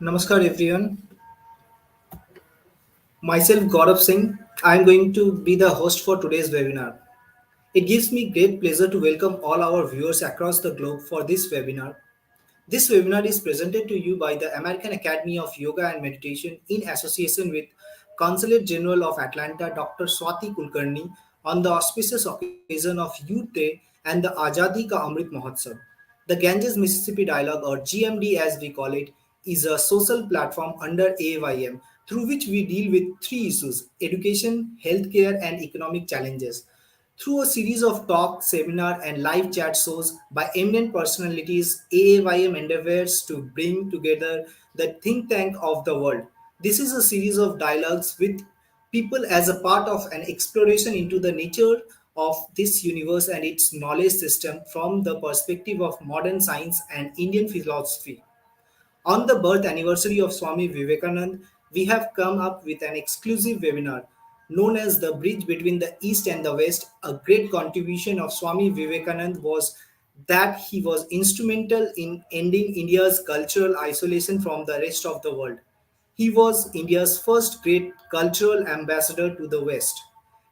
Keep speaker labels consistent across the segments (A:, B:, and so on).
A: Namaskar everyone. Myself Gaurav Singh. I am going to be the host for today's webinar. It gives me great pleasure to welcome all our viewers across the globe for this webinar. This webinar is presented to you by the American Academy of Yoga and Meditation in association with Consulate General of Atlanta, Dr. Swati Kulkarni, on the auspicious occasion of Youth Day and the Azadi Ka Amrit Mahotsav. The Ganges Mississippi Dialogue, or GMD as we call it, is a social platform under AYM through which we deal with three issues: education, healthcare, and economic challenges. Through a series of talks, seminar, and live chat shows by eminent personalities, AAYM endeavors to bring together the think tank of the world. This is a series of dialogues with people as a part of an exploration into the nature of this universe and its knowledge system from the perspective of modern science and Indian philosophy. On the birth anniversary of Swami Vivekananda, we have come up with an exclusive webinar known as The Bridge Between the East and the West. A great contribution of Swami Vivekananda was that he was instrumental in ending India's cultural isolation from the rest of the world. He was India's first great cultural ambassador to the West.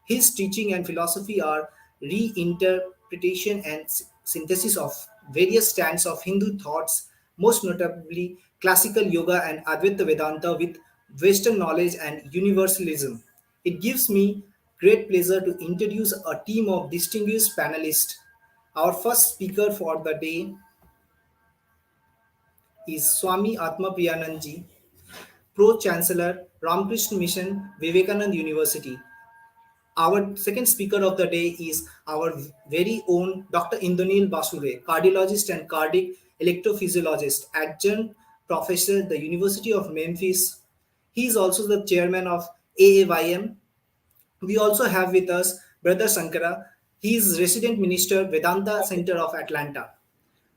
A: His teaching and philosophy are reinterpretation and synthesis of various strands of Hindu thoughts, most notably classical yoga and Advaita Vedanta with Western knowledge and universalism. It gives me great pleasure to introduce a team of distinguished panelists. Our first speaker for the day is Swami Atma Priyanandji, Pro Chancellor, Ramakrishna Mission, Vivekananda University. Our second speaker of the day is our very own Dr. Indranil Basure, cardiologist and cardiac electrophysiologist, adjunct professor at the University of Memphis. He is also the chairman of AAYM. We also have with us Brother Sankara. He is resident minister, Vedanta Center of Atlanta.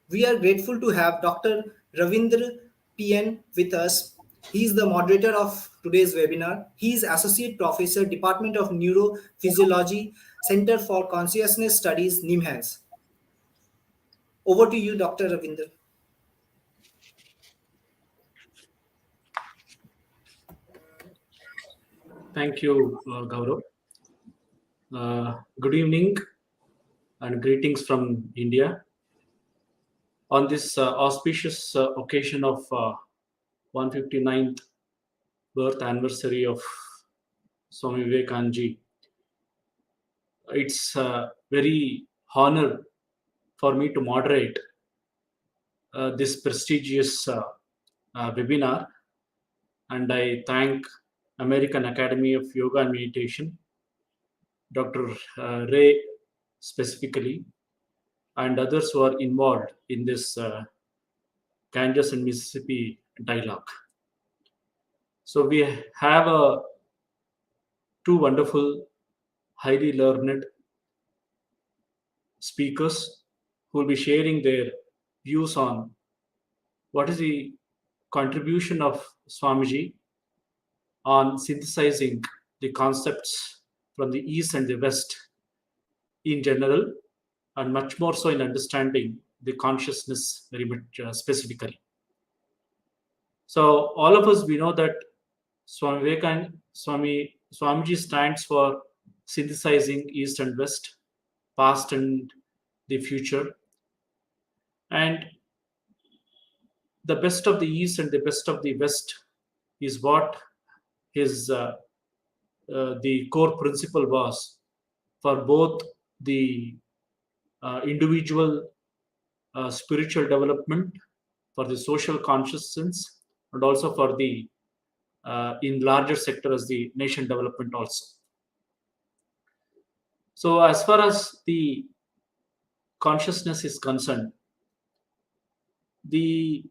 A: We are grateful to have Dr. Ravindra PN with us. He is the moderator of today's webinar. He is Associate Professor, Department of Neurophysiology, Center for Consciousness Studies, NIMHANS. Over to you, Dr. Ravindra.
B: Thank you, Gaurav. Good evening and greetings from India. On this auspicious occasion of 159th birth anniversary of Swami Vivekananda, it's a very honor for me to moderate this prestigious webinar, and I thank American Academy of Yoga and Meditation, Dr. Ray specifically, and others who are involved in this Kansas and Mississippi dialogue. So we have two wonderful, highly learned speakers who will be sharing their views on what is the contribution of Swamiji on synthesizing the concepts from the East and the West in general, and much more so in understanding the consciousness very much specifically. So all of us, we know that Swamiji stands for synthesizing East and West, past and the future, and the best of the East and the best of the West is what his the core principle was for both the individual spiritual development, for the social consciousness, and also for the in larger sector as the nation development also. So as far as the consciousness is concerned, the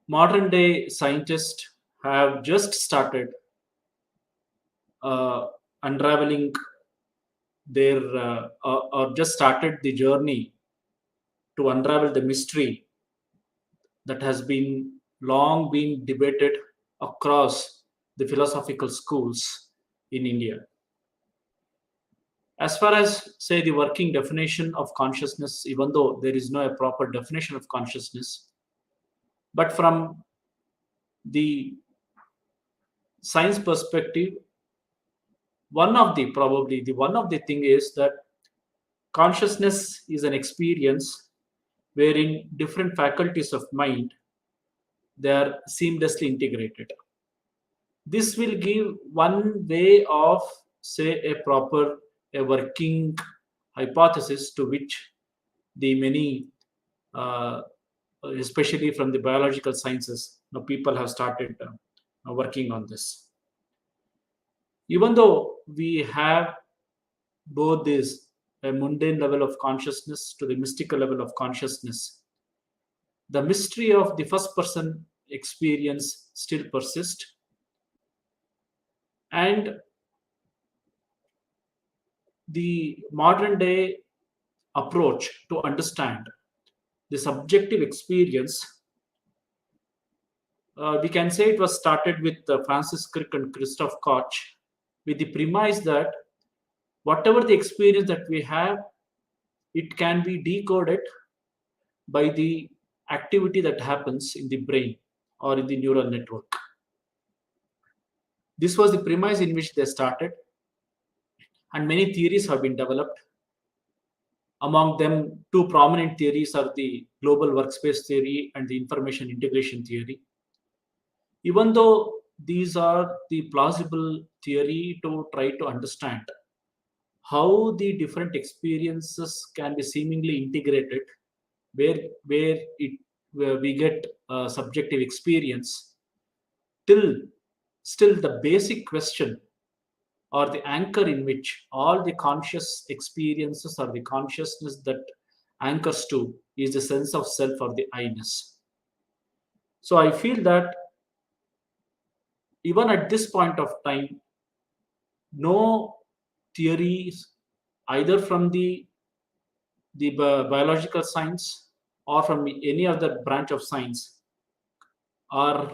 B: modern day scientists have just started unraveling their or just started the journey to unravel the mystery that has been long been debated across the philosophical schools in India. As far as, say, the working definition of consciousness, even though there is no proper definition of consciousness, but from the science perspective, one of the probably the one of the thing is that consciousness is an experience wherein different faculties of mind, they are seamlessly integrated. This will give one way of, say, a proper, a working hypothesis to which the many, uh, especially from the biological sciences, people have started working on this. Even though we have both this a mundane level of consciousness to the mystical level of consciousness, the mystery of the first person experience still persists, and the modern day approach to understand the subjective experience, we can say it was started with Francis Crick and Christoph Koch, with the premise that whatever the experience that we have, it can be decoded by the activity that happens in the brain or in the neural network. This was the premise in which they started, and many theories have been developed. Among them, two prominent theories are the global workspace theory and the information integration theory. Even though these are the plausible theory to try to understand how the different experiences can be seemingly integrated, where we get a subjective experience, till still the basic question or the anchor in which all the conscious experiences or the consciousness that anchors to is the sense of self or the I-ness. So I feel that even at this point of time, no theories, either from the biological science or from any other branch of science, are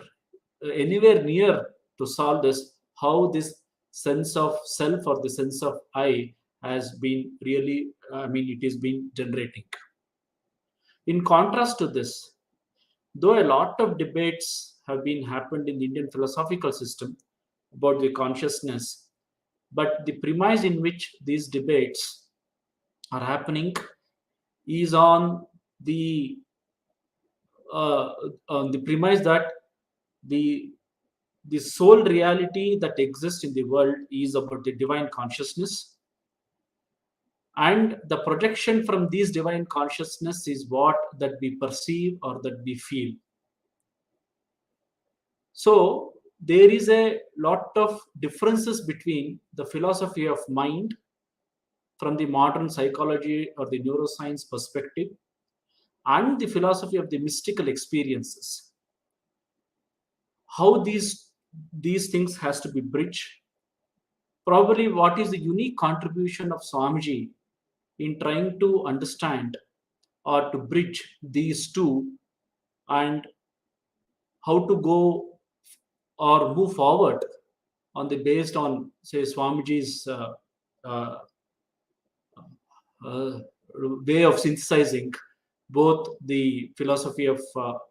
B: anywhere near to solve this, how this sense of self or the sense of I has been really, it is been generating. In contrast to this, though a lot of debates have been happened in the Indian philosophical system about the consciousness, but the premise in which these debates are happening is the uh, on the premise that the the sole reality that exists in the world is about the divine consciousness, and the projection from these divine consciousness is what that we perceive or that we feel. So there is a lot of differences between the philosophy of mind from the modern psychology or the neuroscience perspective and the philosophy of the mystical experiences. How these things has to be bridged. Probably what is the unique contribution of Swamiji in trying to understand or to bridge these two, and how to go or move forward on the based on, say, Swamiji's uh, uh, way of synthesizing both the philosophy of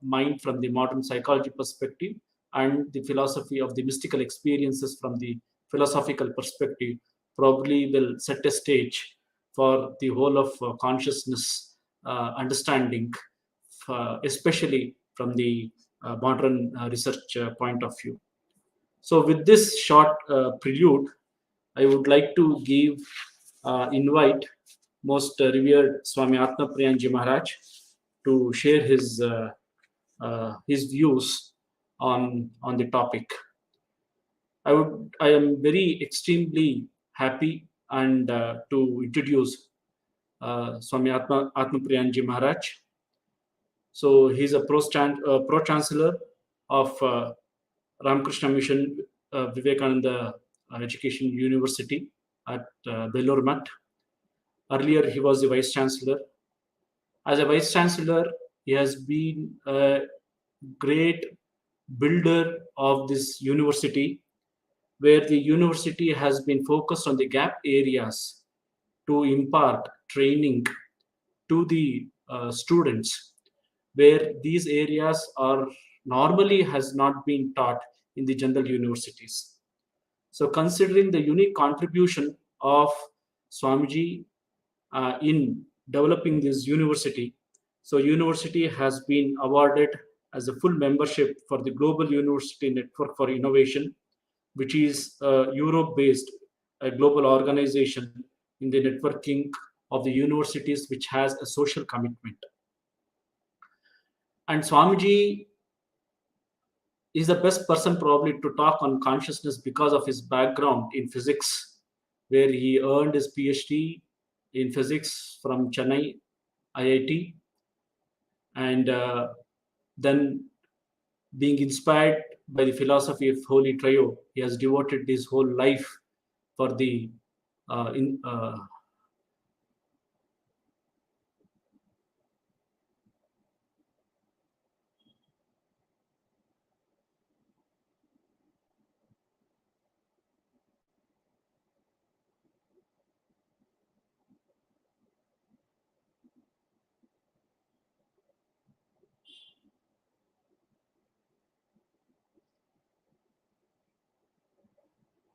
B: mind from the modern psychology perspective and the philosophy of the mystical experiences from the philosophical perspective, probably will set a stage for the whole of consciousness understanding, especially from the modern research point of view. So, with this short prelude, I would like to give invite most revered Swami Atma Priyanji Maharaj to share his views on the topic. I am very extremely happy and to introduce Swami Atma Priyanji Maharaj. So he's a pro chancellor of Ramakrishna Mission Vivekananda Education University at Belur Math. Earlier, he was the vice chancellor. As a vice chancellor, he has been a great builder of this university, where the university has been focused on the gap areas to impart training to the students, where these areas are normally has not been taught in the general universities. So, considering the unique contribution of Swamiji in developing this university, so university has been awarded as a full membership for the Global University Network for Innovation, which is a Europe-based a global organization in the networking of the universities, which has a social commitment. And Swamiji is the best person probably to talk on consciousness because of his background in physics, where he earned his PhD in physics from Chennai IIT, and then being inspired by the philosophy of Holy Trio, he has devoted his whole life for the in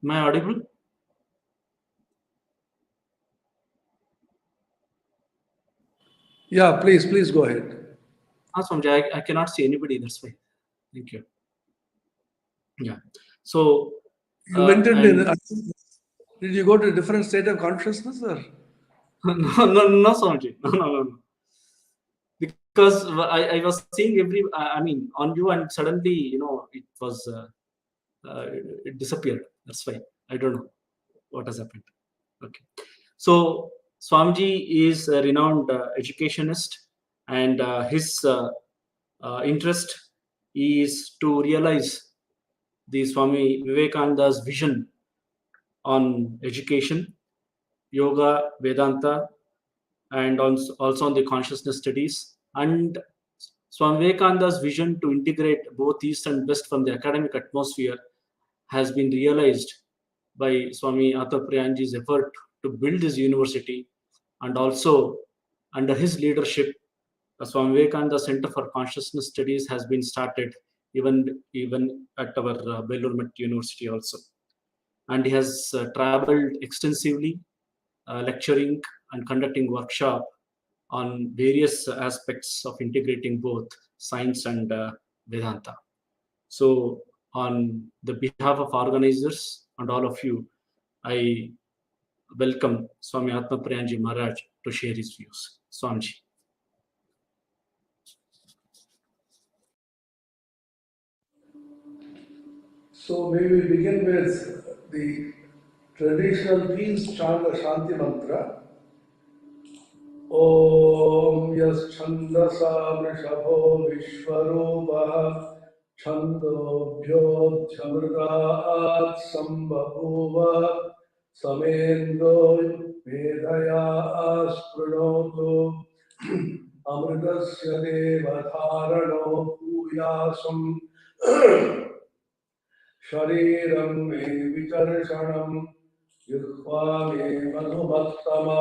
B: Am I audible?
C: Yeah, please go ahead.
B: Swamiji, I cannot see anybody. That's why. Thank you. Yeah. So
C: You mentioned
B: and
C: did you go to a different state of consciousness or?
B: no, Swamiji. No. Because I was seeing I mean, on you, and suddenly, it was it disappeared. That's why I don't know what has happened. Okay. So Swamiji is a renowned educationist, and his interest is to realize the Swami Vivekananda's vision on education, yoga, Vedanta, and also on the consciousness studies. And Swami Vivekananda's vision to integrate both East and West from the academic atmosphere has been realized by Swami Athapriyanji's effort to build this university, and also under his leadership, the Swami Vivekananda Center for Consciousness Studies has been started even at our Belur Met University also. And he has traveled extensively, lecturing and conducting workshop on various aspects of integrating both science and Vedanta. So, on the behalf of organizers and all of you, I welcome Swami Atmapriyanji Maharaj to share his views. Swamiji.
C: So may we begin with the traditional peace chant, the Shanti Mantra. Om Yaschandasa Vrishabho Vishwarupah Chandobhyodhyamritaat Sambhavuva Samendo Vedaya Aspranoto Amritasya Devadharano Puyasam Shariram me vicharshanam Yukva me madhumattama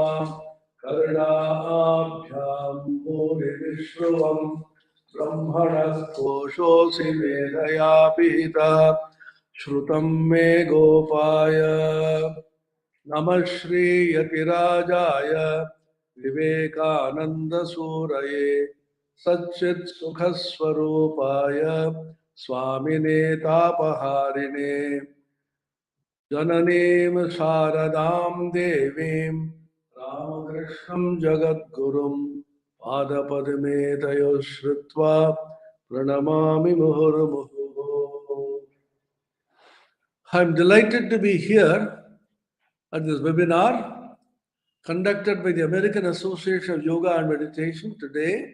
C: Karnabhyam Muni Vishruvam Brahmanas Koshosi Vedaya Pita Shrutam me Gopaya Namah Shri Yatirajaya Vivekananda Suraye Satchit Sukhaswarupaya Swamine Tapaharine Jananim Sharadam Devim Ramakrishnam Jagadgurum Padapadme Tayo Shritva Pranamami Muhurmuhu. I'm delighted to be here at this webinar conducted by the American Association of Yoga and Meditation today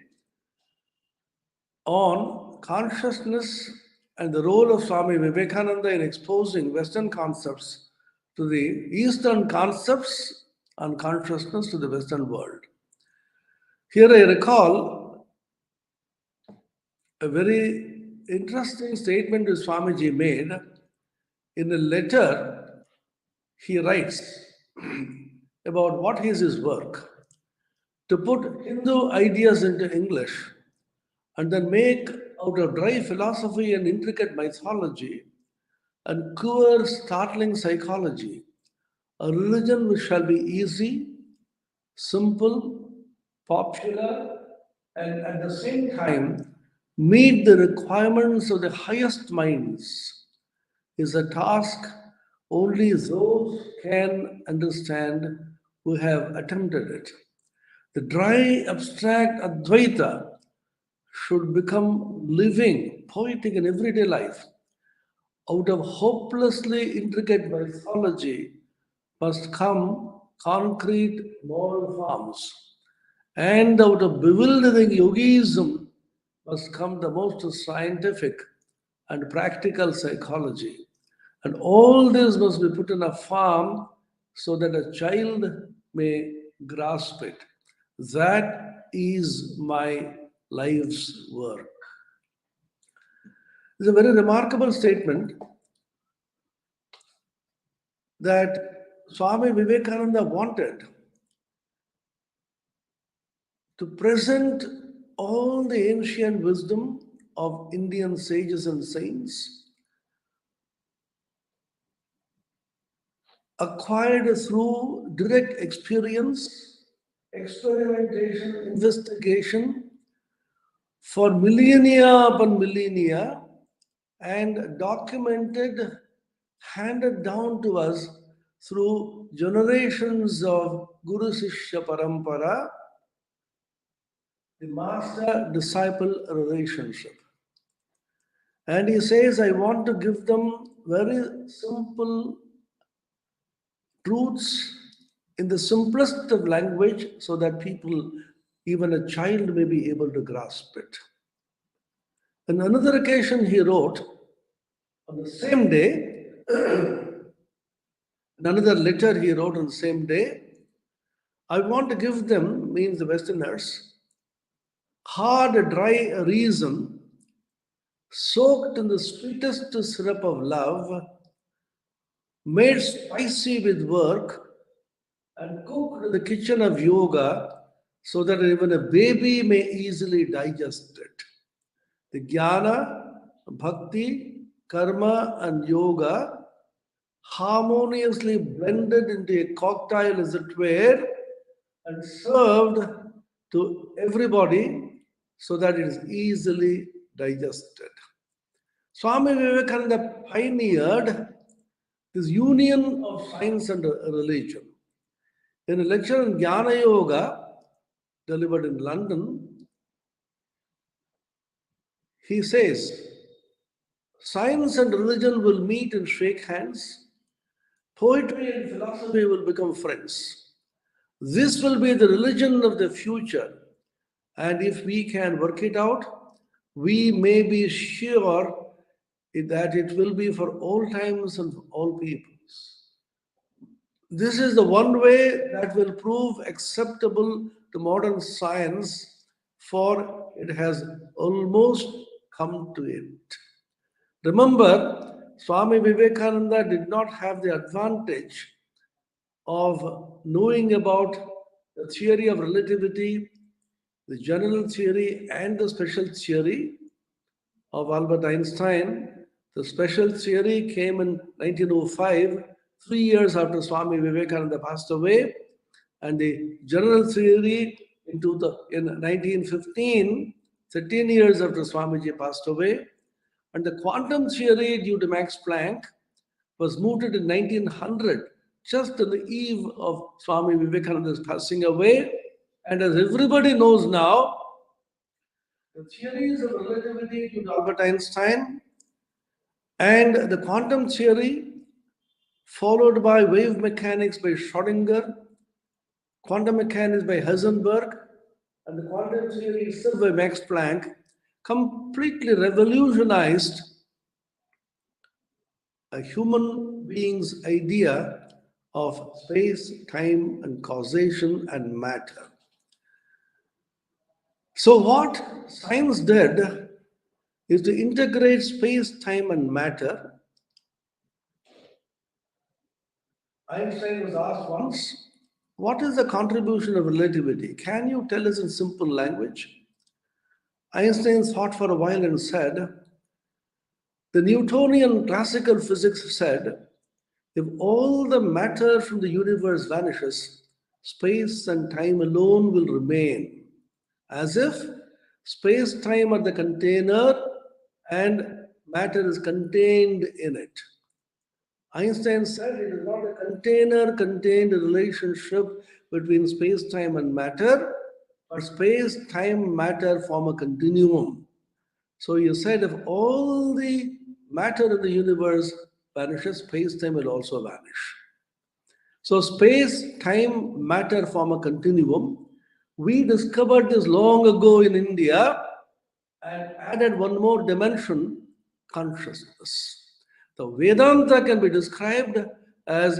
C: on consciousness and the role of Swami Vivekananda in exposing Western concepts to the Eastern concepts and consciousness to the Western world. Here I recall a very interesting statement that Swamiji made in a letter. He writes about what is his work: to put Hindu ideas into English and then make out of dry philosophy and intricate mythology and queer, startling psychology, a religion which shall be easy, simple, popular, and at the same time meet the requirements of the highest minds is a task only those can understand who have attempted it. The dry, abstract Advaita should become living, poetic in everyday life. Out of hopelessly intricate mythology must come concrete moral forms. And out of bewildering yogism must come the most scientific and practical psychology. And all this must be put in a form so that a child may grasp it. That is my life's work. It's a very remarkable statement that Swami Vivekananda wanted to present all the ancient wisdom of Indian sages and saints acquired through direct experience, experimentation, investigation for millennia upon millennia, and documented, handed down to us through generations of Guru Sishya Parampara, the master disciple relationship. And he says, I want to give them very simple truths in the simplest of language so that people, even a child, may be able to grasp it. On another occasion, he wrote on the same day, another letter he wrote on the same day, I want to give them, means the Westerners, hard, dry reason soaked in the sweetest syrup of love, made spicy with work, and cooked in the kitchen of yoga so that even a baby may easily digest it. The jnana, bhakti, karma, and yoga harmoniously blended into a cocktail, as it were, and served to everybody so that it is easily digested. Swami Vivekananda pioneered this union of science and religion. In a lecture on Jnana Yoga delivered in London, he says, science and religion will meet and shake hands. Poetry and philosophy will become friends. This will be the religion of the future. And if we can work it out, we may be sure that it will be for all times and for all peoples. This is the one way that will prove acceptable to modern science, for it has almost come to it. Remember, Swami Vivekananda did not have the advantage of knowing about the theory of relativity, the general theory, and the special theory of Albert Einstein. The special theory came in 1905, 3 years after Swami Vivekananda passed away, and the general theory in 1915, 13 years after Swamiji passed away, and the quantum theory due to Max Planck was mooted in 1900, just on the eve of Swami Vivekananda's passing away. And as everybody knows now, the theories of relativity due to Albert Einstein and the quantum theory, followed by wave mechanics by Schrödinger, quantum mechanics by Heisenberg, and the quantum theory itself by Max Planck, completely revolutionized a human being's idea of space, time, and causation and matter. So, what science did is to integrate space, time, and matter. Einstein was asked once, what is the contribution of relativity? Can you tell us in simple language? Einstein thought for a while and said, the Newtonian classical physics said, if all the matter from the universe vanishes, space and time alone will remain, as if space time are the container and matter is contained in it. Einstein said it is not a container contained relationship between space time and matter, but space time matter form a continuum. So you said if all the matter in the universe vanishes, space time will also vanish. So space, time, matter form a continuum. We discovered this long ago in India and added one more dimension, consciousness. The Vedanta can be described as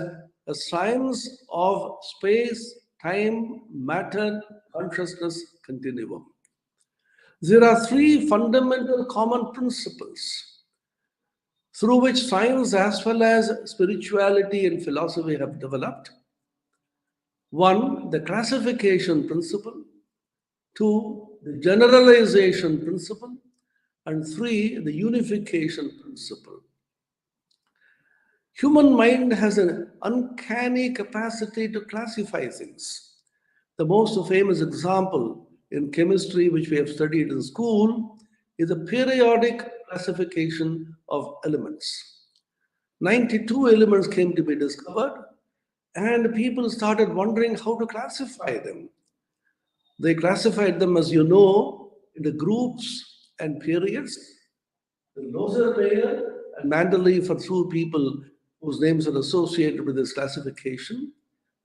C: a science of space, time, matter, consciousness continuum. There are three fundamental common principles through which science as well as spirituality and philosophy have developed. One, the classification principle. Two, the generalization principle. And three, the unification principle. Human mind has an uncanny capacity to classify things. The most famous example in chemistry, which we have studied in school, is a periodic classification of elements. 92 elements came to be discovered, and people started wondering how to classify them. They classified them, as you know, into groups and periods. The Lozer layer and Mandalay for two people whose names are associated with this classification,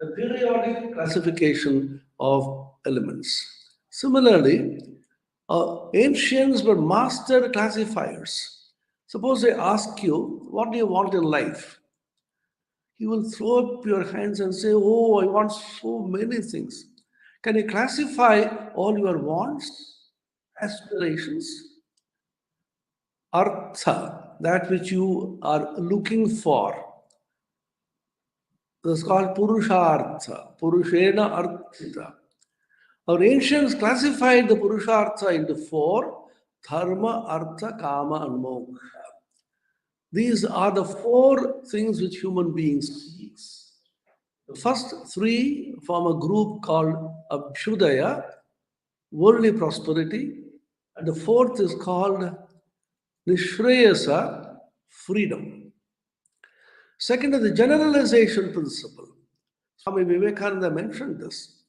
C: the periodic classification of elements. Similarly, ancients were master classifiers. Suppose I ask you, what do you want in life? You will throw up your hands and say, oh, I want so many things. Can you classify all your wants, aspirations, artha, that which you are looking for? This is called purushartha, purushena arthita. Our ancients classified the purushartha into four: dharma, artha, kama, and moksha. These are the four things which human beings seeks. The first three form a group called Abhyudaya, worldly prosperity, and the fourth is called Nishreyasa, freedom. Second is the generalization principle. Swami Vivekananda mentioned this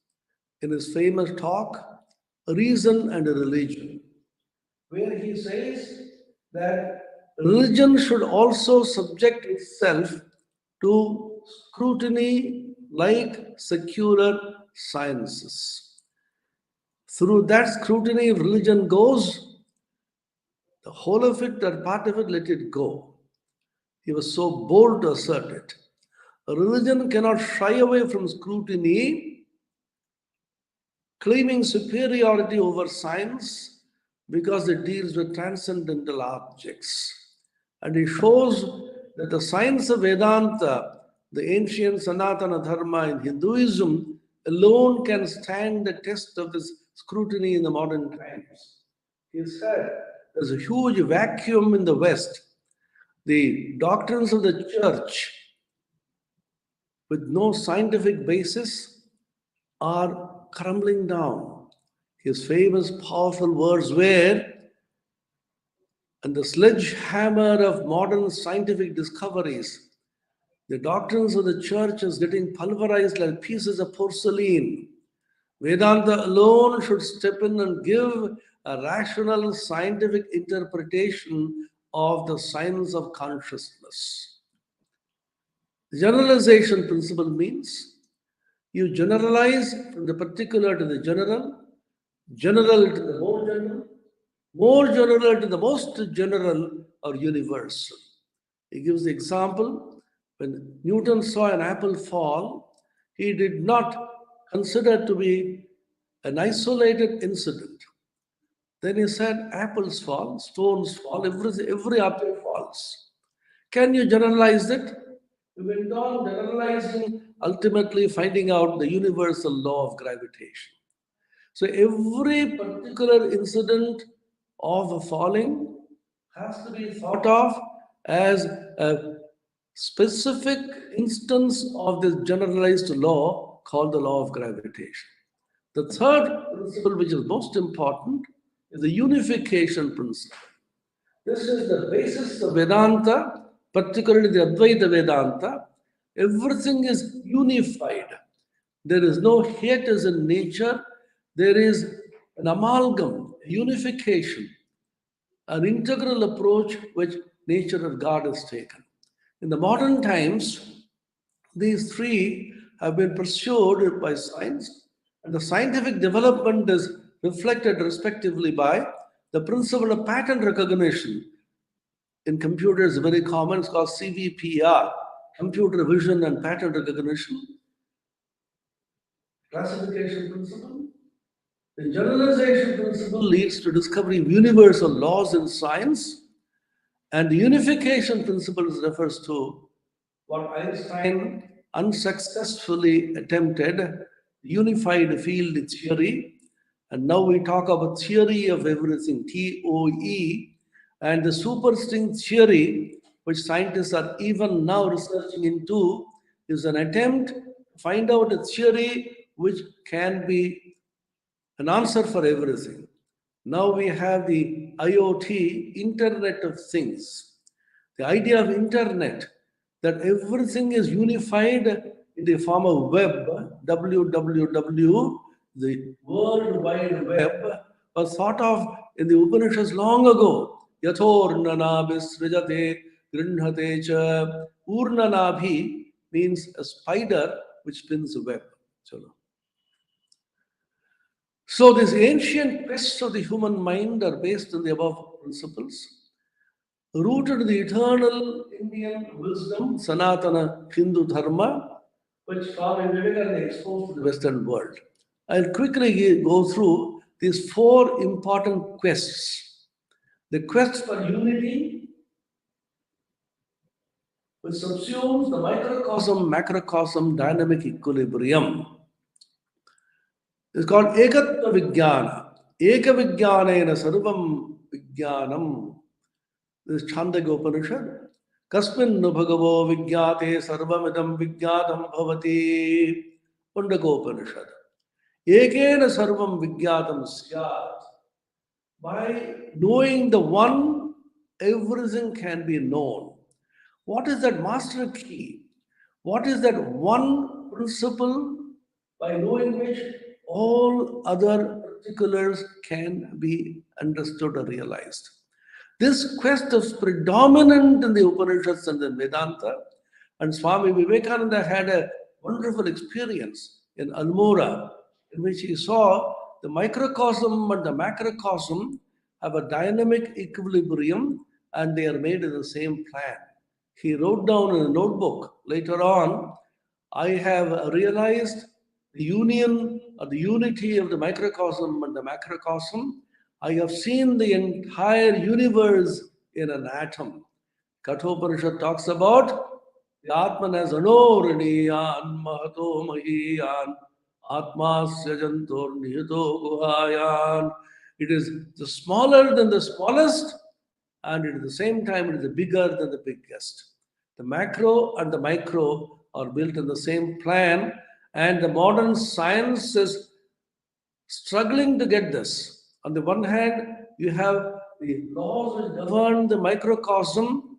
C: in his famous talk, Reason and Religion, where he says that religion should also subject itself to scrutiny like secular sciences. Through that scrutiny, if religion goes, the whole of it or part of it, let it go. He was so bold to assert it. A religion cannot shy away from scrutiny, claiming superiority over science because it deals with transcendental objects. And he shows that the science of Vedanta, the ancient Sanatana Dharma in Hinduism, alone can stand the test of this scrutiny in the modern times. He said there's a huge vacuum in the West. The doctrines of the church, with no scientific basis, are crumbling down. His famous, powerful words were, and the sledgehammer of modern scientific discoveries, the doctrines of the church is getting pulverized like pieces of porcelain. Vedanta alone should step in and give a rational scientific interpretation of the science of consciousness. The generalization principle means you generalize from the particular to the general, general to the more general to the most general or universal. He gives the example when Newton saw an apple fall, he did not consider it to be an isolated incident. Then he said, apples fall, stones fall, every apple falls. Can you generalize it? We went on generalizing, ultimately finding out the universal law of gravitation. So every particular incident of a falling has to be thought of as a specific instance of this generalized law called the law of gravitation. The third principle, which is most important, is the unification principle. This is the basis of Vedanta, particularly the Advaita Vedanta. Everything is unified. There is no hiatus in nature. There is an amalgam, a unification, an integral approach which nature or God has taken. In the modern times, these three have been pursued by science, and the scientific development is reflected respectively by the principle of pattern recognition. In computers, very common, it's called CVPR, computer vision and pattern recognition, classification principle. The generalization principle leads to discovery of universal laws in science, and the unification principle refers to what Einstein unsuccessfully attempted, unified field theory. And now we talk about theory of everything, TOE, and the superstring theory, which scientists are even now researching into, is an attempt to find out a theory which can be an answer for everything. Now we have the IoT, Internet of Things. The idea of Internet, that everything is unified in the form of web, WWW, the World Wide Web, was thought of in the Upanishads long ago. Yathornanabhisrijate grinhate cha. Urnanabhi means a spider which spins a web. So these ancient quests of the human mind are based on the above principles, rooted in the eternal Indian wisdom, Sanatana Hindu Dharma, which Swami Vivekananda exposed to the Western world. I'll quickly go through these four important quests. The quest for unity, which subsumes the microcosm, macrocosm, dynamic equilibrium. It's called Ekatva Vijnana. Eka Vijnanena Sarvam Vijnanam. This is Chandogya Upanishad. Kasmin nu bhagavo vijnate sarvamidam vijnatam bhavati. Chandogya Upanishad. Ekena sarvam vijnatam syat. By knowing the one, everything can be known. What is that master key? What is that one principle by knowing which all other particulars can be understood or realized? This quest is predominant in the Upanishads and in Vedanta, and Swami Vivekananda had a wonderful experience in Almora, in which he saw the microcosm and the macrocosm have a dynamic equilibrium, and they are made in the same plan. He wrote down in a notebook later on, I have realized the union or the unity of the microcosm and the macrocosm. I have seen the entire universe in an atom. Kathopanishad talks about the Atman as anoraniyan mahato mahiyan atmasya jantor niyato guhayan. It is the smaller than the smallest, and at the same time it is the bigger than the biggest. The macro and the micro are built in the same plan, and the modern science is struggling to get this. On the one hand, you have the laws which govern the microcosm,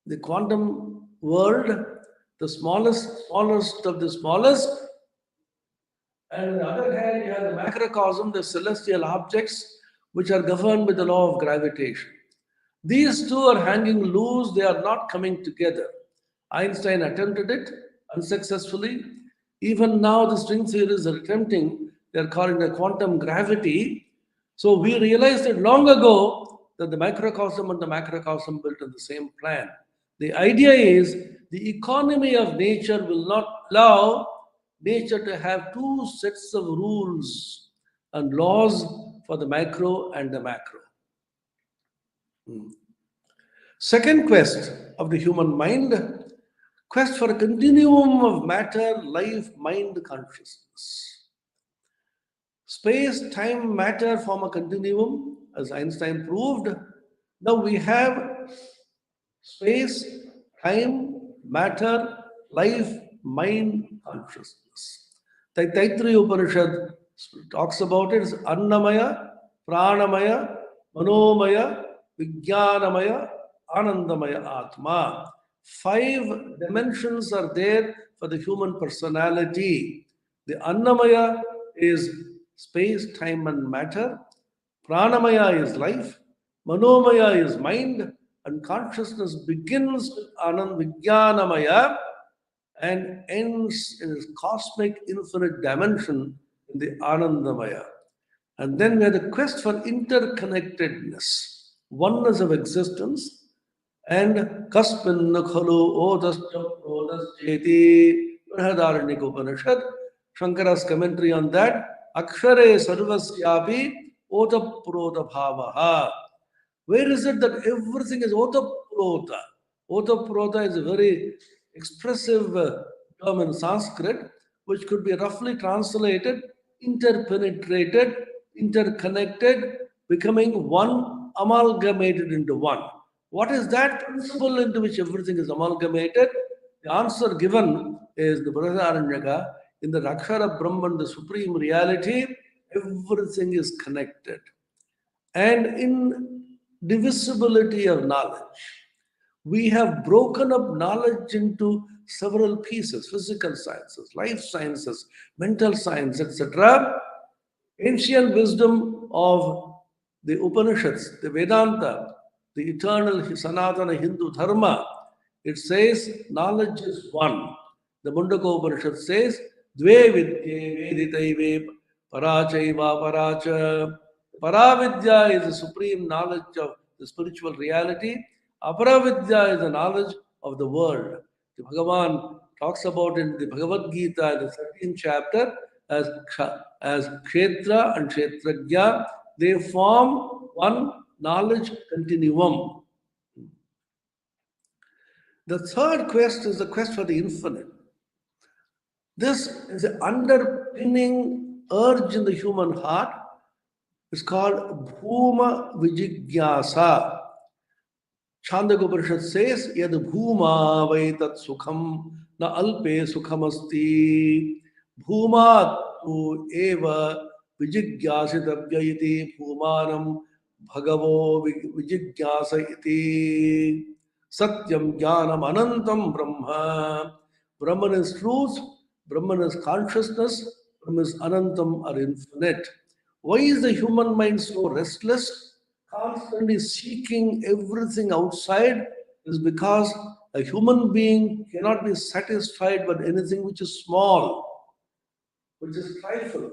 C: the quantum world, the smallest of the smallest. And on the other hand, you have the macrocosm, the celestial objects, which are governed by the law of gravitation. These two are hanging loose, they are not coming together. Einstein attempted it unsuccessfully. Even now, the string theorists are attempting, they're calling it quantum gravity. So we realized it long ago that the microcosm and the macrocosm built in the same plan. The idea is the economy of nature will not allow nature to have two sets of rules and laws for the micro and the macro. Second quest of the human mind, quest for a continuum of matter, life, mind consciousness. Space, time, matter form a continuum, as Einstein proved. Now we have space, time, matter, life, mind, consciousness. The Taittiriya Upanishad talks about it as Annamaya, Pranamaya, Manomaya, Vijnanamaya, Anandamaya Atma. 5 dimensions are there for the human personality. The Annamaya is space, time, and matter. Pranamaya is life. Manomaya is mind. And consciousness begins with Anand Vijnanamaya and ends in its cosmic infinite dimension in the Anandamaya. And then we have the quest for interconnectedness, oneness of existence, and Kaspin Khalu Odascha Prodasjeti Brihadaranyaka Upanishad. Shankara's commentary on that, Akshare Sarvasyapi Otaproda Bhavaha. Where is it that everything is Otaprota? Otaprota is a very expressive term in Sanskrit, which could be roughly translated interpenetrated, interconnected, becoming one, amalgamated into one. What is that principle into which everything is amalgamated? The answer given is the Brihadaranyaka. In the Rakshara Brahman, the supreme reality, everything is connected. And in divisibility of knowledge, we have broken up knowledge into several pieces: physical sciences, life sciences, mental science, etc. Ancient wisdom of the Upanishads, the Vedanta, the eternal Sanatana Hindu Dharma, it says knowledge is one. The Mundaka Upanishad says, Dve vidye veditaive parachaiva paracha. Paravidya is the supreme knowledge of the spiritual reality. Aparavidya is the knowledge of the world. The Bhagavan talks about in the Bhagavad Gita, in the 13th chapter, as Kshetra and Kshetrajna. They form one knowledge continuum. The third quest is the quest for the infinite. This is the underpinning urge in the human heart. It's called Bhuma Vijigyasa. Chandogya Upanishad says, Yad Bhuma Vaitat Sukham Na Alpe Sukhamasti. Bhuma Tu Eva Vijigyasitavya iti Bhumanam Bhagavo Vijigyasa iti. Satyam Jnanam Anantam Brahma. Brahman is truth, Brahman is consciousness, Brahman is Anantam or infinite. Why is the human mind so restless, constantly seeking everything outside? Is because a human being cannot be satisfied with anything which is small, which is trifle.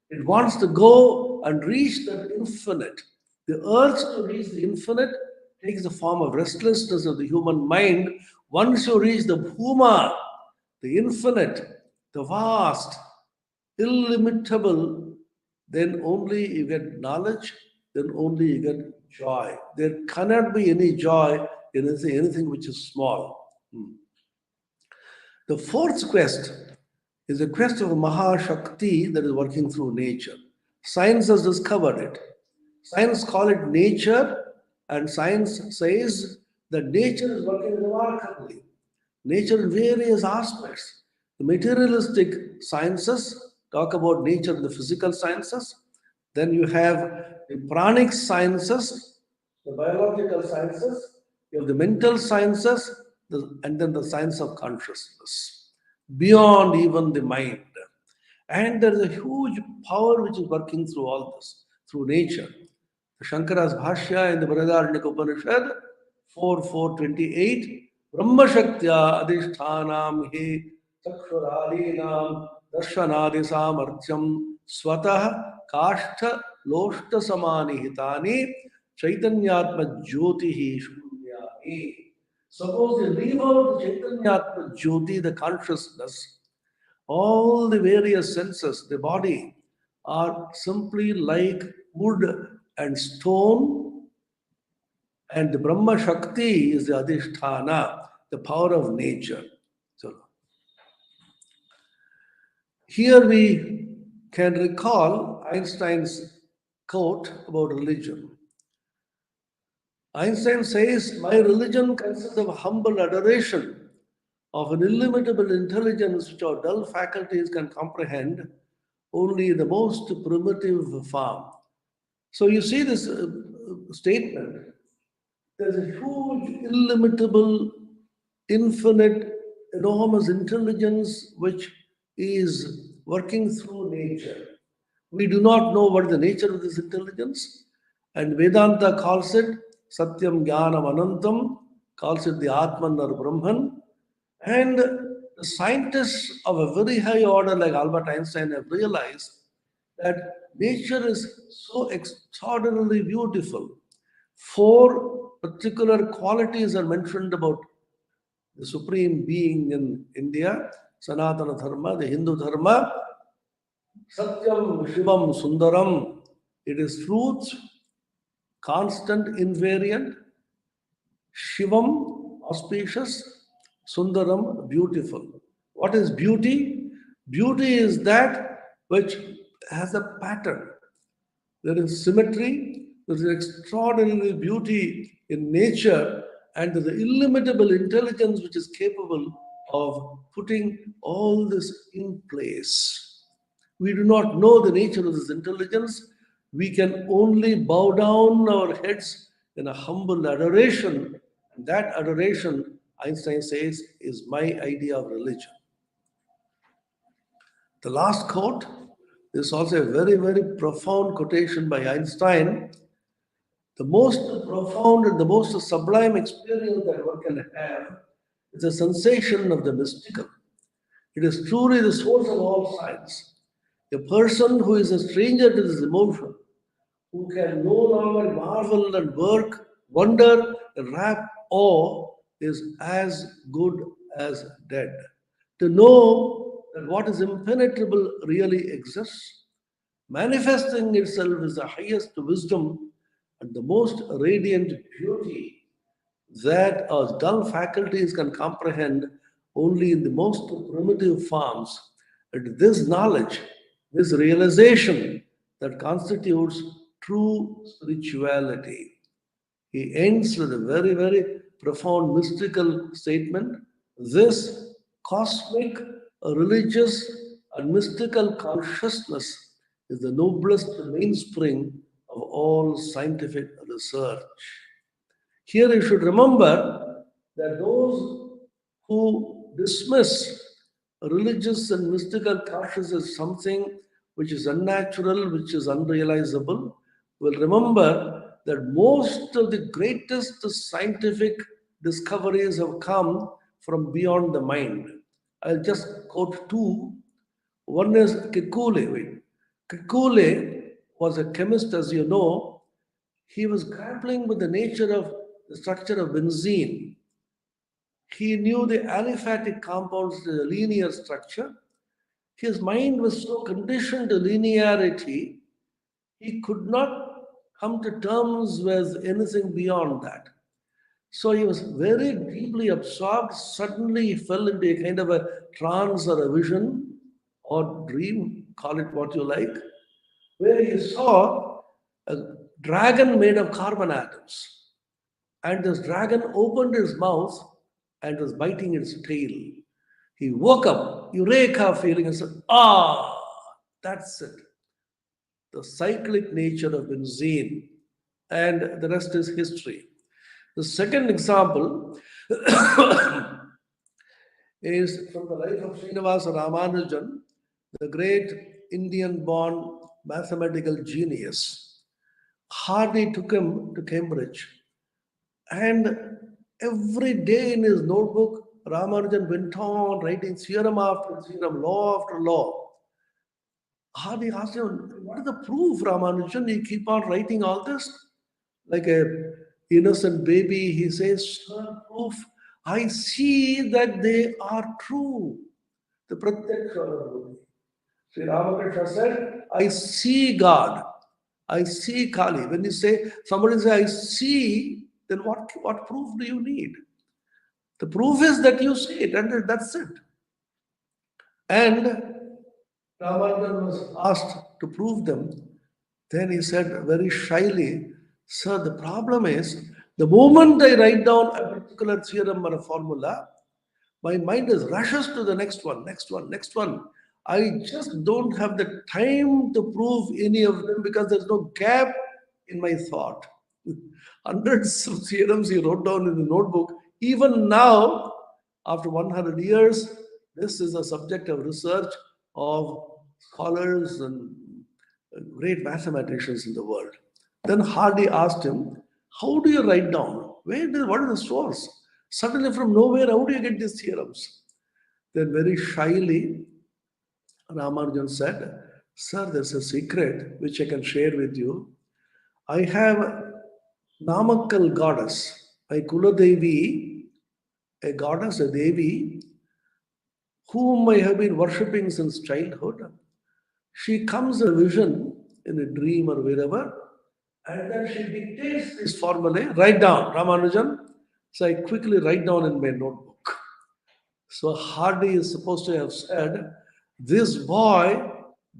C: It wants to go and reach that infinite. The urge to reach the infinite takes the form of restlessness of the human mind. Once you reach the Bhuma, the infinite, the vast, illimitable, then only you get knowledge, then only you get joy. There cannot be any joy in anything which is small. The fourth quest is a quest of Mahashakti that is working through nature. Science has discovered it. Science call it nature, and science says that nature is working remarkably. Nature in various aspects. The materialistic sciences talk about nature in the physical sciences. Then you have the pranic sciences, the biological sciences, you have the mental sciences, and then the science of consciousness, beyond even the mind. And there is a huge power which is working through all this, through nature. Shankara's Bhashya in the Brihadaranyaka Upanishad 4.4.28, Brahma Shaktya Adhishthanam Hi Chakshuralinam Darshanadi Samarthyam Swatah Kashtha Loshta Samani Hitani Chaitanyatma Jyotihi Shunyani. Suppose you leave out the Chaitanyatma Jyoti, the consciousness, all the various senses, the body, are simply like wood and stone, and the Brahma Shakti is the Adhisthana, the power of nature. So here we can recall Einstein's quote about religion. Einstein says, "My religion consists of humble adoration of an illimitable intelligence which our dull faculties can comprehend only in the most primitive form." So you see this statement. There's a huge, illimitable, infinite, enormous intelligence which is working through nature. We do not know what is the nature of this intelligence, and Vedanta calls it Satyam Jnanam Anantam, calls it the Atman or Brahman. And the scientists of a very high order, like Albert Einstein, have realized that nature is so extraordinarily beautiful. Four particular qualities are mentioned about the supreme being in India, Sanatana Dharma, the Hindu Dharma. Satyam Shivam Sundaram. It is truth, constant, invariant. Shivam, auspicious. Sundaram, beautiful. What is beauty? Beauty is that which has a pattern. There is symmetry, there is extraordinary beauty in nature, and there is an illimitable intelligence which is capable of putting all this in place. We do not know the nature of this intelligence. We can only bow down our heads in a humble adoration. And that adoration, Einstein says, is my idea of religion. The last quote is also a very, very profound quotation by Einstein. The most profound and the most sublime experience that one can have is the sensation of the mystical. It is truly the source of all science. A person who is a stranger to this emotion, who can no longer marvel and work, wonder, and wrap awe, is as good as dead. To know that what is impenetrable really exists, manifesting itself is the highest wisdom and the most radiant beauty that our dull faculties can comprehend only in the most primitive forms. And this knowledge, this realization that constitutes true spirituality. He ends with a very, very profound mystical statement. This cosmic, religious, and mystical consciousness is the noblest mainspring of all scientific research. Here you should remember that those who dismiss religious and mystical consciousness as something which is unnatural, which is unrealizable, will remember that most of the greatest scientific discoveries have come from beyond the mind. I'll just quote two. One is Kekule. Kekule was a chemist, as you know. He was grappling with the nature of the structure of benzene. He knew the aliphatic compounds, the linear structure. His mind was so conditioned to linearity, he could not come to terms with anything beyond that. So he was very deeply absorbed. Suddenly he fell into a kind of a trance or a vision or dream, call it what you like, where he saw a dragon made of carbon atoms. And this dragon opened his mouth and was biting its tail. He woke up, eureka feeling, and said, "Ah, that's it." The cyclic nature of benzene, and the rest is history. The second example is from the life of Srinivasa Ramanujan, the great Indian born mathematical genius. Hardy took him to Cambridge, and every day in his notebook, Ramanujan went on writing theorem after theorem, law after law. Hardy asked him, "What is the proof, Ramanujan? You keep on writing all this?" Like a innocent baby, he says, "Sir, proof. I see that they are true." The Pratyaksha. Sri Ramakrishna said, "I see God. I see Kali." When you say, somebody say, "I see," then what proof do you need? The proof is that you see it, and that's it. And Ramanujan was asked to prove them. Then he said very shyly, "Sir, the problem is the moment I write down a particular theorem or a formula, my mind is rushes to the next one, next one, next one. I just don't have the time to prove any of them because there's no gap in my thought." Hundreds of theorems he wrote down in the notebook. Even now, after 100 years, this is a subject of research of scholars and great mathematicians in the world. Then Hardy asked him, "How do you write down? What is the source? Suddenly, from nowhere, how do you get these theorems?" Then, very shyly, Ramanujan said, "Sir, there's a secret which I can share with you. I have Namakkal goddess, my Kuladevi, a goddess, a Devi, whom I have been worshipping since childhood. She comes in a vision, in a dream or wherever, and then she dictates this formula. Write down, Ramanujan." So I quickly write down in my notebook. So Hardy is supposed to have said, "This boy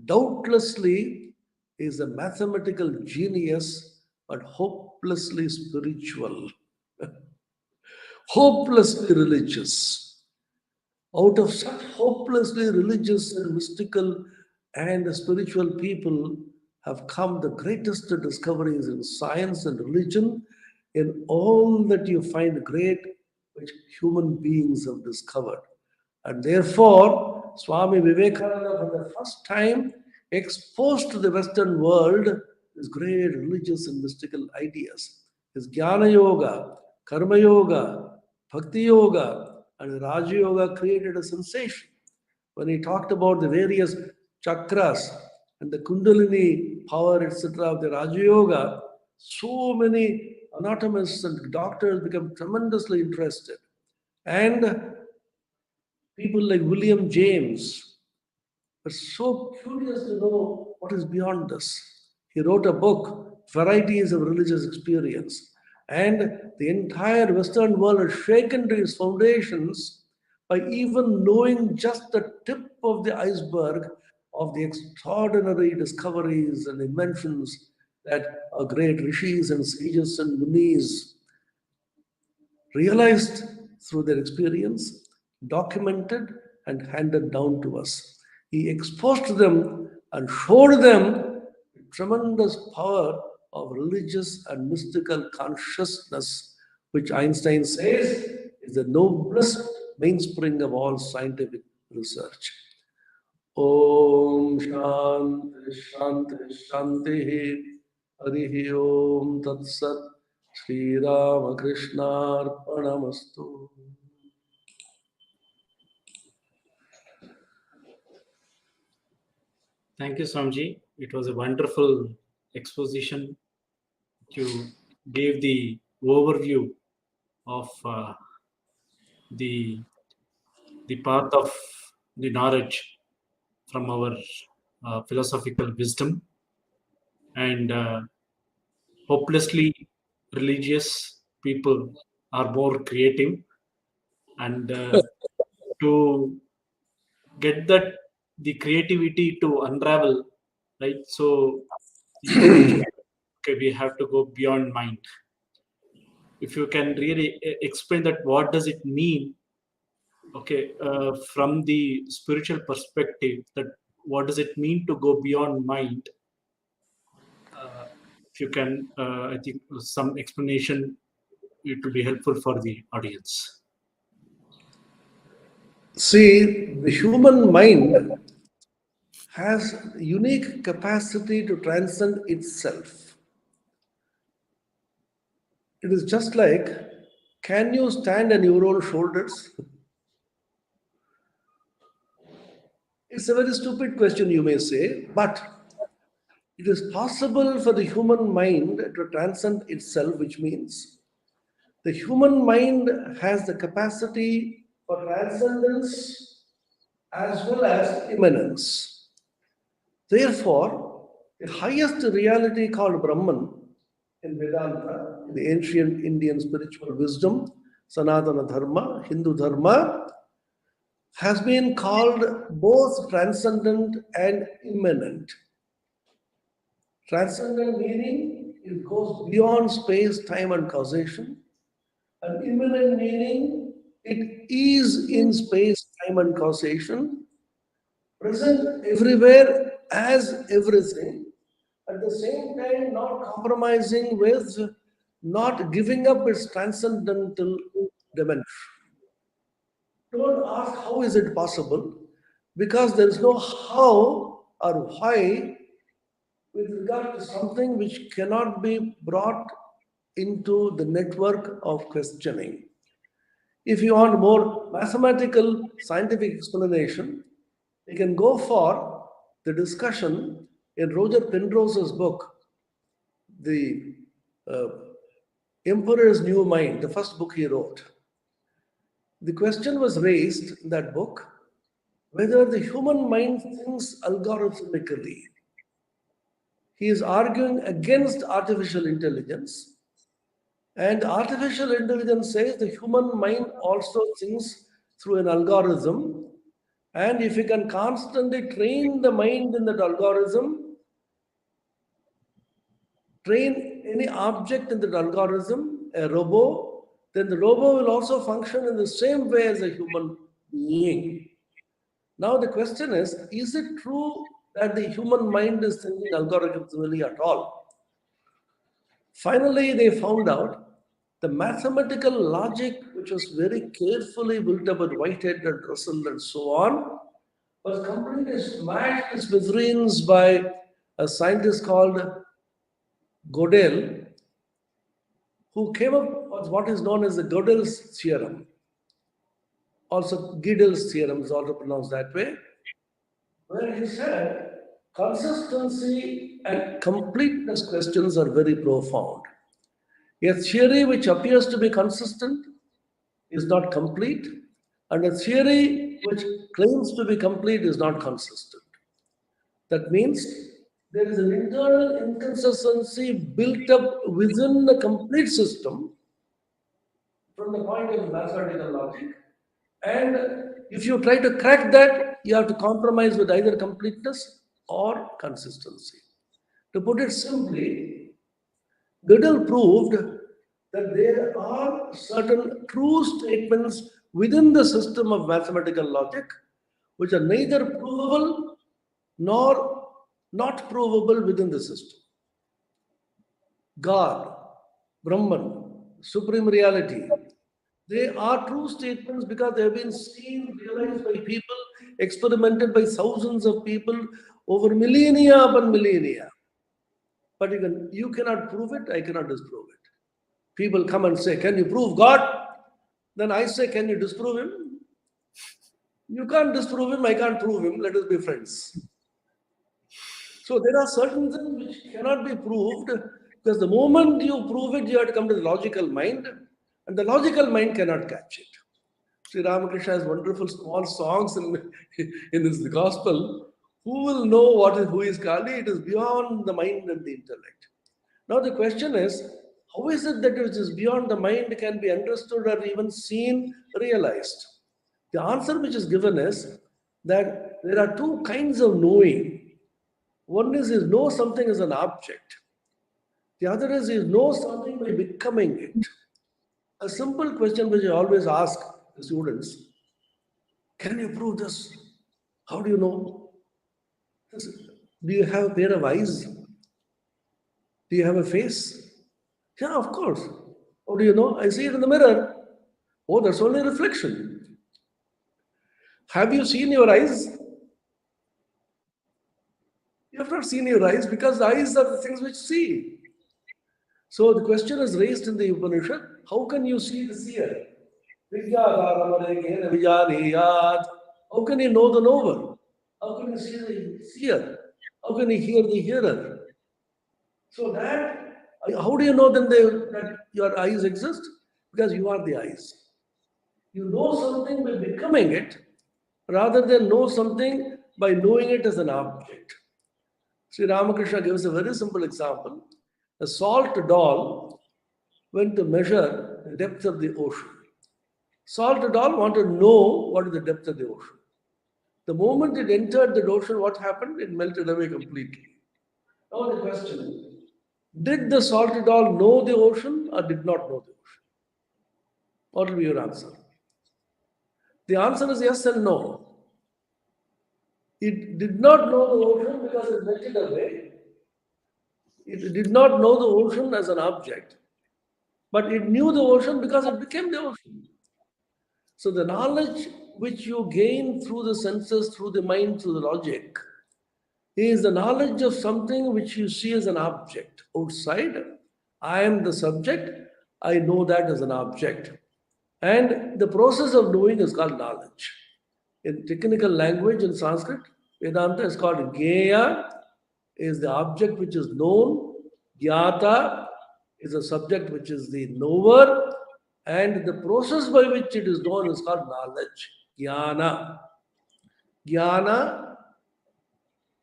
C: doubtlessly is a mathematical genius, but hopelessly spiritual, hopelessly religious." Out of such hopelessly religious and mystical and spiritual people have come the greatest discoveries in science and religion, in all that you find great which human beings have discovered. And therefore, Swami Vivekananda, for the first time, exposed to the Western world his great religious and mystical ideas. His Jnana Yoga, Karma Yoga, Bhakti Yoga, and Raja Yoga created a sensation. When he talked about the various chakras and the Kundalini power, etc., of the Raja Yoga, so many anatomists and doctors became tremendously interested. And people like William James were so curious to know what is beyond this. He wrote a book, Varieties of Religious Experience, and the entire Western world was shaken to its foundations by even knowing just the tip of the iceberg of the extraordinary discoveries and inventions that our great rishis and sages and munis realized through their experience, documented, and handed down to us. He exposed them and showed them the tremendous power of religious and mystical consciousness, which Einstein says is the noblest mainspring of all scientific research. Om Shanti Shanti Shanti Harihi Om Tat Sat Sri Ramakrishna Arpanamastu.
B: Thank you, Swamiji. It was a wonderful exposition. You gave the overview of the the path of the knowledge from our philosophical wisdom, and hopelessly religious people are more creative, and to get that the creativity to unravel, right? So you mentioned, okay, we have to go beyond mind. If you can really explain that, what does it mean, okay, from the spiritual perspective, that what does it mean to go beyond mind? uh, if you can, I think some explanation, it will be helpful for the audience.
C: See, the human mind has unique capacity to transcend itself. It is just like, can you stand on your own shoulders? It's a very stupid question, you may say, but it is possible for the human mind to transcend itself, which means the human mind has the capacity for transcendence as well as immanence. Therefore, the highest reality called Brahman in Vedanta, in the ancient Indian spiritual wisdom, Sanatana Dharma, Hindu Dharma, has been called both transcendent and immanent. Transcendent meaning it goes beyond space, time, and causation. And immanent meaning it is in space, time, and causation, present everywhere as everything, at the same time not compromising with, not giving up its transcendental dimension. Don't ask how is it possible, because there is no how or why with regard to something which cannot be brought into the network of questioning. If you want more mathematical scientific explanation, you can go for the discussion in Roger Penrose's book, The uh, Emperor's New Mind, the first book he wrote. The question was raised in that book whether the human mind thinks algorithmically. He is arguing against artificial intelligence, and artificial intelligence says the human mind also thinks through an algorithm, and if you can constantly train the mind in that algorithm, train any object in that algorithm, a robot, then the robot will also function in the same way as a human being. Now the question is it true that the human mind is thinking algorithmically at all? Finally, they found out the mathematical logic, which was very carefully built up with Whitehead and Russell and so on, was completely smashed to smithereens by a scientist called Gödel, who came up with what is known as the Gödel's theorem. Also, Gödel's theorem is also pronounced that way, where he said consistency and completeness questions are very profound. A theory which appears to be consistent is not complete, and a theory which claims to be complete is not consistent. That means there is an internal inconsistency built up within the complete system from the point of mathematical logic. And if you try to crack that, you have to compromise with either completeness or consistency. To put it simply, Gödel proved that there are certain true statements within the system of mathematical logic which are neither provable nor not provable within the system. God, Brahman, Supreme Reality, they are true statements because they have been seen, realized by people, experimented by thousands of people over millennia upon millennia. But you cannot prove it, I cannot disprove it. People come and say, can you prove God? Then I say, can you disprove him? You can't disprove him, I can't prove him, let us be friends. So there are certain things which cannot be proved, because the moment you prove it, you have to come to the logical mind, and the logical mind cannot catch it. Sri Ramakrishna has wonderful small songs in his gospel. Who will know who is Kali? It is beyond the mind and the intellect. Now the question is, how is it that which is beyond the mind can be understood or even seen, realized? The answer which is given is that there are two kinds of knowing. One is you know something as an object. The other is you know something by becoming it. A simple question which I always ask the students, can you prove this? How do you know? Do you have a pair of eyes? Do you have a face? Yeah, of course. How do you know? I see it in the mirror. Oh, that's only a reflection. Have you seen your eyes? You have not seen your eyes because the eyes are the things which see. So the question is raised in the Upanishad, how can you see the seer? How can you know the knower? How can you see the seer? How can you hear the hearer? So how do you know then that your eyes exist? Because you are the eyes. You know something by becoming it rather than know something by knowing it as an object. Sri Ramakrishna gives a very simple example. A salt doll went to measure the depth of the ocean. Salt and all want to know what is the depth of the ocean. The moment it entered the ocean, what happened? It melted away completely. Now the question, did the salt and all know the ocean or did not know the ocean? What will be your answer? The answer is yes and no. It did not know the ocean because it melted away. It did not know the ocean as an object, but it knew the ocean because it became the ocean. So the knowledge which you gain through the senses, through the mind, through the logic, is the knowledge of something which you see as an object outside. I am the subject, I know that as an object. And the process of knowing is called knowledge. In technical language in Sanskrit, Vedanta is called Gyeya, is the object which is known. Gyata is a subject which is the knower. And the process by which it is known is called knowledge. Jnana. Jnana,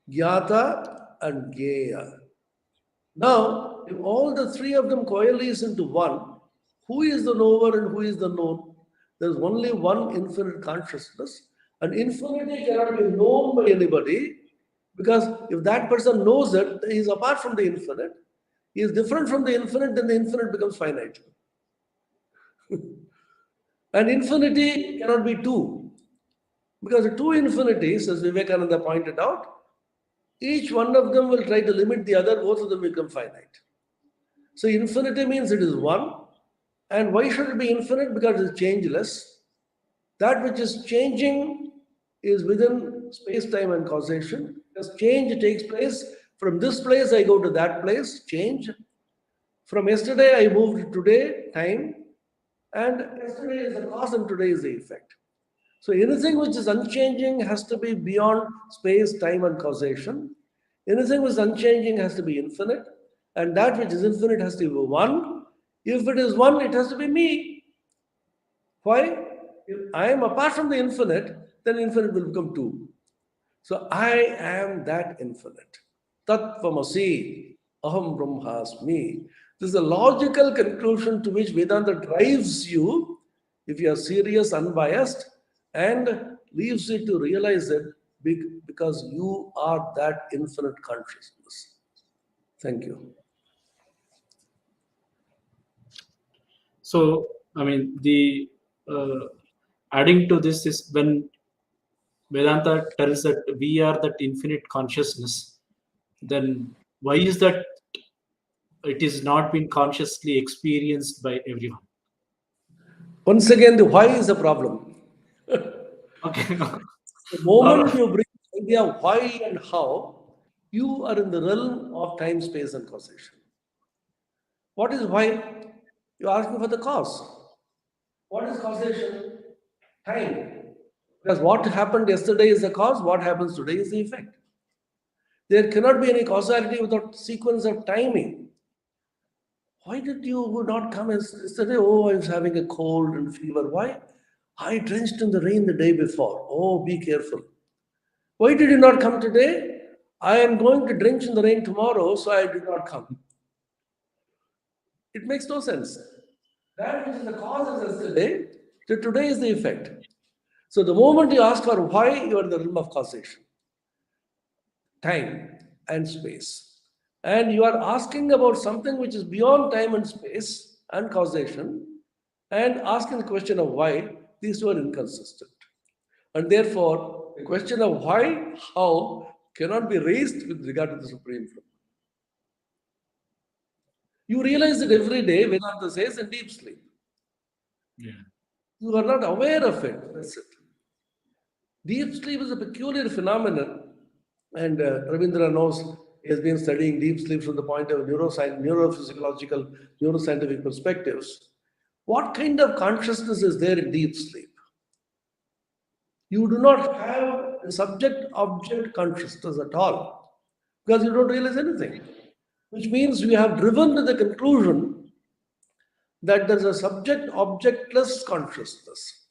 C: Gyata, and Gyeya. Now, if all the three of them coalesce into one, who is the knower and who is the known? There is only one infinite consciousness. And infinity cannot be known by anybody because if that person knows it, he is apart from the infinite. He is different from the infinite, then the infinite becomes finite. And infinity cannot be two. Because the two infinities, as Vivekananda pointed out, each one of them will try to limit the other, both of them become finite. So infinity means it is one. And why should it be infinite? Because it is changeless. That which is changing is within space, time, and causation. Because change takes place. From this place, I go to that place, change. From yesterday, I moved to today, time. And yesterday is the cause and today is the effect. So anything which is unchanging has to be beyond space, time, and causation. Anything which is unchanging has to be infinite. And that which is infinite has to be one. If it is one, it has to be me. Why? If I am apart from the infinite, then infinite will become two. So I am that infinite. Tattvamasi, aham brahmasmi. This is a logical conclusion to which Vedanta drives you if you are serious, unbiased, and leaves you to realize it because you are that infinite consciousness. Thank you.
B: So, I mean, the adding to this is when Vedanta tells that we are that infinite consciousness, then why is that it is not been consciously experienced by everyone?
C: Once again, the why is a problem.
B: Okay.
C: The moment you bring the idea of why and how, you are in the realm of time, space, and causation. What is why? You're asking for the cause. What is causation? Time. Because what happened yesterday is the cause, what happens today is the effect. There cannot be any causality without sequence of timing. Why did you not come yesterday? Oh, I was having a cold and fever. Why? I drenched in the rain the day before. Oh, be careful. Why did you not come today? I am going to drench in the rain tomorrow, so I did not come. It makes no sense. That which is the cause is yesterday, today is the effect. So the moment you ask for why, you are in the realm of causation, time and space. And you are asking about something which is beyond time and space and causation, and asking the question of why, these two are inconsistent. And therefore, the question of why, how, cannot be raised with regard to the Supreme Truth. You realize it every day, Vedanta says, in deep sleep.
B: Yeah.
C: You are not aware of it. That's it. Deep sleep is a peculiar phenomenon, and Ravindra knows he has been studying deep sleep from the point of neuroscience, neurophysiological, neuroscientific perspectives. What kind of consciousness is there in deep sleep? You do not have a subject-object consciousness at all because you don't realize anything, which means you have driven to the conclusion that there is a subject-objectless consciousness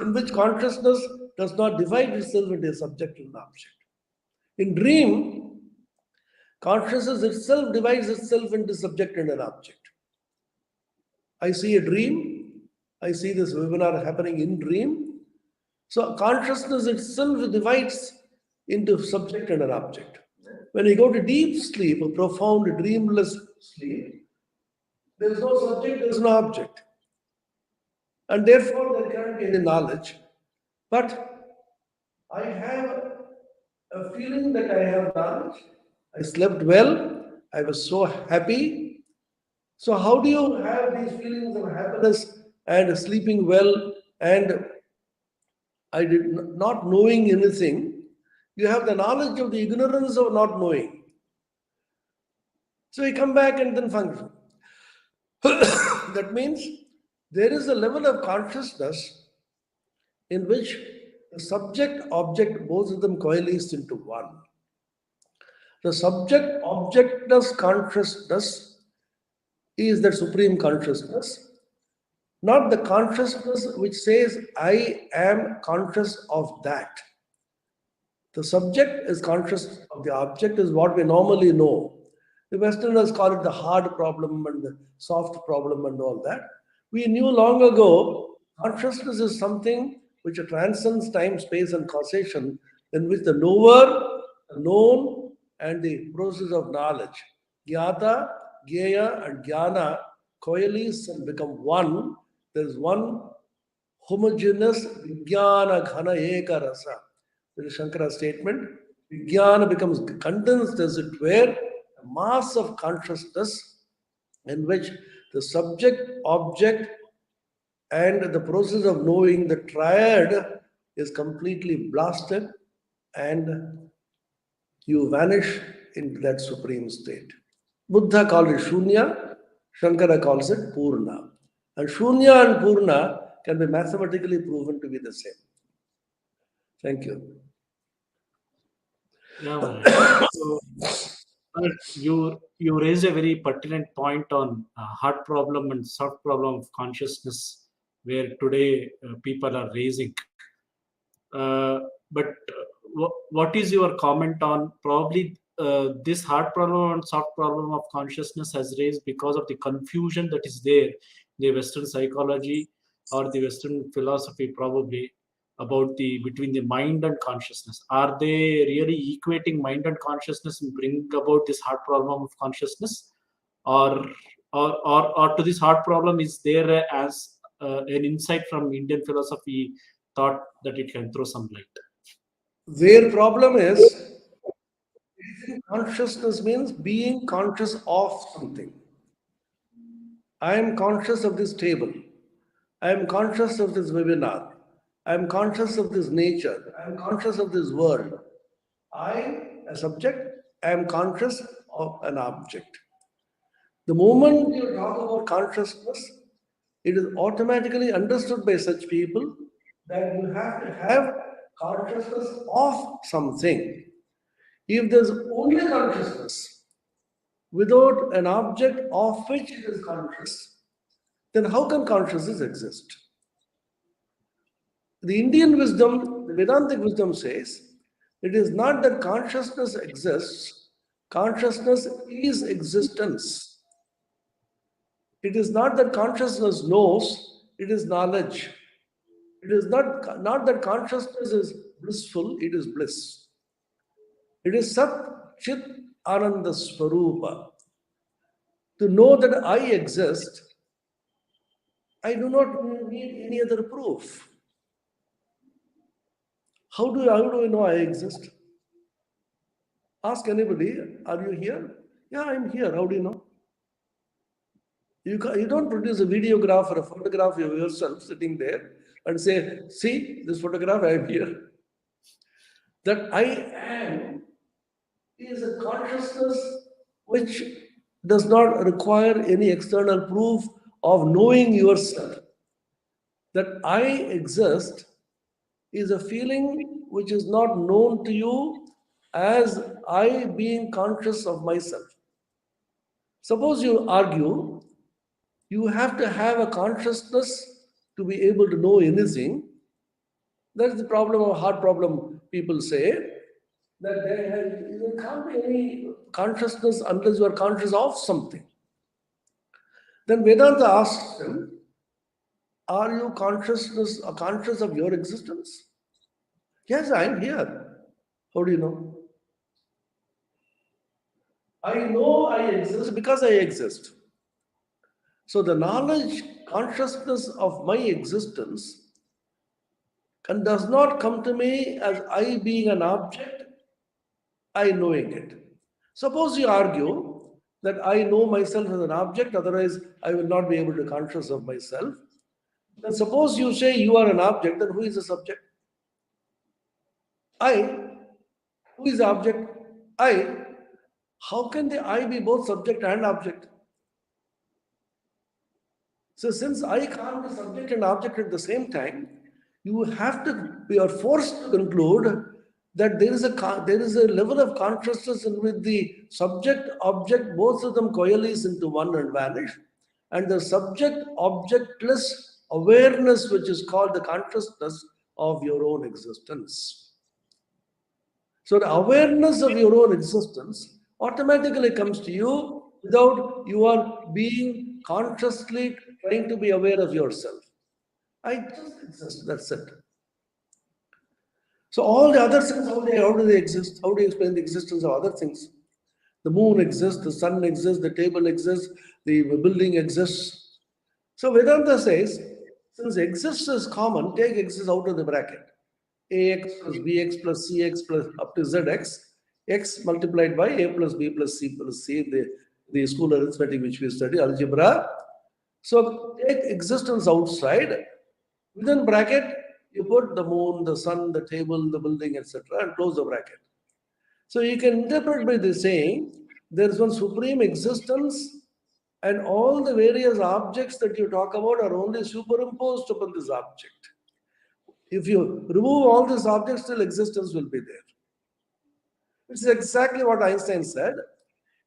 C: in which consciousness does not divide itself into a subject and an object. In dream, consciousness itself divides itself into subject and an object. I see a dream, I see this webinar happening in dream. So consciousness itself divides into subject and an object. When you go to deep sleep, a profound dreamless sleep, there is no subject, there is no object. And therefore there can't be any knowledge. But I have a feeling that I have knowledge. I slept well. I was so happy. So how do you have these feelings of happiness and sleeping well and I did not knowing anything? You have the knowledge of the ignorance of not knowing. So you come back and then function. That means there is a level of consciousness in which the subject object, both of them coalesce into one. The subject objectless consciousness is the supreme consciousness, not the consciousness which says, I am conscious of that. The subject is conscious of the object, is what we normally know. The Westerners call it the hard problem and the soft problem and all that. We knew long ago consciousness is something which transcends time, space, and causation, in which the knower, the known, and the process of knowledge, Gyata, Gyeya, and Jnana coalesce and become one. There is one homogeneous Vijnana Ghana Eka Rasa. There is Shankara's statement. Vijnana becomes condensed, as it were, a mass of consciousness in which the subject, object, and the process of knowing, the triad, is completely blasted and you vanish into that supreme state. Buddha called it Shunya, Shankara calls it Purna. And Shunya and Purna can be mathematically proven to be the same. Thank you.
B: Yeah, Maharaj. So, you raised a very pertinent point on hard problem and soft problem of consciousness, where today people are raising. But what is your comment on probably this hard problem and soft problem of consciousness has raised because of the confusion that is there in the Western psychology or the Western philosophy, probably about the between the mind and consciousness? Are they really equating mind and consciousness and bring about this hard problem of consciousness, or or to this hard problem is there as an insight from Indian philosophy thought that it can throw some light?
C: Their problem is consciousness means being conscious of something. I am conscious of this table. I am conscious of this webinar. I am conscious of this nature. I am conscious of this world. I, a subject, am conscious of an object. The moment you talk about consciousness, it is automatically understood by such people that you have to have consciousness of something. If there's only consciousness without an object of which it is conscious, then how can consciousness exist? The Indian wisdom, the Vedantic wisdom says, it is not that consciousness exists, consciousness is existence. It is not that consciousness knows, it is knowledge. It is not that consciousness is blissful, it is bliss. It is Sat Chit Ananda Swarupa. To know that I exist, I do not need any other proof. How do I know I exist? Ask anybody, are you here? Yeah, I'm here. How do you know? You don't produce a videograph or a photograph of yourself sitting there and say, see, this photograph, I am here. That I am is a consciousness which does not require any external proof of knowing yourself. That I exist is a feeling which is not known to you as I being conscious of myself. Suppose you argue, you have to have a consciousness to be able to know anything. That is the problem of hard problem. People say that there can't be any consciousness unless you are conscious of something. Then Vedanta asks them, Are you conscious of your existence? Yes, I am here. How do you know? I know I exist because I exist. So the knowledge, consciousness of my existence does not come to me as I being an object, I knowing it. Suppose you argue that I know myself as an object, otherwise I will not be able to conscious of myself. Then suppose you say you are an object, then who is the subject? I. Who is the object? I. How can the I be both subject and object? So since I can't be subject and object at the same time, you are forced to conclude that there is a level of consciousness in which the subject object both of them coalesce into one and vanish, and the subject objectless awareness which is called the consciousness of your own existence. So the awareness of your own existence automatically comes to you without you are being consciously trying to be aware of yourself. I just exist, that's it. So all the other things, how do they exist? How do you explain the existence of other things? The moon exists, the sun exists, the table exists, the building exists. So Vedanta says, since exists is common, take exists out of the bracket. Ax plus bx plus cx plus up to zx, x multiplied by a plus b plus c, the school arithmetic which we study, algebra. So take existence outside. Within bracket, you put the moon, the sun, the table, the building, etc., and close the bracket. So you can interpret by this saying there is one supreme existence, and all the various objects that you talk about are only superimposed upon this object. If you remove all these objects, still existence will be there. Which is exactly what Einstein said.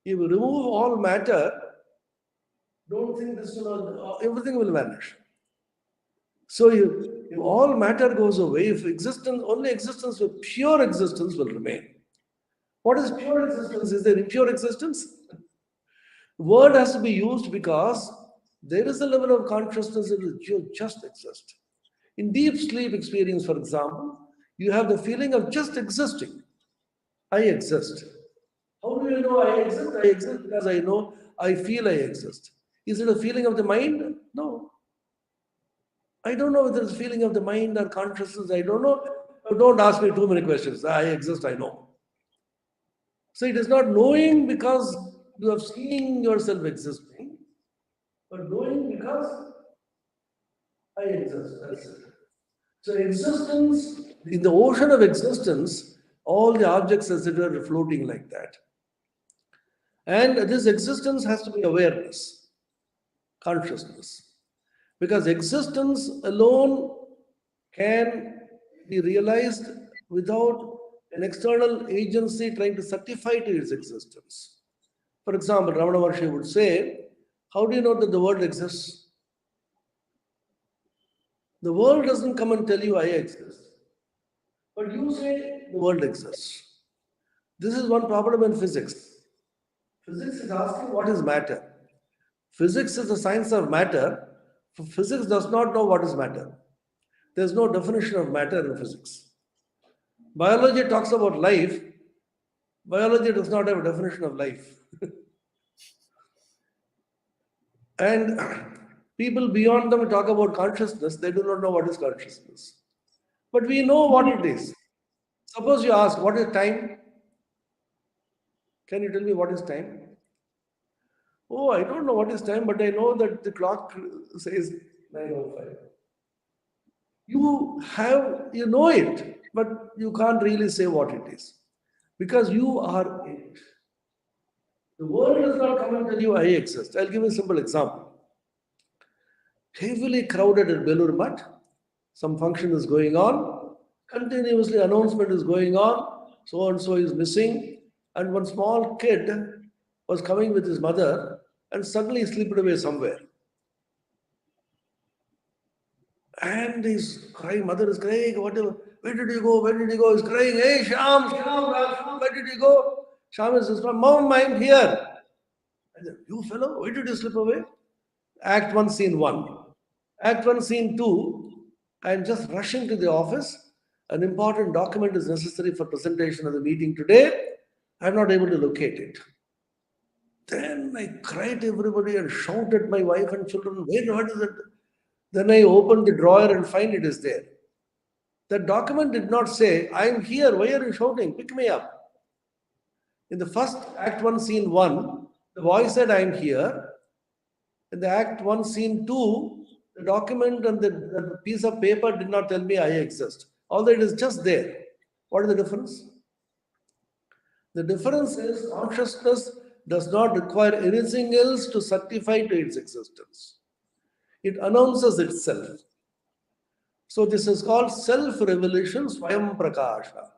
C: If you remove all matter, don't think everything will vanish. So if all matter goes away, if existence, only existence with pure existence will remain. What is pure existence? Is there impure existence? Word has to be used because there is a level of consciousness that will just exist. In deep sleep experience, for example, you have the feeling of just existing. I exist. How do you know I exist? I exist because I know I feel I exist. Is it a feeling of the mind? No. I don't know whether it's a feeling of the mind or consciousness. I don't know. Don't ask me too many questions. I exist, I know. So it is not knowing because you are seeing yourself existing, but knowing because I exist. That's it. So existence, in the ocean of existence, all the objects, etc., are floating like that. And this existence has to be awareness, consciousness. Because existence alone can be realized without an external agency trying to certify to its existence. For example, Ramana Maharshi would say, how do you know that the world exists? The world doesn't come and tell you I exist. But you say the world exists. This is one problem in physics. Physics is asking what is matter. Physics is the science of matter. Physics does not know what is matter. There is no definition of matter in physics. Biology talks about life. Biology does not have a definition of life. And people beyond them talk about consciousness. They do not know what is consciousness. But we know what it is. Suppose you ask, what is time? Can you tell me what is time? Oh, I don't know what is time, but I know that the clock says 9:05. You know it, but you can't really say what it is because you are it. The world does not come and tell you I exist. I'll give you a simple example. Heavily crowded at Belur Mutt, some function is going on, continuously announcement is going on, so and so is missing, and one small kid was coming with his mother and suddenly slipped away somewhere. And his crying, mother is crying, whatever, where did you go? Where did you go? He's crying, hey Sham, where did you go? Sham is his mom, I'm here. I said, you fellow, why did you slip away? Act 1, Scene 1. Act 1, Scene 2, I am just rushing to the office. An important document is necessary for presentation of the meeting today. I am not able to locate it. Then I cried to everybody and shouted at my wife and children, what is it? Then I opened the drawer and find it is there. The document did not say, I am here, why are you shouting? Pick me up. In the first Act 1, Scene 1, the voice said, I am here. In the Act 1, Scene 2, the document and the piece of paper did not tell me I exist. Although it is just there. What is the difference? The difference is consciousness does not require anything else to certify to its existence. It announces itself. So this is called self-revelation, Swayam Prakasha.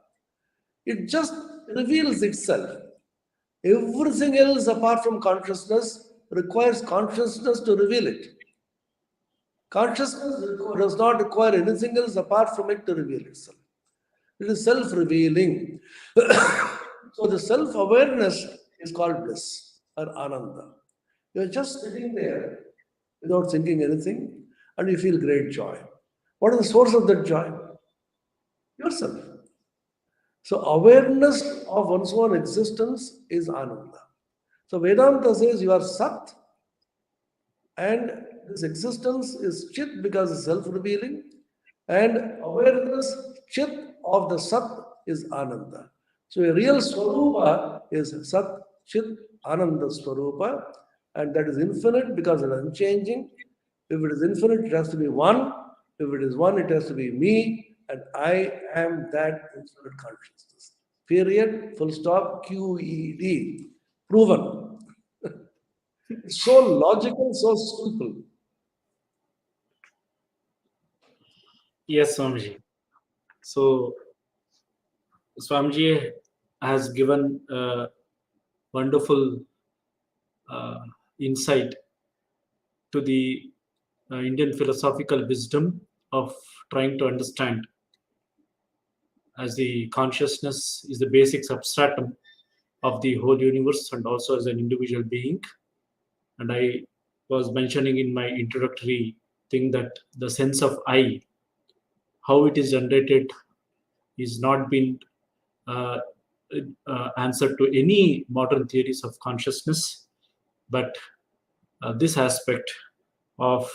C: It just reveals itself. Everything else apart from consciousness requires consciousness to reveal it. Consciousness does not require anything else apart from it to reveal itself. It is self-revealing. So the self-awareness is called bliss or ananda. You are just sitting there without thinking anything and you feel great joy. What is the source of that joy? Yourself. So awareness of one's own existence is ananda. So Vedanta says you are Sat and this existence is Chit because it's self-revealing and awareness Chit of the Sat is Ananda. So a real Swarupa is Sat Chit Ananda Swarupa and that is infinite because it is unchanging. If it is infinite, it has to be one. If it is one, it has to be me and I am that infinite consciousness. Period, full stop, QED. Proven. It's so logical, so simple.
B: Yes, Swamiji. So, Swamiji has given wonderful insight to the Indian philosophical wisdom of trying to understand as the consciousness is the basic substratum of the whole universe and also as an individual being. And I was mentioning in my introductory thing that the sense of I, how it is generated, is not been uh, answered to any modern theories of consciousness, but this aspect of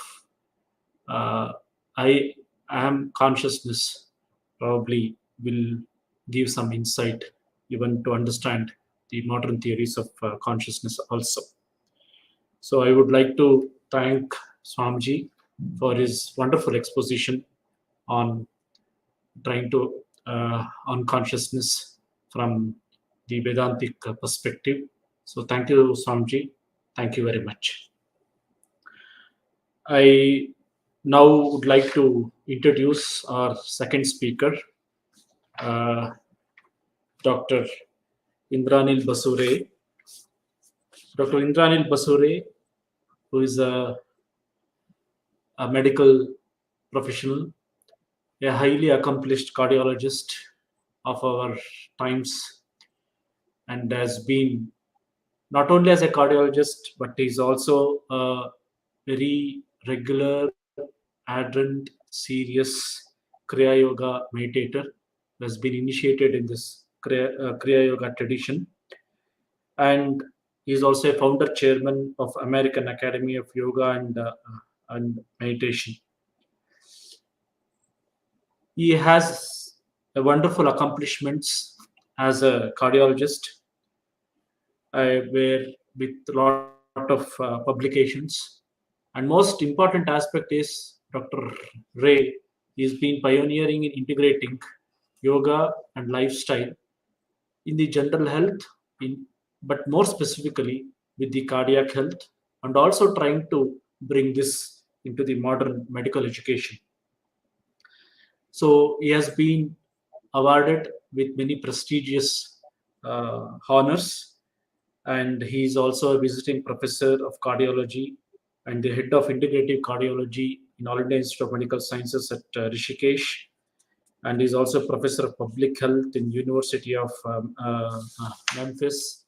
B: uh, I am consciousness probably will give some insight even to understand the modern theories of consciousness also. So I would like to thank Swamiji for his wonderful exposition on trying to on consciousness from the Vedantic perspective. So thank you, Swamiji. Thank you very much. I now would like to introduce our second speaker, uh, Dr. Indranil Basure. Dr. Indranil Basure, who is a medical professional, a highly accomplished cardiologist of our times, and has been not only as a cardiologist, but he's also a very regular, ardent, serious Kriya Yoga meditator who has been initiated in this Kriya Yoga tradition. And he's also a founder chairman of American Academy of Yoga and Meditation. He has a wonderful accomplishments as a cardiologist, where with a lot of publications. And most important aspect is Dr. Ray has been pioneering in integrating yoga and lifestyle in the general health, but more specifically with the cardiac health, and also trying to bring this into the modern medical education. So he has been awarded with many prestigious honors, and he is also a visiting professor of cardiology and the head of integrative cardiology in All India Institute of Medical Sciences at Rishikesh, and is also professor of public health in University of Memphis.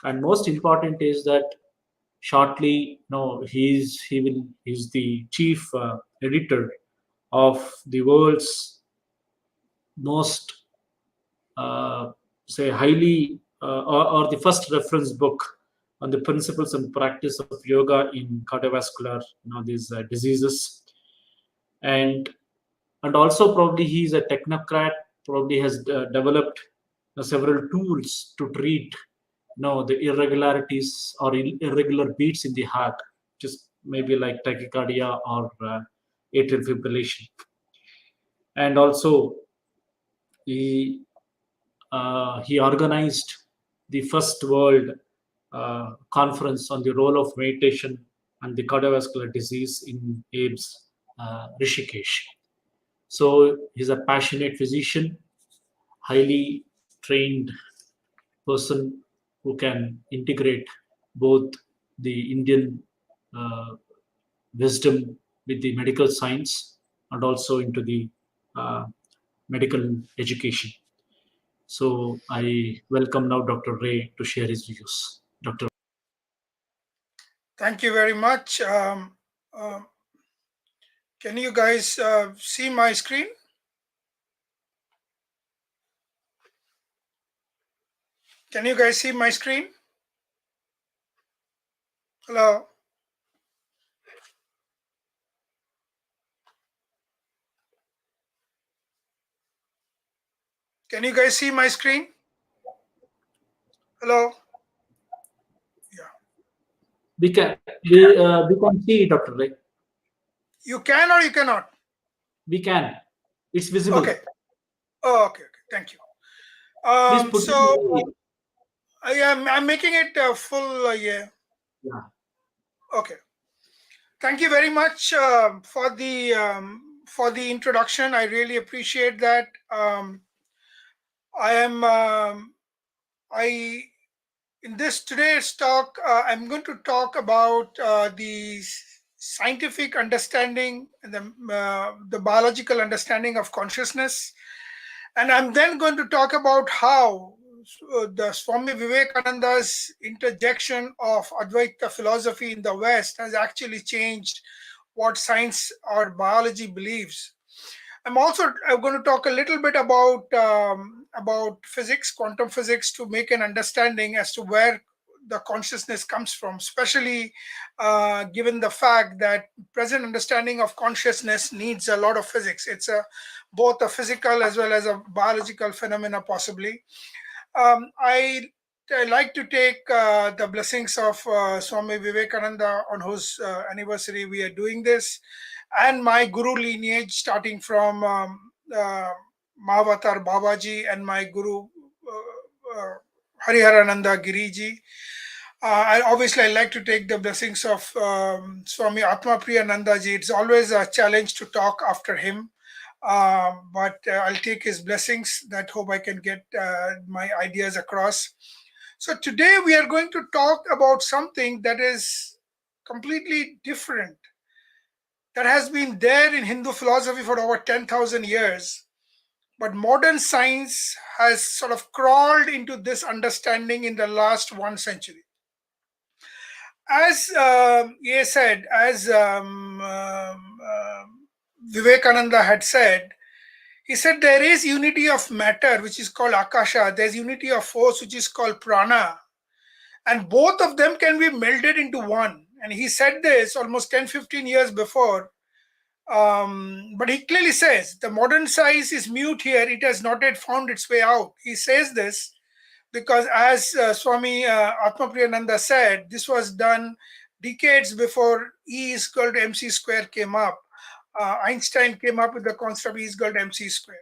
B: And most important is that shortly, he's the chief editor of the world's most say highly or the first reference book on the principles and practice of yoga in cardiovascular these diseases. And and also probably he's a technocrat, probably has developed several tools to treat the irregularities or irregular beats in the heart, just maybe like tachycardia or atrial fibrillation. And also he organized the first world conference on the role of meditation and the cardiovascular disease in Abe's Rishikesh. So he's a passionate physician, highly trained person who can integrate both the Indian uh, wisdom with the medical science and also into the uh, medical education. So I welcome now Dr. Ray to share his views. Dr.
D: Thank you very much. Can you guys see my screen? Can you guys see my screen? Hello? Can you guys see my screen? Hello? Yeah.
B: We can see Dr. Ray.
D: You can or you cannot?
B: We can. It's visible.
D: Okay. Oh, okay. Thank you.
B: Please put
D: So I'm making it full. Yeah.
B: yeah.
D: Okay. Thank you very much for the introduction. I really appreciate that. I am I in this today's talk. I'm going to talk about the scientific understanding and the biological understanding of consciousness, and I'm then going to talk about how the Swami Vivekananda's interjection of Advaita philosophy in the West has actually changed what science or biology believes. I'm going to talk a little bit about physics, quantum physics, to make an understanding as to where the consciousness comes from, especially given the fact that present understanding of consciousness needs a lot of physics. It's both a physical as well as a biological phenomena, possibly. I like to take the blessings of Swami Vivekananda, on whose anniversary we are doing this, and my guru lineage, starting from Mahavatar Babaji and my guru Hariharananda Giriji. I like to take the blessings of Swami Atma Priyananda ji. It's always a challenge to talk after him, but I'll take his blessings. That hope I can get my ideas across. So today we are going to talk about something that is completely different, that has been there in Hindu philosophy for over 10,000 years. But modern science has sort of crawled into this understanding in the last 1 century. As Ye said, as Vivekananda had said, he said there is unity of matter, which is called Akasha. There's unity of force, which is called Prana. And both of them can be melded into one. And he said this almost 10, 15 years before. But he clearly says the modern science is mute here. It has not yet found its way out. He says this because, as Swami Atma Priyananda said, this was done decades before E is equal to mc square came up. Einstein came up with the concept of E is equal to mc square.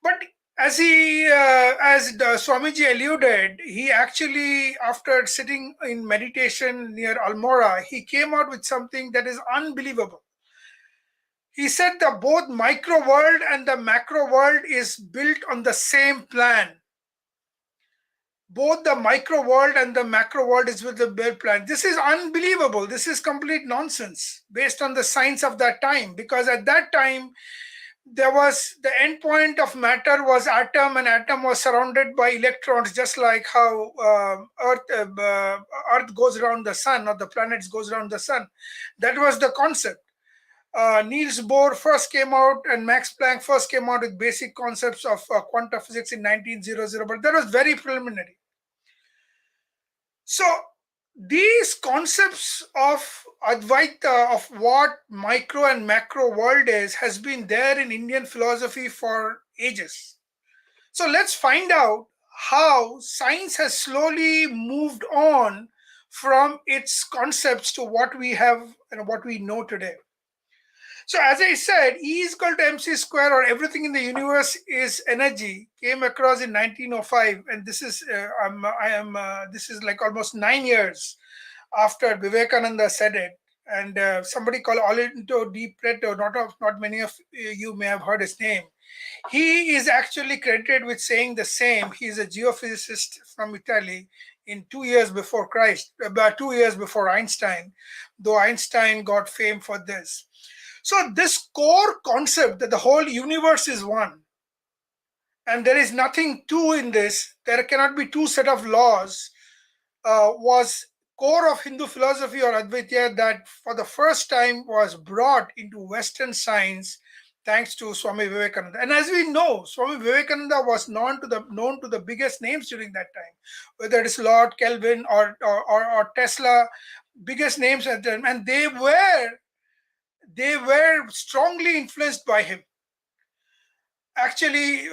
D: But as Swamiji alluded, he actually, after sitting in meditation near Almora, he came out with something that is unbelievable. He said that both micro world and the macro world is built on the same plan. Both the micro world and the macro world is with the build plan. This is unbelievable. This is complete nonsense based on the science of that time, because at that time there was the end point of matter was atom, and atom was surrounded by electrons, just like how Earth goes around the sun, or the planets goes around the sun. That was the concept. Niels Bohr first came out, and Max Planck first came out with basic concepts of quantum physics in 1900, but that was very preliminary. So these concepts of Advaita, of what micro and macro world is, has been there in Indian philosophy for ages. So let's find out how science has slowly moved on from its concepts to what we have and what we know today. So as I said, E is equal to mc square, or everything in the universe is energy, came across in 1905, and this is this is like almost 9 years after Vivekananda said it. And somebody called Olinto Di Preto, not many of you may have heard his name. He is actually credited with saying the same. He is a geophysicist from Italy in 2 years before Christ, about 2 years before Einstein, though Einstein got fame for this. So this core concept that the whole universe is one, and there is nothing two in this, there cannot be two set of laws, was core of Hindu philosophy or Advaita, that for the first time was brought into Western science thanks to Swami Vivekananda. And as we know, Swami Vivekananda was known to the biggest names during that time, whether it is Lord Kelvin or Tesla, biggest names at them, and they were strongly influenced by him. Actually,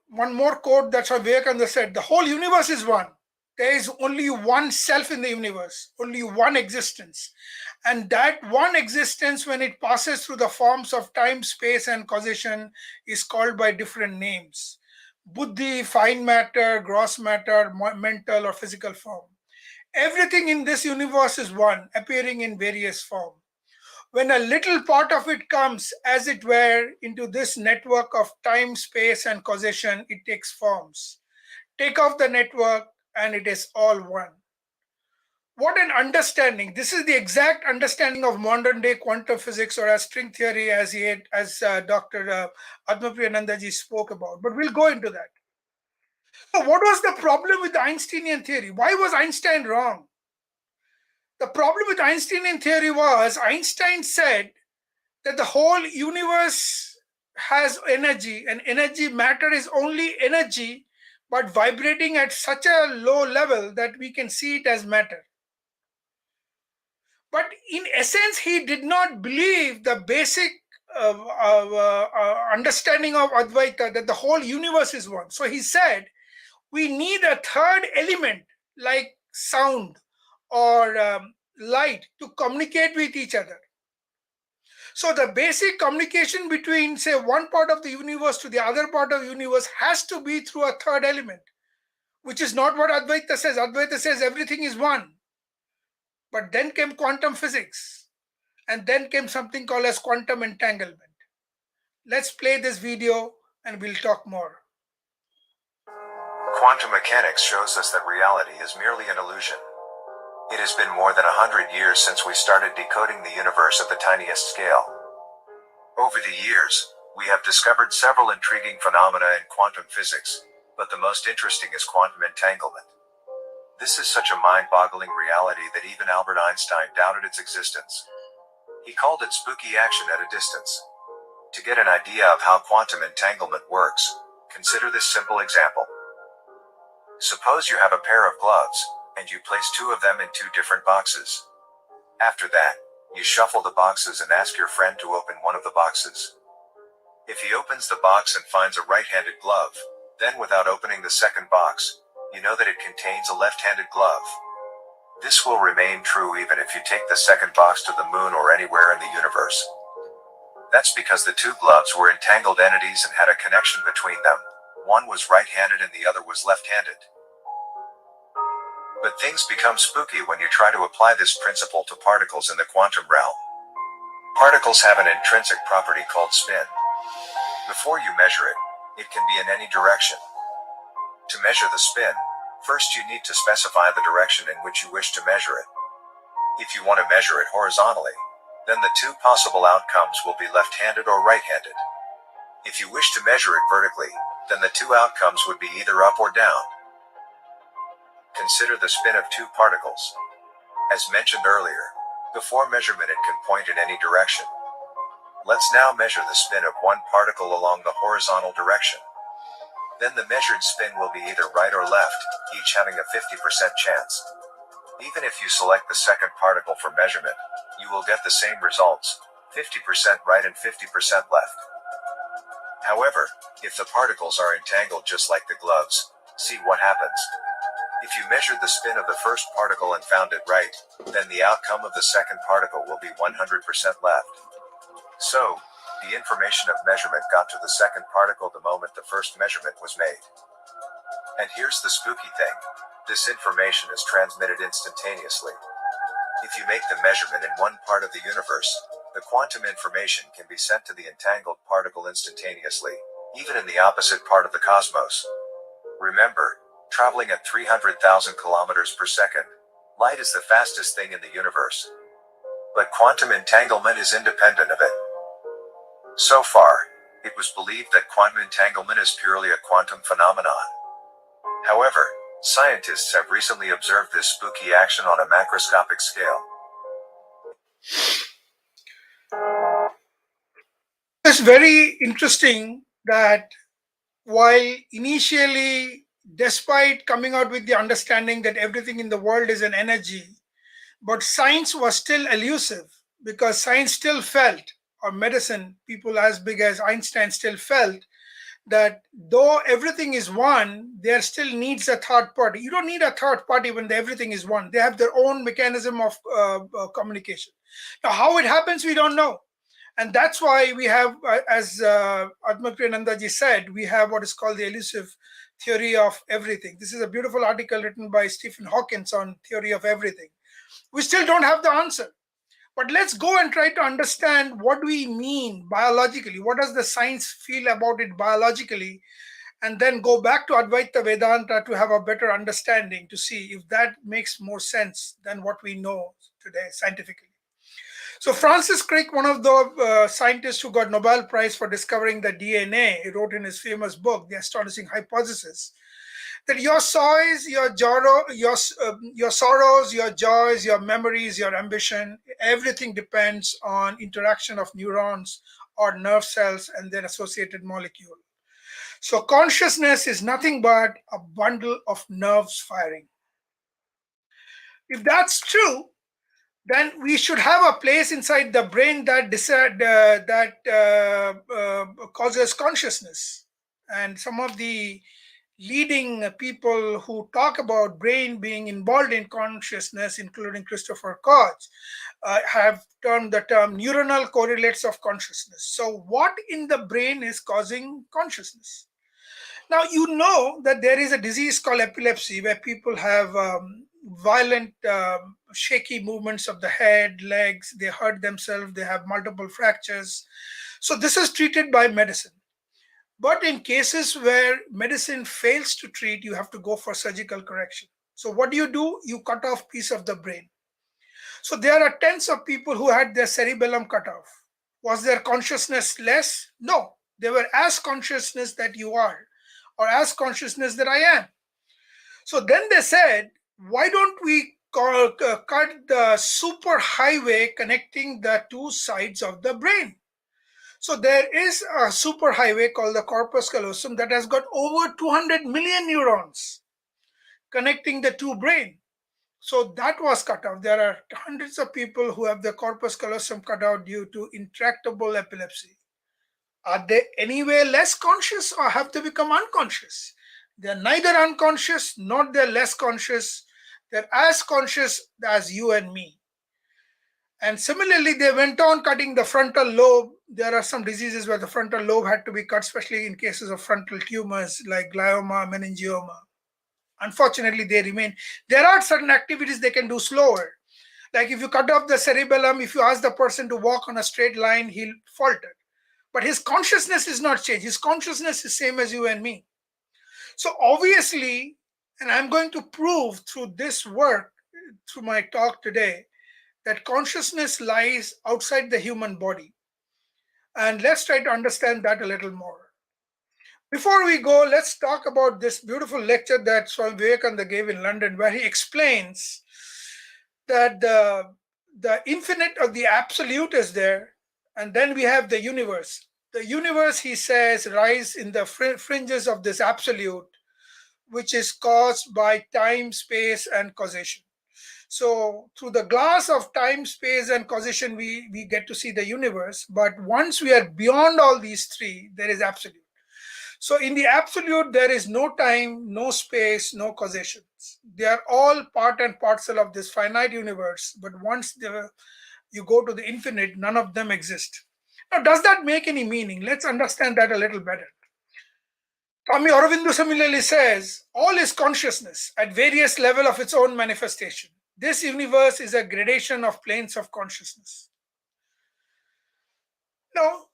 D: one more quote that Swami Vivekananda said: the whole universe is one. There is only one self in the universe, only one existence. And that one existence, when it passes through the forms of time, space, and causation, is called by different names. Buddhi, fine matter, gross matter, mental or physical form. Everything in this universe is one, appearing in various forms. When a little part of it comes, as it were, into this network of time, space, and causation, it takes forms. Take off the network, and it is all one. What an understanding. This is the exact understanding of modern day quantum physics, or as string theory, as Dr. Admapriyanandaji spoke about. But we'll go into that. So what was the problem with the Einsteinian theory? Why was Einstein wrong? The problem with Einsteinian theory was Einstein said that the whole universe has energy, and energy, matter is only energy, but vibrating at such a low level that we can see it as matter. But in essence, he did not believe the basic understanding of Advaita, that the whole universe is one. So he said, we need a third element like sound or light to communicate with each other. So the basic communication between, say, one part of the universe to the other part of the universe has to be through a third element, which is not what Advaita says. Advaita says everything is one. But then came quantum physics, and then came something called as quantum entanglement. Let's play this video and we'll talk more.
E: Quantum mechanics shows us that reality is merely an illusion. It has been more than 100 years since we started decoding the universe at the tiniest scale. Over the years, we have discovered several intriguing phenomena in quantum physics, but the most interesting is quantum entanglement. This is such a mind-boggling reality that even Albert Einstein doubted its existence. He called it spooky action at a distance. To get an idea of how quantum entanglement works, consider this simple example. Suppose you have a pair of gloves, and you place two of them in two different boxes. After that, you shuffle the boxes and ask your friend to open one of the boxes. If he opens the box and finds a right-handed glove, then without opening the second box, you know that it contains a left-handed glove. This will remain true even if you take the second box to the moon or anywhere in the universe. That's because the two gloves were entangled entities and had a connection between them. One was right-handed and the other was left-handed. But things become spooky when you try to apply this principle to particles in the quantum realm. Particles have an intrinsic property called spin. Before you measure it, it can be in any direction. To measure the spin, first you need to specify the direction in which you wish to measure it. If you want to measure it horizontally, then the two possible outcomes will be left-handed or right-handed. If you wish to measure it vertically, then the two outcomes would be either up or down. Consider the spin of two particles. As mentioned earlier, before measurement it can point in any direction. Let's now measure the spin of one particle along the horizontal direction. Then the measured spin will be either right or left, each having a 50% chance. Even if you select the second particle for measurement, you will get the same results, 50% right and 50% left. However, if the particles are entangled just like the gloves, see what happens. If you measured the spin of the first particle and found it right, then the outcome of the second particle will be 100% left. So, the information of measurement got to the second particle the moment the first measurement was made. And here's the spooky thing. This information is transmitted instantaneously. If you make the measurement in one part of the universe, the quantum information can be sent to the entangled particle instantaneously, even in the opposite part of the cosmos. Remember, traveling at 300,000 kilometers per second, light is the fastest thing in the universe. But quantum entanglement is independent of it. So far, it was believed that quantum entanglement is purely a quantum phenomenon. However, scientists have recently observed this spooky action on a macroscopic scale.
D: It's very interesting that while initially, despite coming out with the understanding that everything in the world is an energy, but science was still elusive because science still felt, or medicine, people as big as Einstein still felt that though everything is one, there still needs a third party. You don't need a third party when everything is one. They have their own mechanism of communication. Now, how it happens, we don't know. And that's why we have, as Advaita ji said, we have what is called the elusive theory of everything. This is a beautiful article written by Stephen Hawking on theory of everything. We still don't have the answer. But let's go and try to understand what we mean biologically. What does the science feel about it biologically? And then go back to Advaita Vedanta to have a better understanding to see if that makes more sense than what we know today scientifically. So Francis Crick, one of the scientists who got Nobel Prize for discovering the DNA, he wrote in his famous book, The Astonishing Hypothesis, that your sorrows, your joys, your memories, your ambition, everything depends on interaction of neurons or nerve cells and their associated molecule. So consciousness is nothing but a bundle of nerves firing. If that's true, then we should have a place inside the brain that causes consciousness. And some of the leading people who talk about brain being involved in consciousness, including Christopher Koch, have termed the term neuronal correlates of consciousness. So what in the brain is causing consciousness? Now, you know that there is a disease called epilepsy where people have violent shaky movements of the head, legs, they hurt themselves, they have multiple fractures. So this is treated by medicine. But in cases where medicine fails to treat, you have to go for surgical correction. So what do? You cut off piece of the brain. So there are tens of people who had their cerebellum cut off. Was their consciousness less? No. They were as consciousness that you are, or as consciousness that I am. So then they said, why don't we cut the super highway connecting the two sides of the brain? So there is a superhighway called the corpus callosum that has got over 200 million neurons connecting the two brain. So that was cut off. There are hundreds of people who have the corpus callosum cut out due to intractable epilepsy. Are they anyway less conscious or have they become unconscious? They're neither unconscious nor they're less conscious. They're as conscious as you and me. And similarly, they went on cutting the frontal lobe. There are some diseases where the frontal lobe had to be cut, especially in cases of frontal tumors like glioma, meningioma. Unfortunately, they remain. There are certain activities they can do slower. Like if you cut off the cerebellum, if you ask the person to walk on a straight line, he'll falter. But his consciousness is not changed. His consciousness is same as you and me. So obviously, and I'm going to prove through this work, through my talk today, that consciousness lies outside the human body. And let's try to understand that a little more. Before we go, let's talk about this beautiful lecture that Swami Vivekananda gave in London, where he explains that the infinite or the absolute is there, and then we have the universe. The universe, he says, rise in the fringes of this absolute, which is caused by time, space, and causation. So through the glass of time, space, and causation, we get to see the universe. But once we are beyond all these three, there is absolute. So in the absolute, there is no time, no space, no causations. They are all part and parcel of this finite universe. But once you go to the infinite, none of them exist. Now, does that make any meaning? Let's understand that a little better. Swami Aurobindo similarly says, all is consciousness at various levels of its own manifestation. This universe is a gradation of planes of consciousness. Now,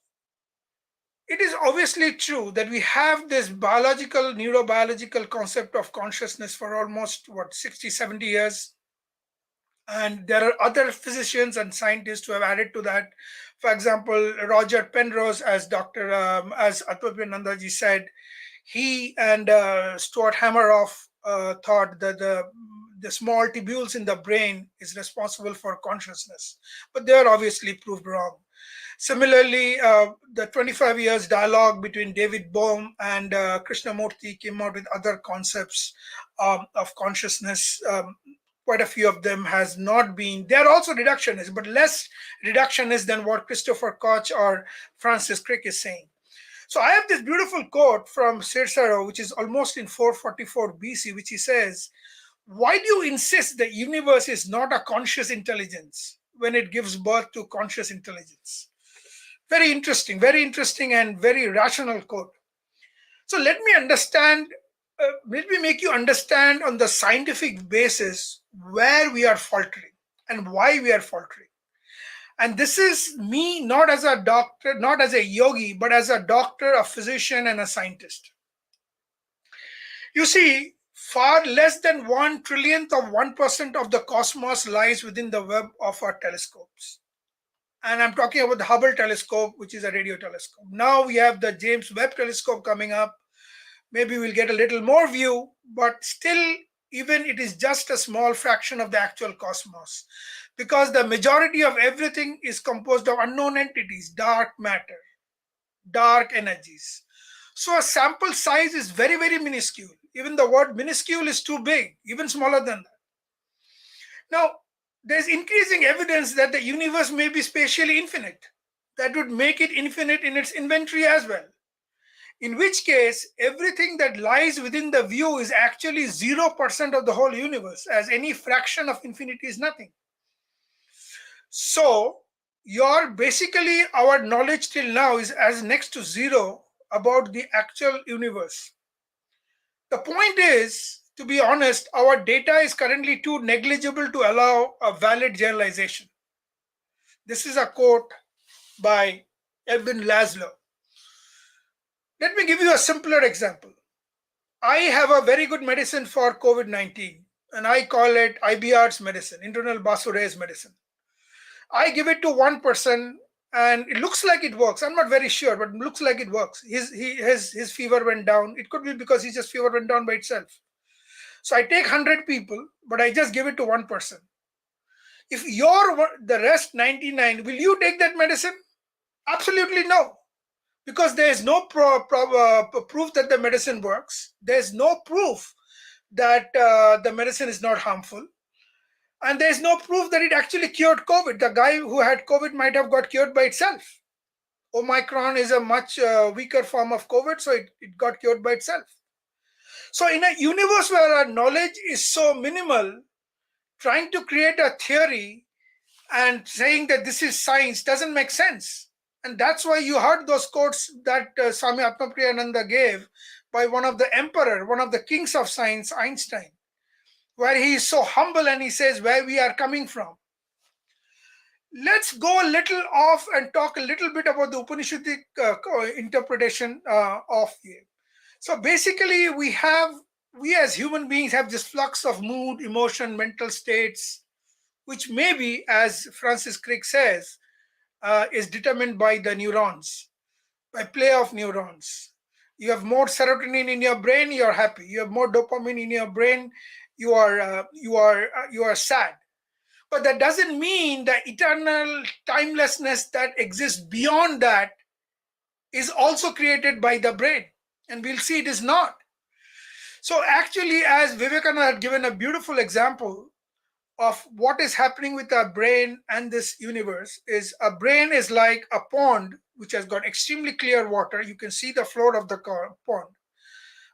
D: it is obviously true that we have this biological, neurobiological concept of consciousness for almost, 60, 70 years. And there are other physicians and scientists who have added to that. For example, Roger Penrose, as as Advaita ji said, he and Stuart Hameroff thought that the small tubules in the brain is responsible for consciousness, but they are obviously proved wrong. Similarly, the 25 years dialogue between David Bohm and Krishnamurti came out with other concepts of consciousness. Quite a few of them has not been, they are also reductionists, but less reductionist than what Christopher Koch or Francis Crick is saying. So I have this beautiful quote from Cicero, which is almost in 444 BC, which he says, why do you insist the universe is not a conscious intelligence when it gives birth to conscious intelligence? Very interesting and very rational quote. So let me make you understand on the scientific basis where we are faltering and why we are faltering. And this is me not as a doctor, not as a yogi, but as a doctor, a physician, and a scientist. You see, far less than 1/1,000,000,000 of 1% of the cosmos lies within the web of our telescopes. And I'm talking about the Hubble telescope, which is a radio telescope. Now we have the James Webb telescope coming up. Maybe we'll get a little more view, but still, even it is just a small fraction of the actual cosmos, because the majority of everything is composed of unknown entities, dark matter, dark energies. So a sample size is very, very minuscule. Even the word minuscule is too big, even smaller than that. Now, there's increasing evidence that the universe may be spatially infinite. That would make it infinite in its inventory as well. In which case, everything that lies within the view is actually 0% of the whole universe, as any fraction of infinity is nothing. So, basically our knowledge till now is as next to zero about the actual universe. The point is, to be honest, our data is currently too negligible to allow a valid generalization. This is a quote by Edwin Laszlo. Let me give you a simpler example. I have a very good medicine for COVID-19, and I call it IBR's medicine, internal Basure's medicine. I give it to one person, and it looks like it works. I'm not very sure, but it looks like it works. His fever went down. It could be because his fever went down by itself. So I take 100 people, but I just give it to one person. If you're the rest 99, will you take that medicine? Absolutely no. Because there is no proof that the medicine works. There's no proof that the medicine is not harmful. And there's no proof that it actually cured COVID. The guy who had COVID might have got cured by itself. Omicron is a much weaker form of COVID, so it got cured by itself. So in a universe where our knowledge is so minimal, trying to create a theory and saying that this is science doesn't make sense. And that's why you heard those quotes that Swami Atmapriyananda gave by one of the kings of science, Einstein, where he is so humble and he says where we are coming from. Let's go a little off and talk a little bit about the Upanishadic interpretation of it. So basically, we as human beings have this flux of mood, emotion, mental states, which may be, as Francis Crick says, is determined by the neurons, by play of neurons. You have more serotonin in your brain, you are happy. You have more dopamine in your brain, you are sad. But that doesn't mean the eternal timelessness that exists beyond that is also created by the brain. And we'll see it is not. So actually, as Vivekananda had given a beautiful example of what is happening with our brain and this universe, is a brain is like a pond which has got extremely clear water. You can see the floor of the pond.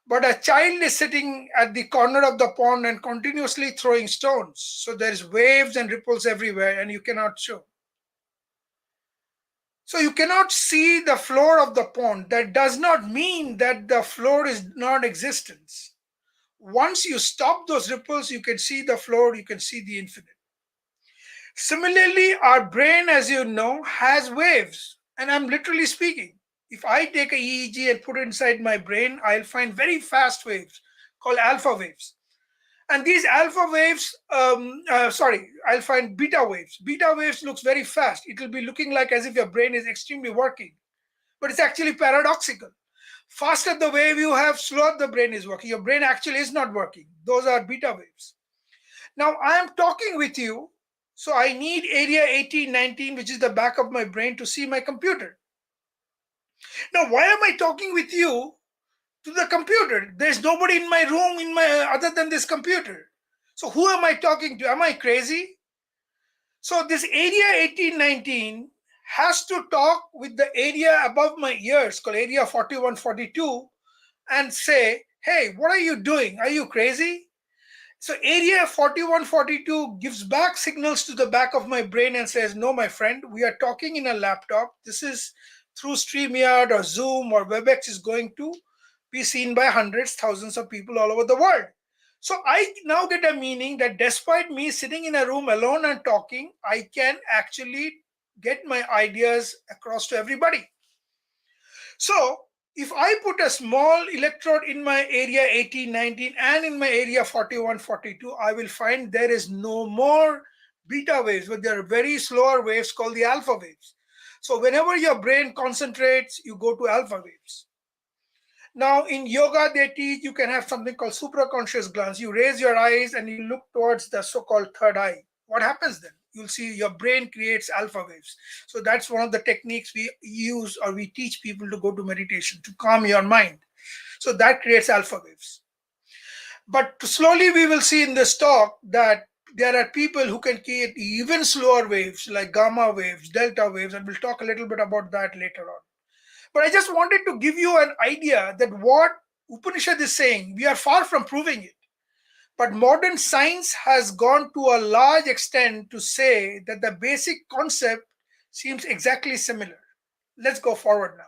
D: But a child is sitting at the corner of the pond and continuously throwing stones. So there's waves and ripples everywhere, and you cannot show. So you cannot see the floor of the pond. That does not mean that the floor is non-existence. Once you stop those ripples, you can see the floor, you can see the infinite. Similarly, our brain, as you know, has waves. And I'm literally speaking. If I take a EEG and put it inside my brain, I'll find very fast waves called alpha waves. And these alpha waves, I'll find beta waves. Beta waves looks very fast. It will be looking like as if your brain is extremely working. But it's actually paradoxical. Faster the wave you have, slower the brain is working. Your brain actually is not working. Those are beta waves. Now I am talking with you, so I need area 18, 19, which is the back of my brain, to see my computer. Now, why am I talking with you to the computer? There's nobody in my room other than this computer. So who am I talking to? Am I crazy? So this area 18, 19 has to talk with the area above my ears, called area 41, 42, and say, hey, what are you doing? Are you crazy? So area 41, 42 gives back signals to the back of my brain and says, no, my friend, we are talking in a laptop. This is through StreamYard or Zoom or WebEx is going to be seen by hundreds, thousands of people all over the world. So I now get a meaning that despite me sitting in a room alone and talking, I can actually get my ideas across to everybody. So if I put a small electrode in my area 18, 19 and in my area 41, 42, I will find there is no more beta waves, but there are very slower waves called the alpha waves. So whenever your brain concentrates, you go to alpha waves. Now in yoga, they teach you can have something called supraconscious glance. You raise your eyes and you look towards the so-called third eye. What happens then? You'll see your brain creates alpha waves. So that's one of the techniques we use or we teach people to go to meditation, to calm your mind. So that creates alpha waves. But slowly we will see in this talk that there are people who can create even slower waves like gamma waves, delta waves, and we'll talk a little bit about that later on. But I just wanted to give you an idea that what Upanishad is saying, we are far from proving it. But modern science has gone to a large extent to say that the basic concept seems exactly similar. Let's go forward now.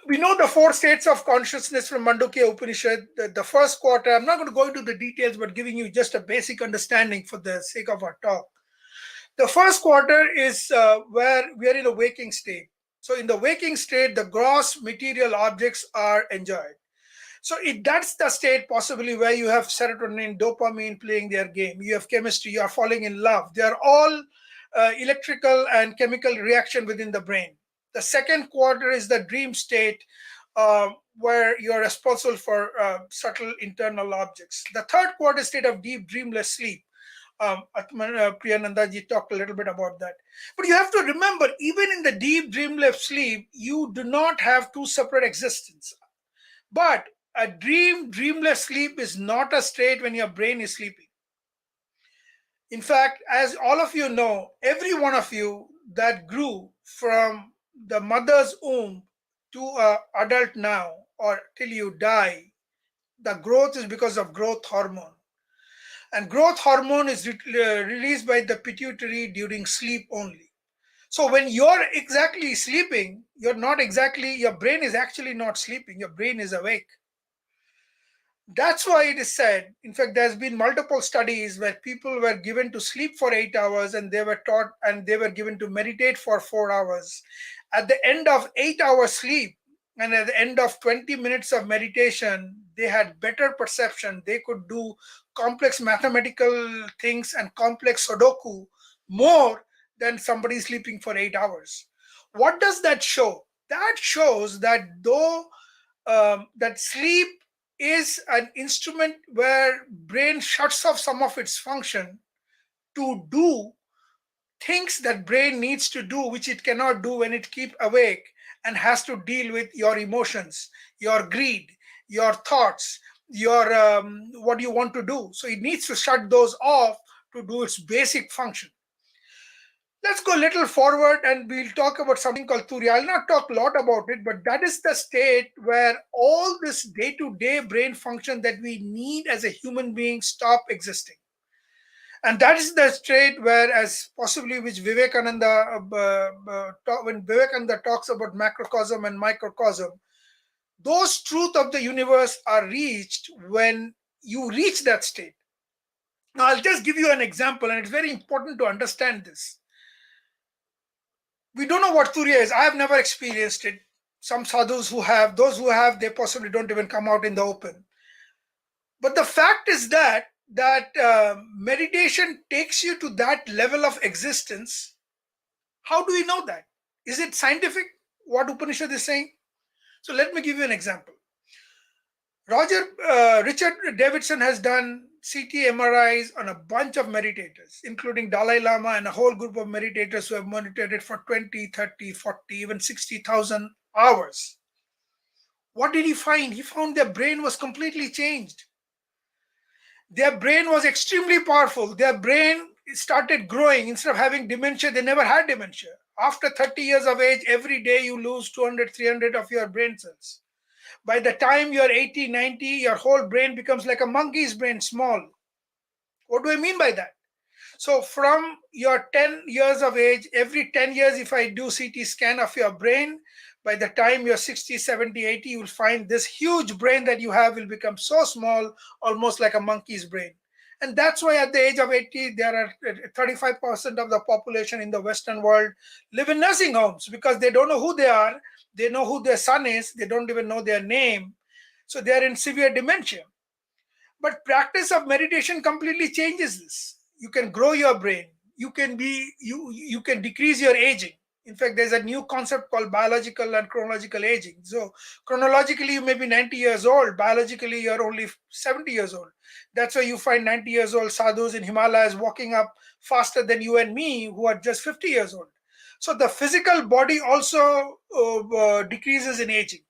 D: We know the four states of consciousness from Mandukya Upanishad. The first quarter, I'm not going to go into the details, but giving you just a basic understanding for the sake of our talk. The first quarter is where we are in a waking state. So in the waking state, the gross material objects are enjoyed. So that's the state possibly where you have serotonin, dopamine playing their game. You have chemistry, you are falling in love. They are all electrical and chemical reaction within the brain. The second quarter is the dream state where you are responsible for subtle internal objects. The third quarter state of deep dreamless sleep. Priyanandaji talked a little bit about that. But you have to remember, even in the deep dreamless sleep, you do not have two separate existences. But a dreamless sleep is not a state when your brain is sleeping. In fact, as all of you know, every one of you that grew from the mother's womb to an adult now or till you die, the growth is because of growth hormone. And growth hormone is released by the pituitary during sleep only. So when you're exactly sleeping, your brain is actually not sleeping, your brain is awake. That's why it is said, in fact, there's been multiple studies where people were given to sleep for 8 hours and they were taught and they were given to meditate for 4 hours. At the end of 8 hours sleep and at the end of 20 minutes of meditation, they had better perception. They could do complex mathematical things and complex Sudoku more than somebody sleeping for 8 hours. What does that show? That shows that though that sleep is an instrument where brain shuts off some of its function to do things that brain needs to do which it cannot do when it keep awake, and has to deal with your emotions, your greed, your thoughts, your what you want to do. So it needs to shut those off to do its basic function. Let's go a little forward and we'll talk about something called Turiya. I'll not talk a lot about it, but that is the state where all this day-to-day brain function that we need as a human being stop existing. And that is the state where, as possibly which Vivekananda, when Vivekananda talks about macrocosm and microcosm, those truths of the universe are reached when you reach that state. Now, I'll just give you an example, and it's very important to understand this. We don't know what Turiya is. I have never experienced it. Some sadhus who have, those who have, they possibly don't even come out in the open. But the fact is that meditation takes you to that level of existence. How do we know that? Is it scientific, what Upanishad is saying? So let me give you an example. Richard Davidson has done CT MRIs on a bunch of meditators, including Dalai Lama and a whole group of meditators who have meditated for 20, 30, 40, even 60,000 hours. What did he find? He found their brain was completely changed. Their brain was extremely powerful. Their brain started growing. Instead of having dementia, they never had dementia. After 30 years of age, every day you lose 200, 300 of your brain cells. By the time you're 80, 90, your whole brain becomes like a monkey's brain, small. What do I mean by that? So from your 10 years of age, every 10 years, if I do CT scan of your brain, by the time you're 60, 70, 80, you will find this huge brain that you have will become so small, almost like a monkey's brain. And that's why at the age of 80, there are 35% of the population in the Western world live in nursing homes because they don't know who they are. They know who their son is. They don't even know their name. So they're in severe dementia. But practice of meditation completely changes this. You can grow your brain. You can decrease your aging. In fact, there's a new concept called biological and chronological aging. So chronologically, you may be 90 years old. Biologically, you're only 70 years old. That's why you find 90 years old sadhus in Himalayas walking up faster than you and me, who are just 50 years old. So the physical body also decreases in aging.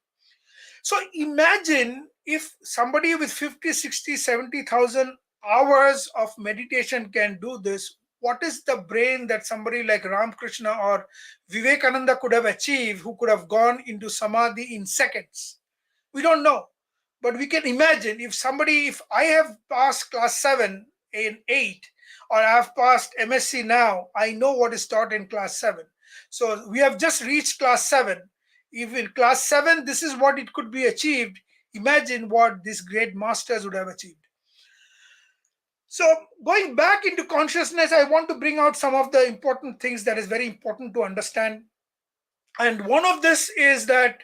D: So imagine if somebody with 50, 60, 70,000 hours of meditation can do this. What is the brain that somebody like Ramakrishna or Vivekananda could have achieved, who could have gone into samadhi in seconds? We don't know. But we can imagine if I have passed class 7 and 8, or I have passed MSc now, I know what is taught in class 7. So we have just reached class 7. If in class 7, this is what it could be achieved, imagine what these great masters would have achieved. So going back into consciousness, I want to bring out some of the important things that is very important to understand. And one of this is that,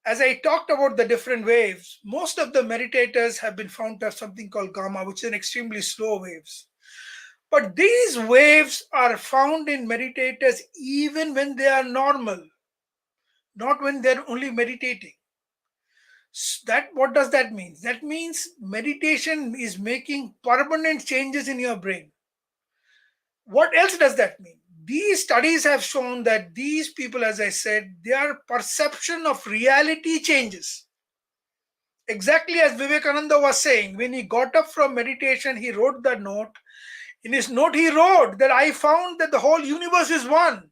D: as I talked about the different waves, most of the meditators have been found to have something called gamma, which is an extremely slow waves. But these waves are found in meditators even when they are normal, not when they're only meditating. What does that mean? That means meditation is making permanent changes in your brain. What else does that mean? These studies have shown that these people, as I said, their perception of reality changes. Exactly as Vivekananda was saying, when he got up from meditation, he wrote the note. In his note, he wrote that I found that the whole universe is one.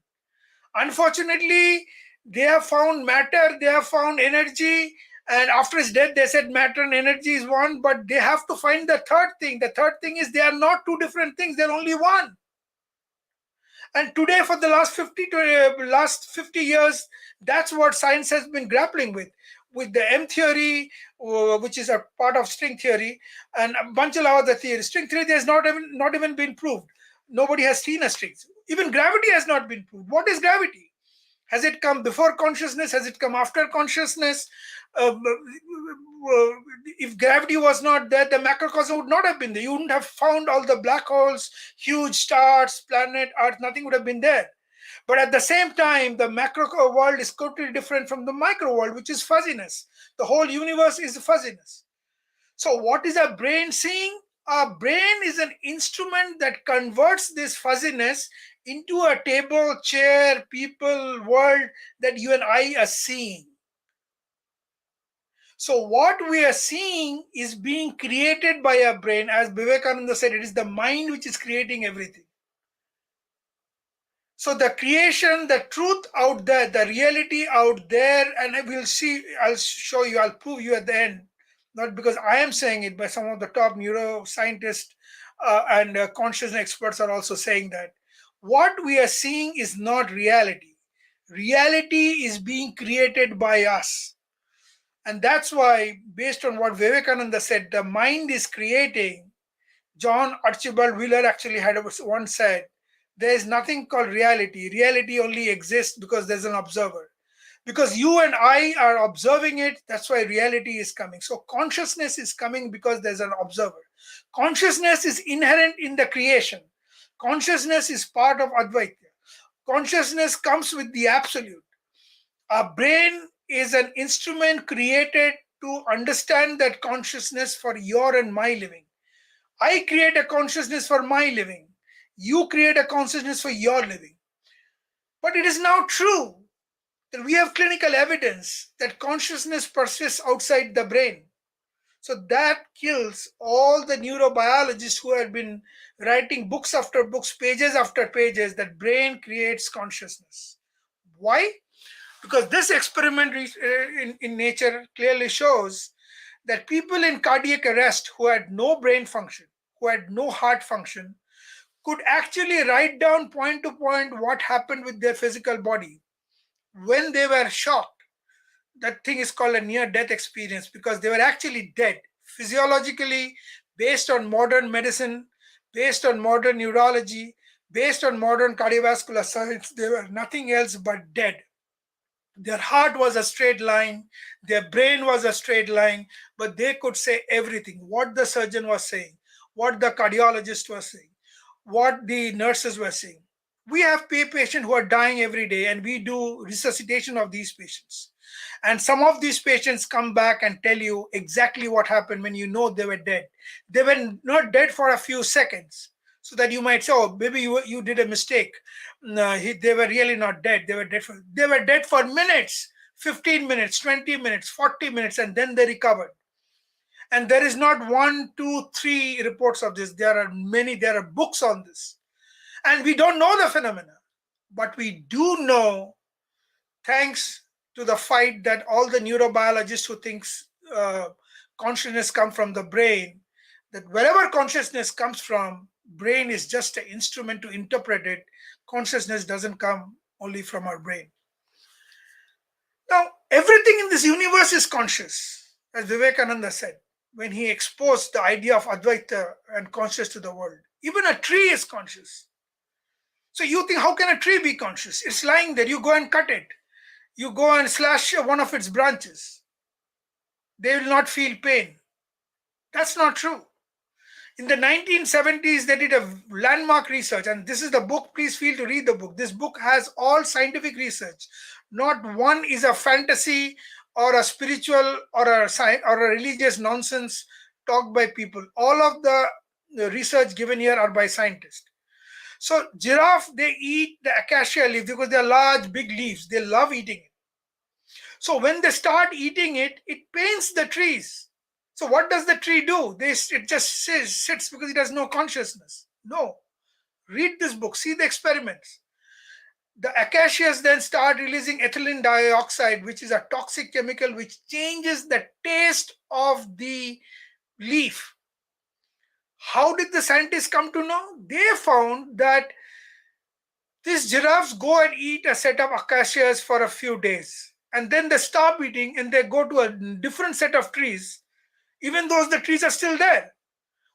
D: Unfortunately, they have found matter, they have found energy, and after his death, they said matter and energy is one, but they have to find the third thing. The third thing is they are not two different things, they're only one. And today, for the last 50 years, that's what science has been grappling with the M theory, which is a part of string theory, and a bunch of other theories. String theory has not even been proved. Nobody has seen a string. Even gravity has not been proved. What is gravity? Has it come before consciousness? Has it come after consciousness? if gravity was not there, the macrocosm would not have been there. You wouldn't have found all the black holes, huge stars, planet, Earth, nothing would have been there. But at the same time, the macro world is totally different from the micro world, which is fuzziness. The whole universe is fuzziness. So what is our brain seeing? Our brain is an instrument that converts this fuzziness into a table, chair, people, world that you and I are seeing. So what we are seeing is being created by our brain. As Vivekananda said, it is the mind which is creating everything. So the creation, the truth out there, the reality out there, and we'll see, I'll show you, I'll prove you at the end. Not because I am saying it, but some of the top neuroscientists and consciousness experts are also saying that. What we are seeing is not reality. Reality is being created by us. And that's why, based on what Vivekananda said, the mind is creating. John Archibald Wheeler actually had once said, there is nothing called reality. Reality only exists because there's an observer. Because you and I are observing it, that's why reality is coming. So consciousness is coming because there's an observer. Consciousness is inherent in the creation. Consciousness is part of Advaita. Consciousness comes with the absolute. Our brain is an instrument created to understand that consciousness for your and my living. I create a consciousness for my living. You create a consciousness for your living. But it is now true that we have clinical evidence that consciousness persists outside the brain. So that kills all the neurobiologists who have been writing books after books, pages after pages, that brain creates consciousness. Why? Because this experiment in nature clearly shows that people in cardiac arrest who had no brain function, who had no heart function, could actually write down point to point what happened with their physical body when they were shocked. That thing is called a near-death experience because they were actually dead. Physiologically, based on modern medicine, based on modern neurology, based on modern cardiovascular science, they were nothing else but dead. Their heart was a straight line, their brain was a straight line, but they could say everything. What the surgeon was saying, what the cardiologist was saying, what the nurses were saying. We have patients who are dying every day, and we do resuscitation of these patients. And some of these patients come back and tell you exactly what happened when you know they were dead. They were not dead for a few seconds, so that you might say, oh, maybe you did a mistake. No, they were really not dead. They were dead for minutes, 15 minutes, 20 minutes, 40 minutes, and then they recovered. And there is not 1, 2, 3 reports of this. There are many, there are books on this. And we don't know the phenomena, but we do know, thanks to the fight that all the neurobiologists who thinks consciousness comes from the brain, that wherever consciousness comes from, brain is just an instrument to interpret it. Consciousness doesn't come only from our brain. Now, everything in this universe is conscious, as Vivekananda said, when he exposed the idea of Advaita and conscious to the world. Even a tree is conscious. So you think, how can a tree be conscious? It's lying there. You go and cut it. You go and slash one of its branches. They will not feel pain. That's not true. In the 1970s, they did a landmark research, and this is the book. Please feel to read the book. This book has all scientific research. Not one is a fantasy or a spiritual or a religious nonsense talked by people. All of the research given here are by scientists. So giraffe, they eat the acacia leaf because they are large, big leaves. They love eating it. So when they start eating it, it pains the trees. So what does the tree do? It just sits because it has no consciousness. No. Read this book. See the experiments. The acacias then start releasing ethylene dioxide, which is a toxic chemical which changes the taste of the leaf. How did the scientists come to know? They found that these giraffes go and eat a set of acacias for a few days. And then they stop eating and they go to a different set of trees, even though the trees are still there.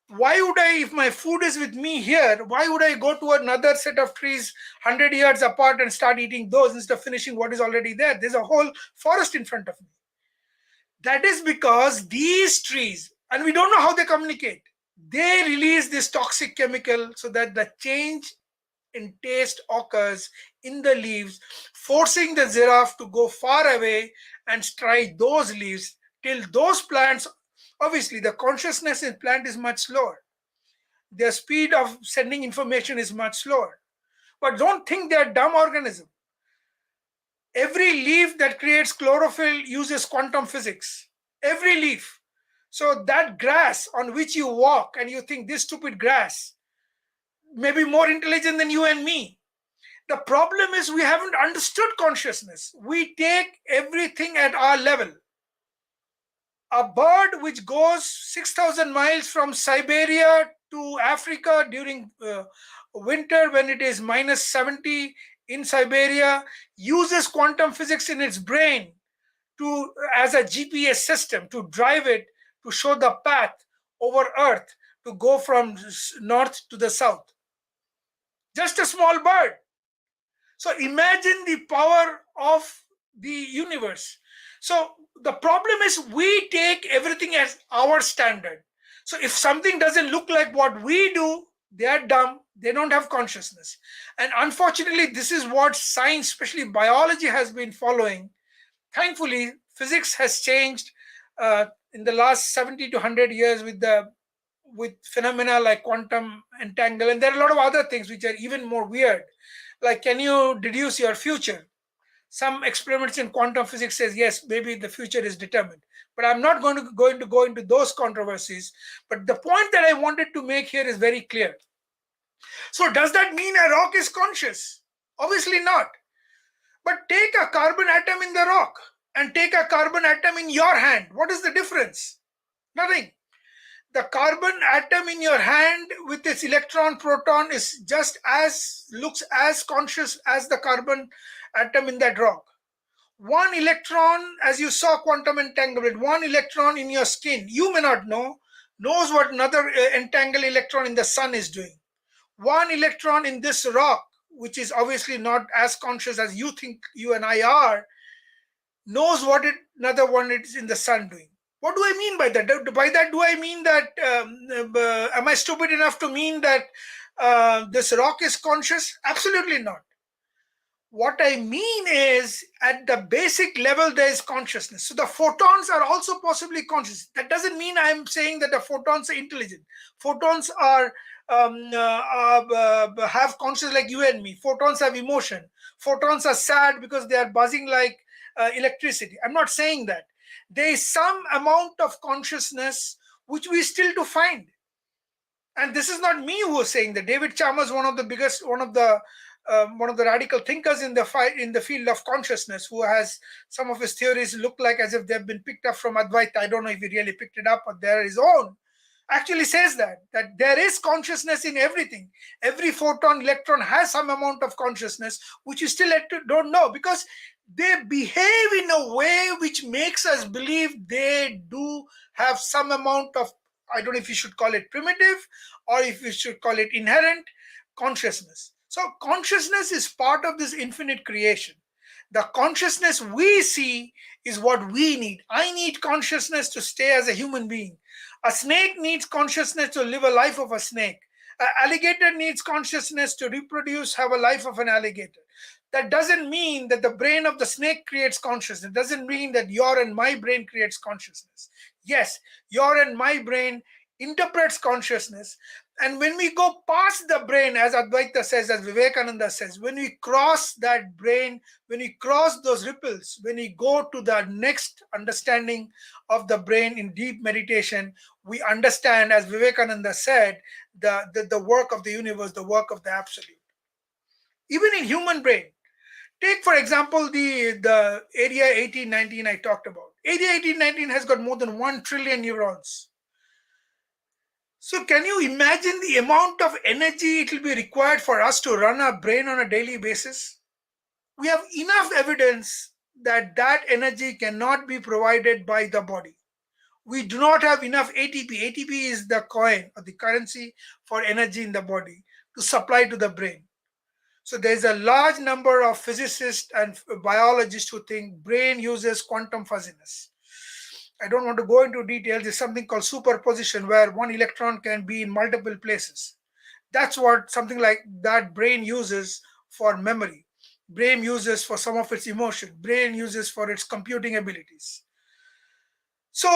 D: Why would I, if my food is with me here, why would I go to another set of trees 100 yards apart and start eating those instead of finishing what is already there? There's a whole forest in front of me. That is because these trees, and we don't know how they communicate, they release this toxic chemical so that the change in taste occurs in the leaves, forcing the giraffe to go far away and try those leaves till those plants, obviously the consciousness in plant is much slower. Their speed of sending information is much slower. But don't think they are dumb organisms. Every leaf that creates chlorophyll uses quantum physics. Every leaf. So that grass on which you walk and you think this stupid grass may be more intelligent than you and me. The problem is we haven't understood consciousness. We take everything at our level. A bird which goes 6,000 miles from Siberia to Africa during winter when it is minus 70 in Siberia uses quantum physics in its brain as a GPS system to drive it to show the path over Earth to go from north to the south. Just a small bird. So imagine the power of the universe. So the problem is we take everything as our standard. So if something doesn't look like what we do, they are dumb, they don't have consciousness. And unfortunately, this is what science, especially biology, has been following. Thankfully, physics has changed in the last 70 to 100 years with phenomena like quantum entangle, and there are a lot of other things which are even more weird. Like, can you deduce your future? Some experiments in quantum physics says yes, maybe the future is determined. But I'm not going to go into those controversies. But the point that I wanted to make here is very clear. So does that mean a rock is conscious? Obviously not. But take a carbon atom in the rock and take a carbon atom in your hand. What is the difference? Nothing. The carbon atom in your hand with its electron proton is looks as conscious as the carbon atom in that rock. One electron, as you saw quantum entanglement, one electron in your skin, you may not know, knows what another entangled electron in the sun is doing. One electron in this rock, which is obviously not as conscious as you think you and I are, knows what another one is in the sun doing. What do I mean by that? By that, do I mean that, am I stupid enough to mean that this rock is conscious? Absolutely not. What I mean is, at the basic level, there is consciousness. So the photons are also possibly conscious. That doesn't mean I'm saying that the photons are intelligent. Photons have consciousness like you and me. Photons have emotion. Photons are sad because they are buzzing like electricity. I'm not saying that. There is some amount of consciousness which we still to find. And this is not me who is saying that. David Chalmers, one of the radical thinkers in the field of consciousness, who has some of his theories look like as if they've been picked up from Advaita. I don't know if he really picked it up or they're his own. Actually says that there is consciousness in everything. Every photon, electron has some amount of consciousness, which you still don't know, because they behave in a way which makes us believe they do have some amount of, I don't know if you should call it primitive or if you should call it inherent consciousness. So consciousness is part of this infinite creation. The consciousness we see is what we need. I need consciousness to stay as a human being. A snake needs consciousness to live a life of a snake. An alligator needs consciousness to reproduce, have a life of an alligator. That doesn't mean that the brain of the snake creates consciousness. It doesn't mean that your and my brain creates consciousness. Yes, your and my brain interprets consciousness. And when we go past the brain, as Advaita says, as Vivekananda says, when we cross that brain, when we cross those ripples, when we go to the next understanding of the brain in deep meditation, we understand, as Vivekananda said, the work of the universe, the work of the absolute. Even in human brain, take for example the area 1819 I talked about. Area 1819 has got more than 1 trillion neurons. So can you imagine the amount of energy it will be required for us to run our brain on a daily basis? We have enough evidence that that energy cannot be provided by the body. We do not have enough ATP. ATP is the coin or the currency for energy in the body to supply to the brain. So there's a large number of physicists and biologists who think brain uses quantum fuzziness. I don't want to go into details, is something called superposition, where one electron can be in multiple places. That's what something like that brain uses for memory. Brain uses for some of its emotion. Brain uses for its computing abilities. So,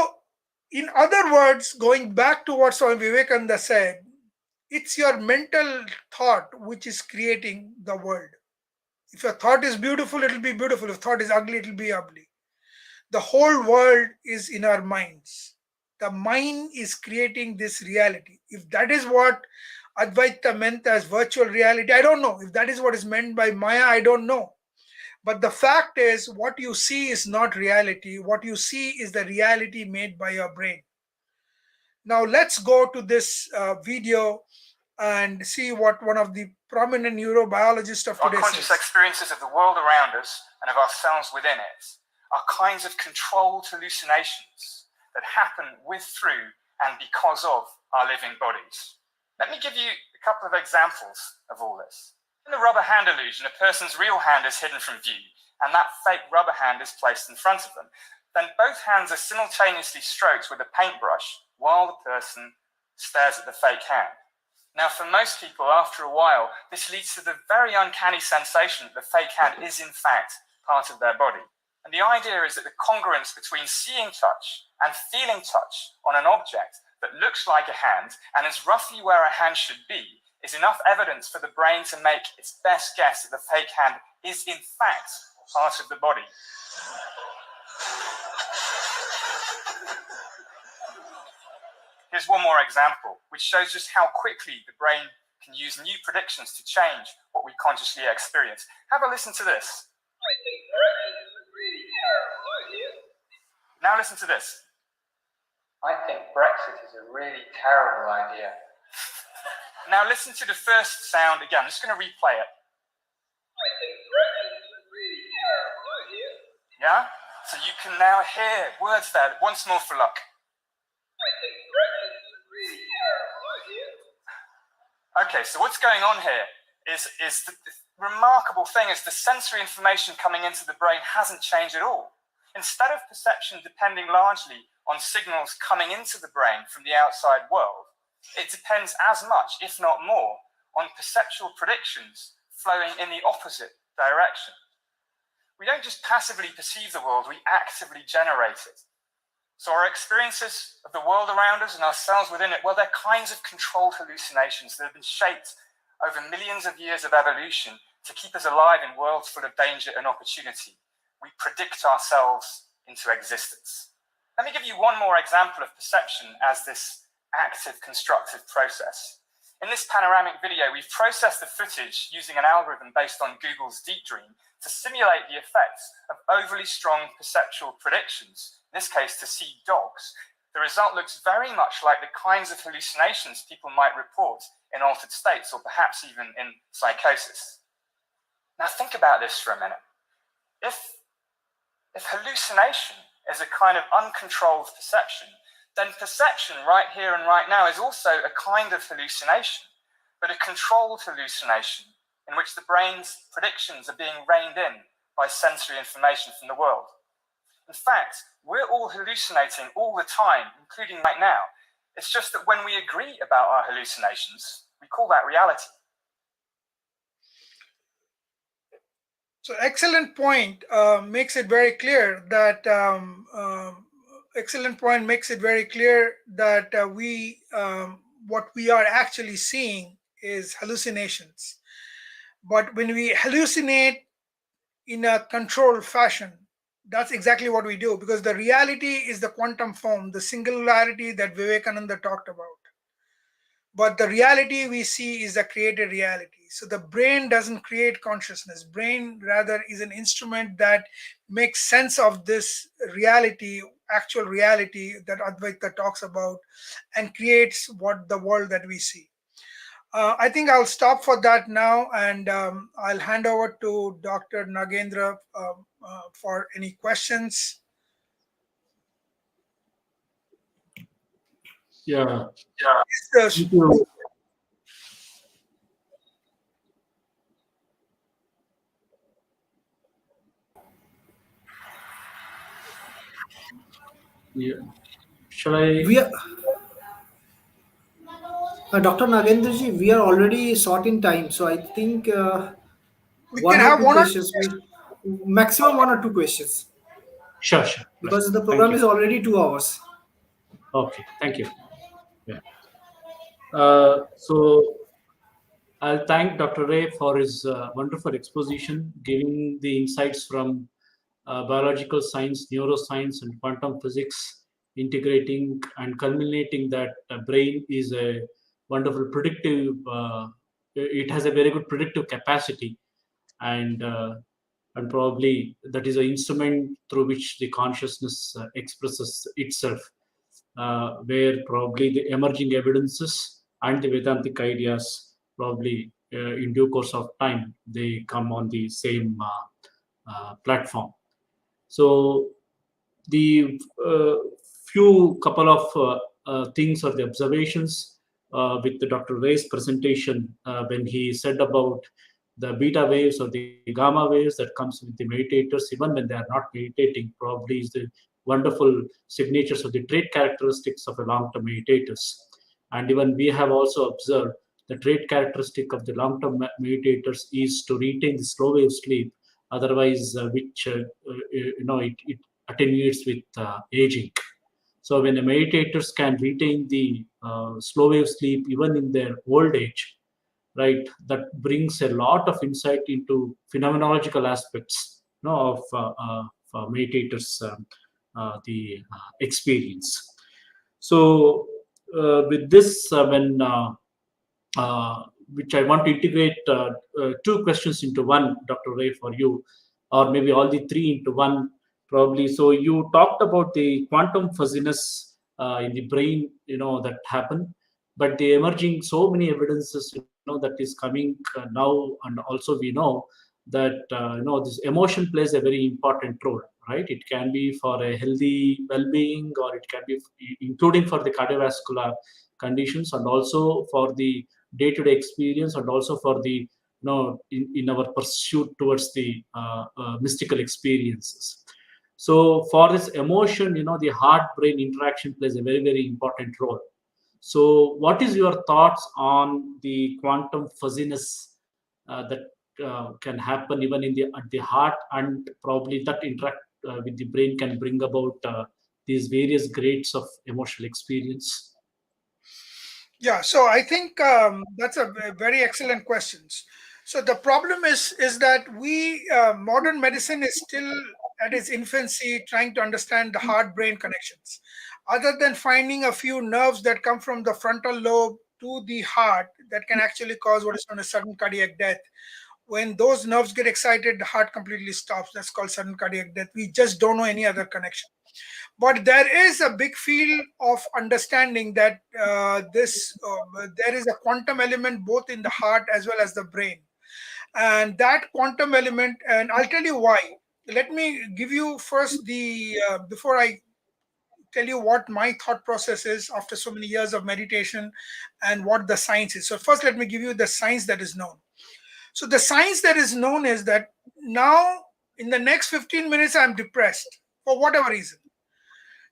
D: in other words, going back to what Swami Vivekananda said, it's your mental thought which is creating the world. If your thought is beautiful, it'll be beautiful. If thought is ugly, it'll be ugly. The whole world is in our minds. The mind is creating this reality. If that is what Advaita meant as virtual reality, I don't know. If that is what is meant by Maya, I don't know. But the fact is, what you see is not reality. What you see is the reality made by your brain. Now, let's go to this video and see what one of the prominent neurobiologists of
F: Our
D: today
F: conscious
D: says.
F: experiences of the world around us and of ourselves within it are kinds of controlled hallucinations that happen with, through, and because of our living bodies. Let me give you a couple of examples of all this. In the rubber hand illusion, a person's real hand is hidden from view, and that fake rubber hand is placed in front of them. Then both hands are simultaneously stroked with a paintbrush while the person stares at the fake hand. Now, for most people, after a while, this leads to the very uncanny sensation that the fake hand is, in fact, part of their body. And the idea is that the congruence between seeing touch and feeling touch on an object that looks like a hand and is roughly where a hand should be is enough evidence for the brain to make its best guess that the fake hand is, in fact, part of the body. Here's one more example, which shows just how quickly the brain can use new predictions to change what we consciously experience. Have a listen to this. Now listen to this.
G: I think Brexit is a really terrible idea.
F: Now listen to the first sound again. I'm just going to replay it. Yeah? So you can now hear words there. Once more for luck. Okay, so what's going on here is the remarkable thing is the sensory information coming into the brain hasn't changed at all. Instead of perception depending largely on signals coming into the brain from the outside world, it depends as much, if not more, on perceptual predictions flowing in the opposite direction. We don't just passively perceive the world, we actively generate it. So our experiences of the world around us and ourselves within it, well, they're kinds of controlled hallucinations that have been shaped over millions of years of evolution to keep us alive in worlds full of danger and opportunity. We predict ourselves into existence. Let me give you one more example of perception as this active constructive process. In this panoramic video, we've processed the footage using an algorithm based on Google's Deep Dream to simulate the effects of overly strong perceptual predictions, in this case to see dogs. The result looks very much like the kinds of hallucinations people might report in altered states or perhaps even in psychosis. Now think about this for a minute. If hallucination is a kind of uncontrolled perception, then perception right here and right now is also a kind of hallucination, but a controlled hallucination in which the brain's predictions are being reined in by sensory information from the world. In fact, we're all hallucinating all the time, including right now. It's just that when we agree about our hallucinations, we call that reality.
D: So excellent point makes it very clear that what we are actually seeing is hallucinations. But when we hallucinate in a controlled fashion, that's exactly what we do, because the reality is the quantum form, the singularity that Vivekananda talked about. But the reality we see is a created reality. So the brain doesn't create consciousness. Brain rather is an instrument that makes sense of this reality, actual reality that Advaita talks about, and creates what the world that we see. I think I'll stop for that now, and I'll hand over to Dr. Nagendra for any questions.
B: Yeah.
D: Yes,
B: Thank you. Yeah. Shall I?
A: We are, Dr. Nagendraji, we are already short in time, so I think
D: We can
A: one or
D: have
A: two
D: one or two
A: questions,
D: questions.
A: maximum 1 or 2 questions,
B: Sure, sure. Right.
A: because the
B: Thank
A: program
B: you.
A: is already 2 hours.
B: Okay. Thank you. Yeah. So I'll thank Dr. Ray for his wonderful exposition, giving the insights from biological science, neuroscience, and quantum physics, integrating and culminating that brain is a wonderful predictive. It has a very good predictive capacity, and probably that is an instrument through which the consciousness expresses itself, where probably the emerging evidences and the Vedantic ideas probably in due course of time they come on the same platform. So the few couple of things or the observations with the Dr. Ray's presentation when he said about the beta waves or the gamma waves that comes with the meditators, even when they are not meditating, probably is the wonderful signatures of the trait characteristics of a long-term meditators. And even we have also observed the trait characteristic of the long-term meditators is to retain the slow wave sleep, otherwise which it attenuates with aging. So when the meditators can retain the slow wave sleep even in their old age, right, that brings a lot of insight into phenomenological aspects, of meditators, the experience. So with this, when which I want to integrate two questions into one, Dr. Ray, for you, or maybe all the three into one, probably. So you talked about the quantum fuzziness in the brain, that happen, but the emerging so many evidences, that is coming now, and also we know that this emotion plays a very important role, right? It can be for a healthy well-being, or it can be including for the cardiovascular conditions, and also for the day-to-day experience, and also for the in our pursuit towards the mystical experiences. So for this emotion, the heart brain interaction plays a very, very important role. So what is your thoughts on the quantum fuzziness that can happen even in the at the heart, and probably that interact with the brain can bring about these various grades of emotional experience?
D: Yeah, so I think that's a very excellent questions. So the problem is that we modern medicine is still at its infancy, trying to understand the heart-brain connections. Other than finding a few nerves that come from the frontal lobe to the heart that can actually cause what is known as sudden cardiac death. When those nerves get excited, the heart completely stops. That's called sudden cardiac death. We just don't know any other connection. But there is a big field of understanding that there is a quantum element both in the heart as well as the brain, and that quantum element, and I'll tell you why. Let me give you first the before I tell you what my thought process is after so many years of meditation and what the science is. So first let me give you the science that is known. So the science that is known is that now in the next 15 minutes I'm depressed for whatever reason.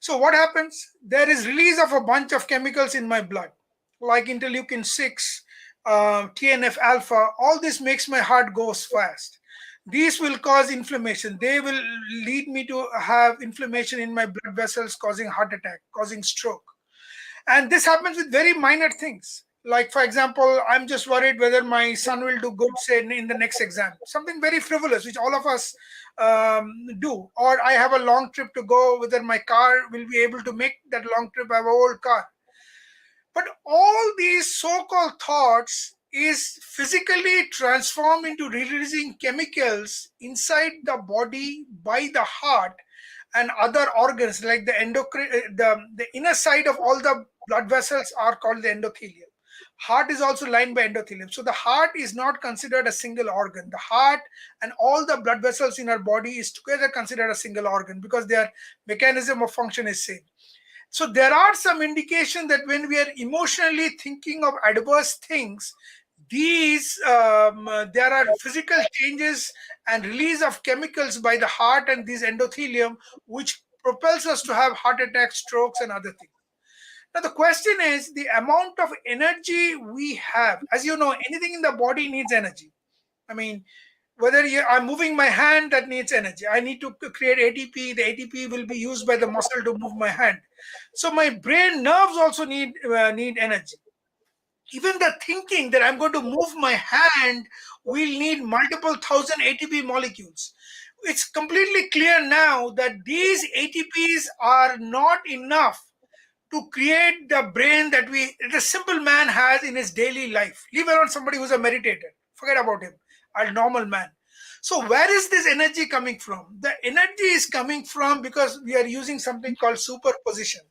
D: So what happens? There is release of a bunch of chemicals in my blood, like interleukin 6, TNF alpha. All this makes my heart goes fast. These will cause inflammation. They will lead me to have inflammation in my blood vessels, causing heart attack, causing stroke. And this happens with very minor things. Like, for example, I'm just worried whether my son will do good, say, in the next exam. Something very frivolous, which all of us do. Or I have a long trip to go, whether my car will be able to make that long trip. I have an old car. But all these so-called thoughts is physically transformed into releasing chemicals inside the body by the heart and other organs like the endocrine, the inner side of all the blood vessels are called the endothelium. Heart is also lined by endothelium. So the heart is not considered a single organ. The heart and all the blood vessels in our body is together considered a single organ because their mechanism of function is same. So there are some indication that when we are emotionally thinking of adverse things, there are physical changes and release of chemicals by the heart and these endothelium, which propels us to have heart attacks, strokes, and other things. Now, the question is the amount of energy we have. As you know, anything in the body needs energy. I mean, whether I'm moving my hand, that needs energy. I need to create ATP. The ATP will be used by the muscle to move my hand. So my brain nerves also need energy. Even the thinking that I'm going to move my hand will need multiple thousand ATP molecules. It's completely clear now that these ATPs are not enough to create the brain that the simple man has in his daily life. Leave alone somebody who's a meditator. Forget about him. A normal man. So where is this energy coming from? The energy is coming from because we are using something called superposition.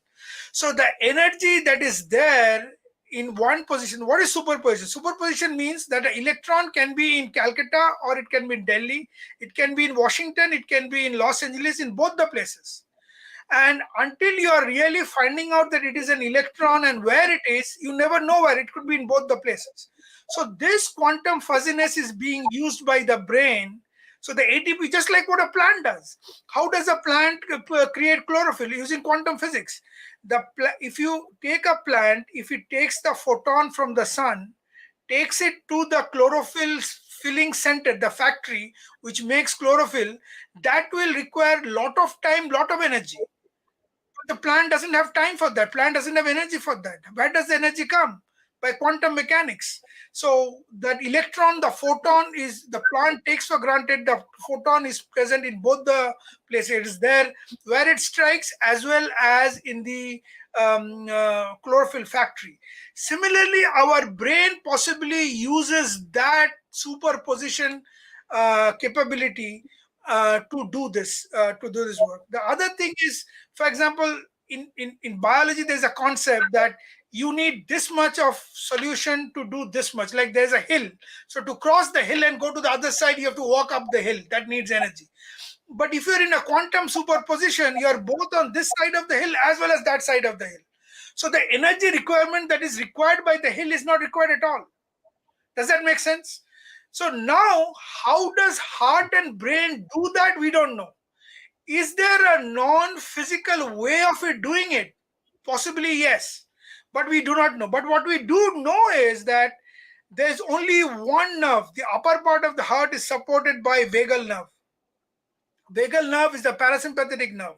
D: So the energy that is there in one position, what is superposition? Superposition means that an electron can be in Calcutta or it can be in Delhi, it can be in Washington, it can be in Los Angeles, in both the places. And until you are really finding out that it is an electron and where it is, you never know where it could be in both the places. So this quantum fuzziness is being used by the brain. So the ATP, just like what a plant does. How does a plant create chlorophyll? Using quantum physics. If you take a plant, if it takes the photon from the sun, takes it to the chlorophyll filling center, the factory, which makes chlorophyll, that will require a lot of time, lot of energy. But the plant doesn't have time for that. Plant doesn't have energy for that. Where does the energy come? By quantum mechanics. So that electron, the photon is, the plant takes for granted the photon is present in both the places. It is there where it strikes as well as in the chlorophyll factory. Similarly, our brain possibly uses that superposition capability to do this work. The other thing is, for example, in biology, there's a concept that you need this much of solution to do this much. Like there's a hill. So to cross the hill and go to the other side, you have to walk up the hill. That needs energy. But if you're in a quantum superposition, you're both on this side of the hill as well as that side of the hill. So the energy requirement that is required by the hill is not required at all. Does that make sense? So now, how does heart and brain do that? We don't know. Is there a non-physical way of it doing it? Possibly yes, but we do not know. But what we do know is that there's only one nerve. The upper part of the heart is supported by vagal nerve. Vagal nerve is the parasympathetic nerve.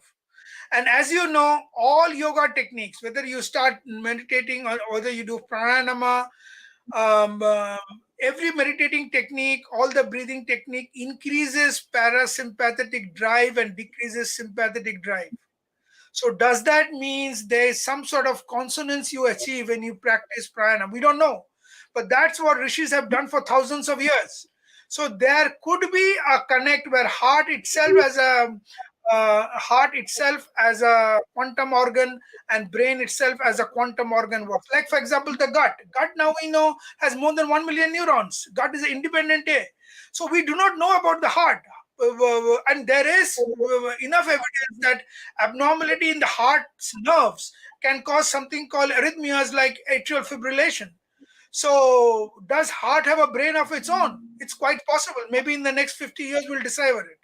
D: And as you know, all yoga techniques, whether you start meditating or whether you do pranayama, every meditating technique, all the breathing technique increases parasympathetic drive and decreases sympathetic drive. So does that means there is some sort of consonance you achieve when you practice pranayama? We don't know. But that's what rishis have done for thousands of years. So there could be a connect where heart itself as a quantum organ and brain itself as a quantum organ works. Like for example, the gut. Gut now we know has more than 1 million neurons. Gut is an independent A. So we do not know about the heart. And there is enough evidence that abnormality in the heart's nerves can cause something called arrhythmias like atrial fibrillation. So does heart have a brain of its own? It's quite possible. Maybe in the next 50 years we'll decipher it.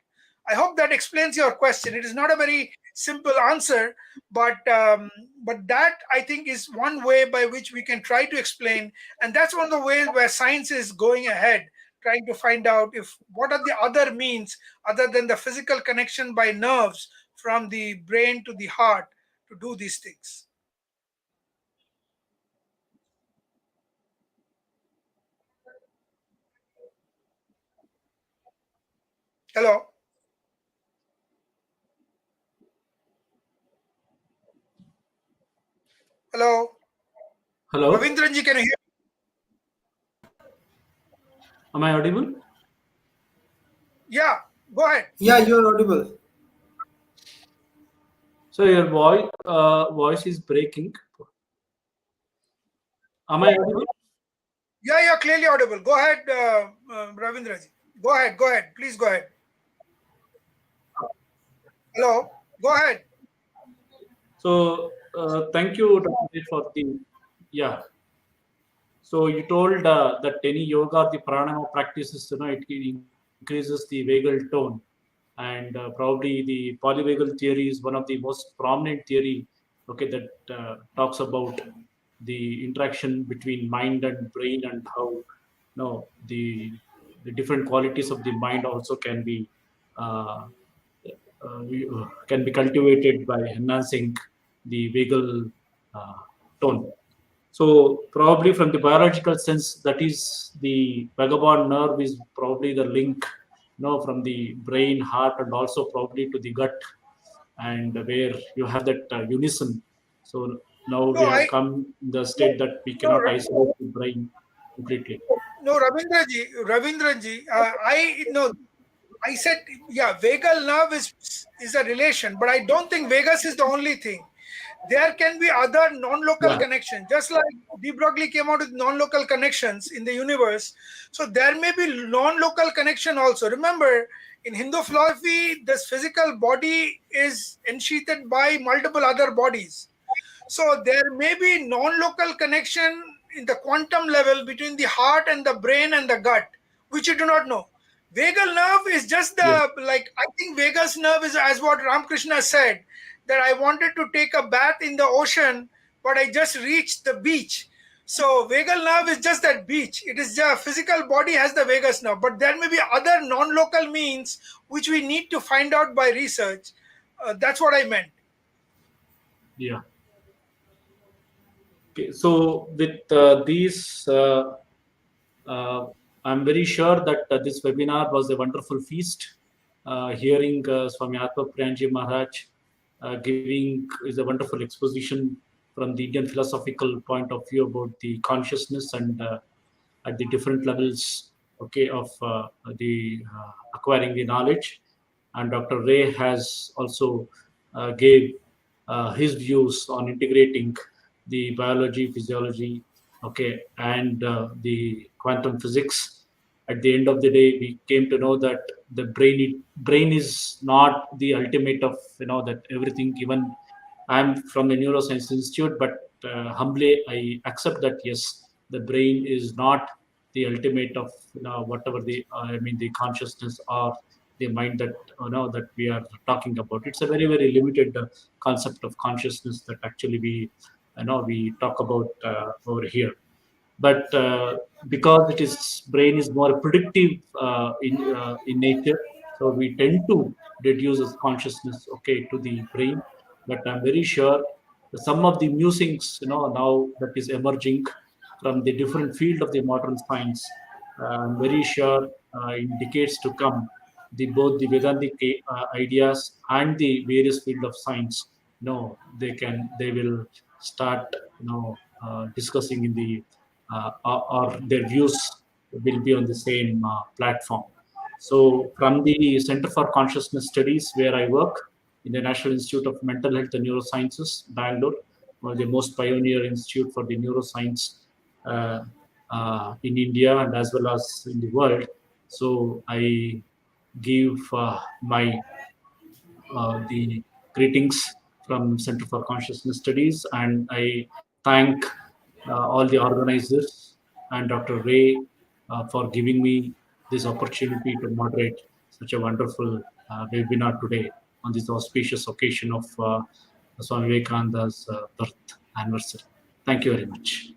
D: I hope that explains your question. It is not a very simple answer, but that I think is one way by which we can try to explain, and that's one of the ways where science is going ahead, trying to find out if what are the other means other than the physical connection by nerves from the brain to the heart to do these things. Hello. Hello.
B: Hello,
D: Ravindranji, can you hear me?
B: am I audible?
D: Yeah, go ahead.
A: Yeah, you're audible.
B: So your voice is breaking. Am I audible?
D: Yeah, you're clearly audible. Go ahead, Ravindraji. Go ahead. Please go ahead. Hello. Go ahead.
B: So thank you Dr. for the So you told that any yoga or the pranayama practices, it increases the vagal tone. and probably the polyvagal theory is one of the most prominent theory, okay, that talks about the interaction between mind and brain, and how the different qualities of the mind also uh, can be cultivated by enhancing the vagal uh, tone. So probably from the biological sense, that is the vagabond nerve is probably the link, from the brain, heart, and also probably to the gut, and where you have that unison. So now
D: No,
B: we have come in the state that we
D: no,
B: cannot isolate the brain completely.
D: no, Ravindraji, I no, I said, yeah, vagal nerve is a relation, but I don't think Vegas is the only thing. There can be other non-local
B: Yeah,
D: connections, just like de Broglie came out with non-local connections in the universe. So there may be non-local connection also. Remember, in Hindu philosophy, this physical body is ensheathed by multiple other bodies. So there may be non-local connection in the quantum level between the heart and the brain and the gut, which you do not know. Vagal nerve is just
B: yes,
D: the, like, I think vagus nerve is as what Ramakrishna said, that I wanted to take a bath in the ocean, but I just reached the beach. So vagal nerve is just that beach. It is the physical body has the vagus nerve, but there may be other non-local means which we need to find out by research. That's what I meant.
B: yeah. Okay, so with these, I'm very sure that this webinar was a wonderful feast. Hearing Swami Atma Priyanji Maharaj giving is a wonderful exposition from the Indian philosophical point of view about the consciousness, and at the different levels, okay, of the acquiring the knowledge. And Dr. Ray has also gave his views on integrating the biology, physiology, okay, and the quantum physics. At the end of the day, we came to know that the brain is not the ultimate of, that everything. Even I'm from the neuroscience institute, but humbly I accept that yes, the brain is not the ultimate of, whatever the I mean the consciousness or the mind that that we are talking about. It's a very very limited concept of consciousness that actually we talk about over here. But because it is brain is more predictive in nature, so we tend to reduce its consciousness, okay, to the brain. But I'm very sure that some of the musings, now that is emerging from the different field of the modern science, I'm very sure in decades to come, the both the Vedantic ideas and the various field of science, they will start, discussing in the or their views will be on the same platform. So, from the Center for Consciousness Studies, where I work in the National Institute of Mental Health and Neurosciences, Bangalore, one of the most pioneer institute for the neuroscience uh, in India and as well as in the world. So, I give my the greetings from Center for Consciousness Studies, and I thank all the organizers and Dr. Ray for giving me this opportunity to moderate such a wonderful webinar today on this auspicious occasion of Swami Vivekananda's birth anniversary. Thank you very much.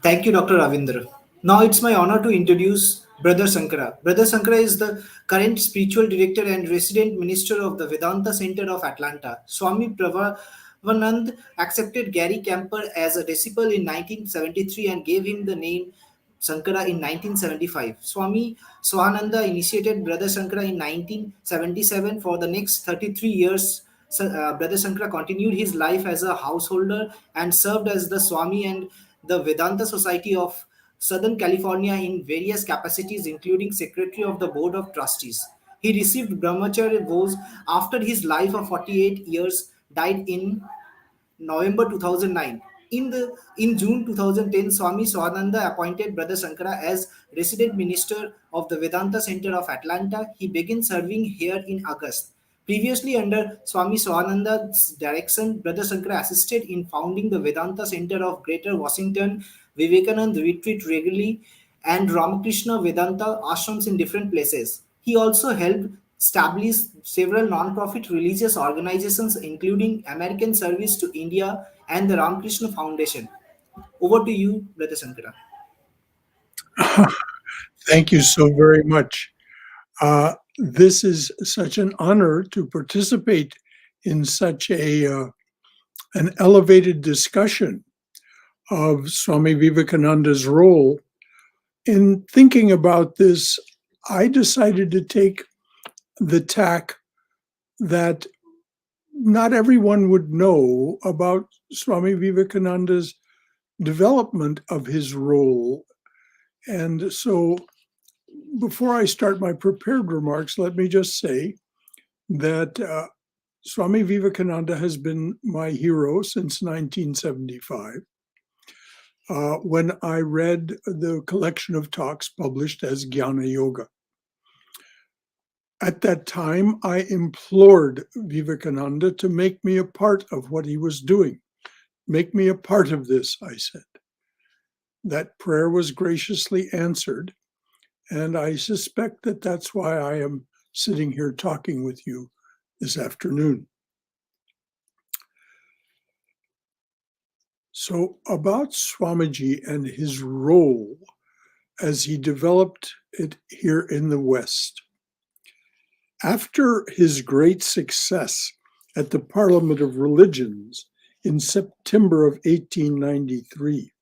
A: Thank you, Dr. Ravindra. Now it's my honor to introduce Brother Sankara. Brother Sankara is the current spiritual director and resident minister of the Vedanta Center of Atlanta. Swami Prabhavanand accepted Gary Camper as a disciple in 1973 and gave him the name Sankara in 1975. Swami Swananda initiated Brother Sankara in 1977. For the next 33 years, Brother Sankara continued his life as a householder and served as the Swami and the Vedanta Society of Southern California in various capacities, including Secretary of the Board of Trustees. He received Brahmacharya vows after his life of 48 years died in November 2009. In June 2010, Swami Swananda appointed Brother Sankara as resident minister of the Vedanta Center of Atlanta. He began serving here in August. Previously, under Swami Swananda's direction, Brother Sankara assisted in founding the Vedanta Center of Greater Washington, Vivekananda Retreat regularly, and Ramakrishna Vedanta ashrams in different places. He also helped establish several non-profit religious organizations, including American Service to India and the Ramakrishna Foundation. Over to you, Brother Shankara.
H: Thank you so very much. This is such an honor to participate in such an elevated discussion of Swami Vivekananda's role. In thinking about this, I decided to take the tack that not everyone would know about Swami Vivekananda's development of his role. And so, before I start my prepared remarks, let me just say that Swami Vivekananda has been my hero since 1975, when I read the collection of talks published as Jnana Yoga. At that time, I implored Vivekananda to make me a part of what he was doing. Make me a part of this, I said. That prayer was graciously answered, and I suspect that that's why I am sitting here talking with you this afternoon. So, about Swamiji and his role as he developed it here in the West. After his great success at the Parliament of Religions in September of 1893,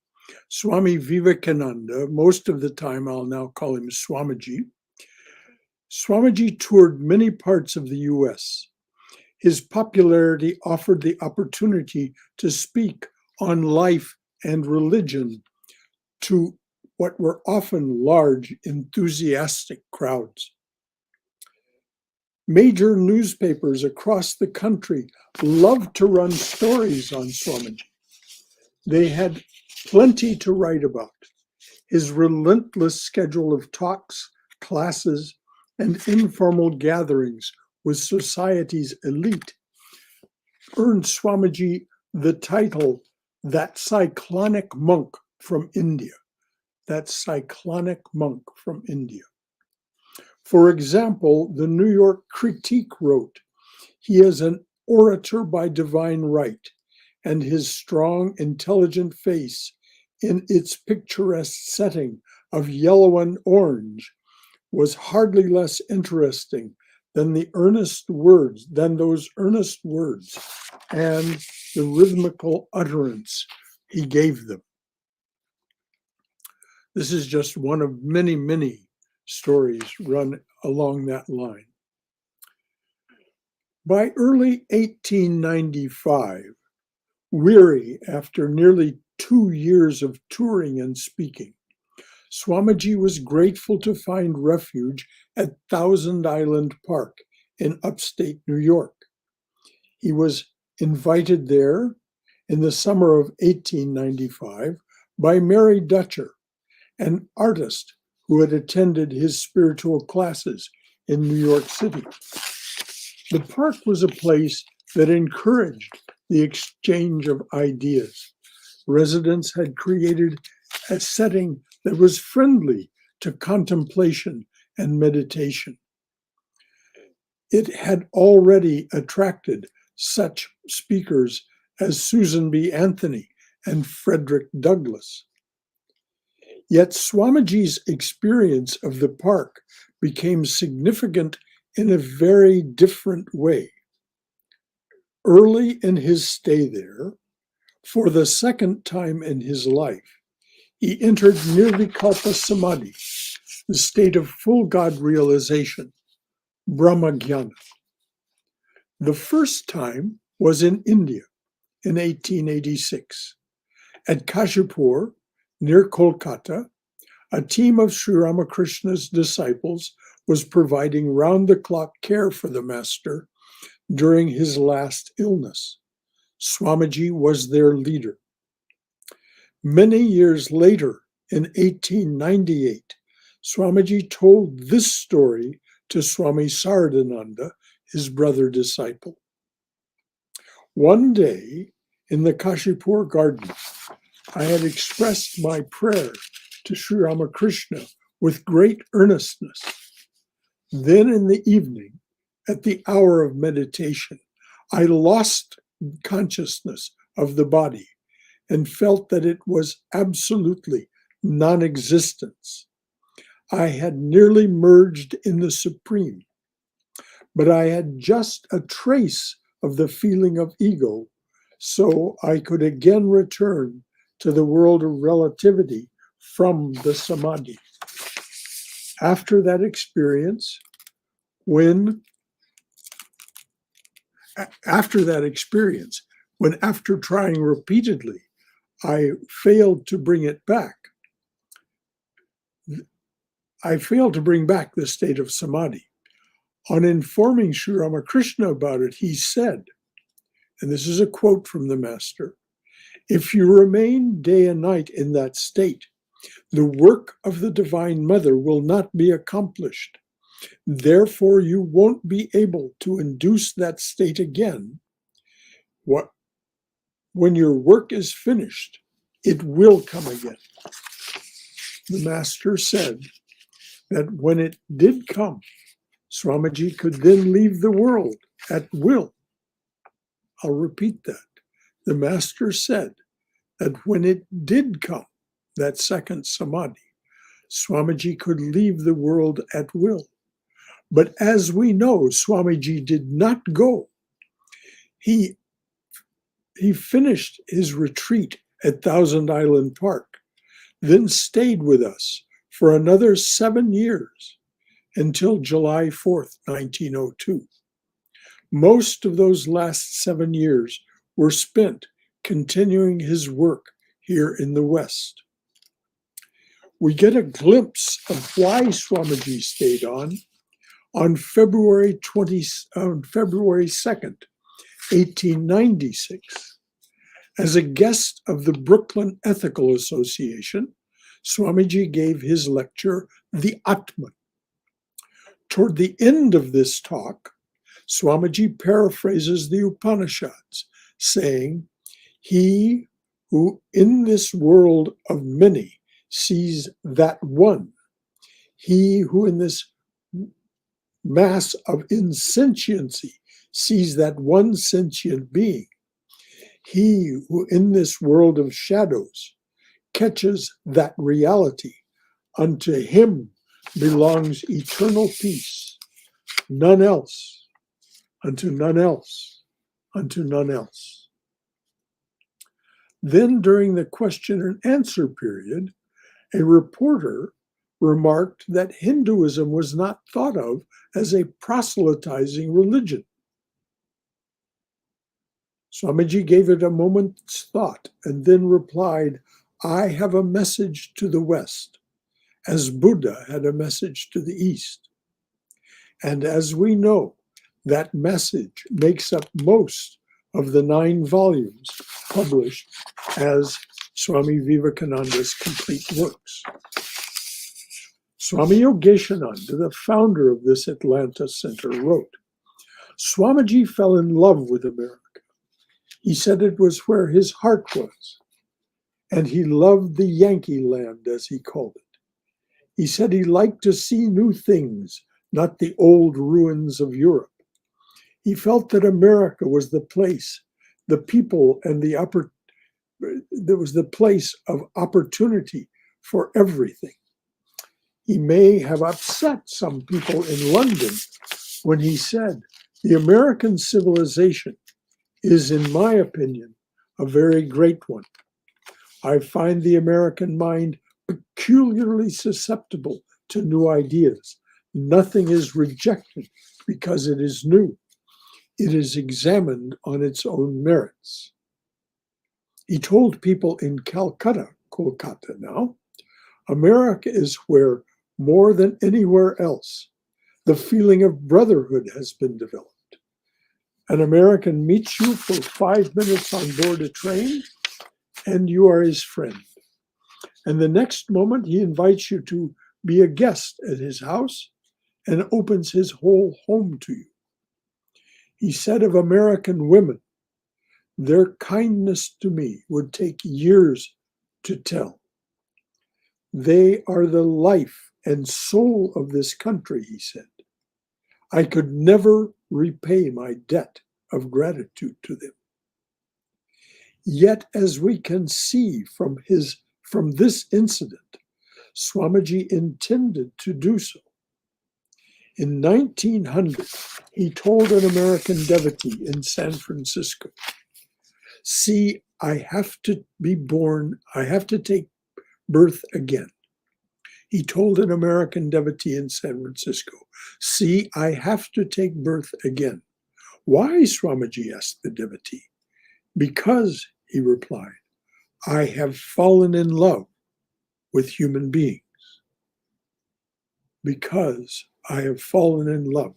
H: Swami Vivekananda, most of the time I'll now call him Swamiji, Swamiji toured many parts of the US. His popularity offered the opportunity to speak on life and religion to what were often large, enthusiastic crowds. Major newspapers across the country loved to run stories on Swamiji. They had plenty to write about. His relentless schedule of talks, classes, and informal gatherings with society's elite earned Swamiji the title, that cyclonic monk from India. That cyclonic monk from India. For example, the New York Critique wrote, "He is an orator by divine right, and his strong, intelligent face in its picturesque setting of yellow and orange was hardly less interesting than those earnest words and the rhythmical utterance he gave them." This is just one of many, many stories run along that line. By early 1895, weary after nearly 2 years of touring and speaking, Swamiji was grateful to find refuge at Thousand Island Park in upstate New York. He was invited there in the summer of 1895 by Mary Dutcher, an artist who had attended his spiritual classes in New York City. The park was a place that encouraged the exchange of ideas. Residents had created a setting that was friendly to contemplation and meditation. It had already attracted such speakers as Susan B. Anthony and Frederick Douglass. Yet Swamiji's experience of the park became significant in a very different way. Early in his stay there, for the second time in his life, he entered Nirvikalpa Samadhi, the state of full God realization, Brahmajnana. The first time was in India in 1886. At Kashipur, near Kolkata, a team of Sri Ramakrishna's disciples was providing round-the-clock care for the master during his last illness. Swamiji was their leader. Many years later, in 1898, Swamiji told this story to Swami Saradananda, his brother disciple. One day, in the Kashipur garden, I had expressed my prayer to Sri Ramakrishna with great earnestness. Then in the evening, at the hour of meditation, I lost consciousness of the body and felt that it was absolutely non-existence. I had nearly merged in the Supreme, but I had just a trace of the feeling of ego, so I could again return to the world of relativity from the samadhi. After that experience, when after trying repeatedly, I failed to bring it back, I failed to bring back the state of samadhi. On informing Sri Ramakrishna about it, he said, and this is a quote from the Master, "If you remain day and night in that state, the work of the Divine Mother will not be accomplished. Therefore, you won't be able to induce that state again. When your work is finished, it will come again." The Master said that when it did come, Swamiji could then leave the world at will. I'll repeat that. The Master said that when it did come, that second samadhi, Swamiji could leave the world at will. But as we know, Swamiji did not go. He finished his retreat at Thousand Island Park, then stayed with us for another 7 years until July 4th, 1902. Most of those last 7 years were spent continuing his work here in the West. We get a glimpse of why Swamiji stayed on February 2nd, 1896. As a guest of the Brooklyn Ethical Association, Swamiji gave his lecture, The Atman. Toward the end of this talk, Swamiji paraphrases the Upanishads, saying, "He who in this world of many sees that one, he who in this mass of insentiency sees that one sentient being, he who in this world of shadows catches that reality, unto him belongs eternal peace, none else, unto none else, unto none else." Then during the question and answer period, a reporter remarked that Hinduism was not thought of as a proselytizing religion. Swamiji gave it a moment's thought and then replied, "I have a message to the West, as Buddha had a message to the East." And as we know, that message makes up most of the 9 volumes published as Swami Vivekananda's complete works. Swami Yogeshananda, the founder of this Atlanta Center, wrote, "Swamiji fell in love with America. He said it was where his heart was, and he loved the Yankee land, as he called it. He said he liked to see new things, not the old ruins of Europe. He felt that America was the place, the people, and there was the place of opportunity for everything. He may have upset some people in London when he said, the American civilization is, in my opinion, a very great one. I find the American mind peculiarly susceptible to new ideas. Nothing is rejected because it is new. It is examined on its own merits." He told people in Calcutta, Kolkata now, America is where, more than anywhere else, the feeling of brotherhood has been developed. An American meets you for 5 minutes on board a train, and you are his friend. And the next moment, he invites you to be a guest at his house and opens his whole home to you. He said of American women, their kindness to me would take years to tell. They are the life and soul of this country, he said. I could never repay my debt of gratitude to them. Yet, as we can see from this incident, Swamiji intended to do so. In 1900, he told an American devotee in San Francisco, "See, I have to be born, I have to take birth again." He told an American devotee in San Francisco, "See, I have to take birth again." "Why?" Swamiji asked the devotee. "Because," he replied, "I have fallen in love with human beings." Because I have fallen in love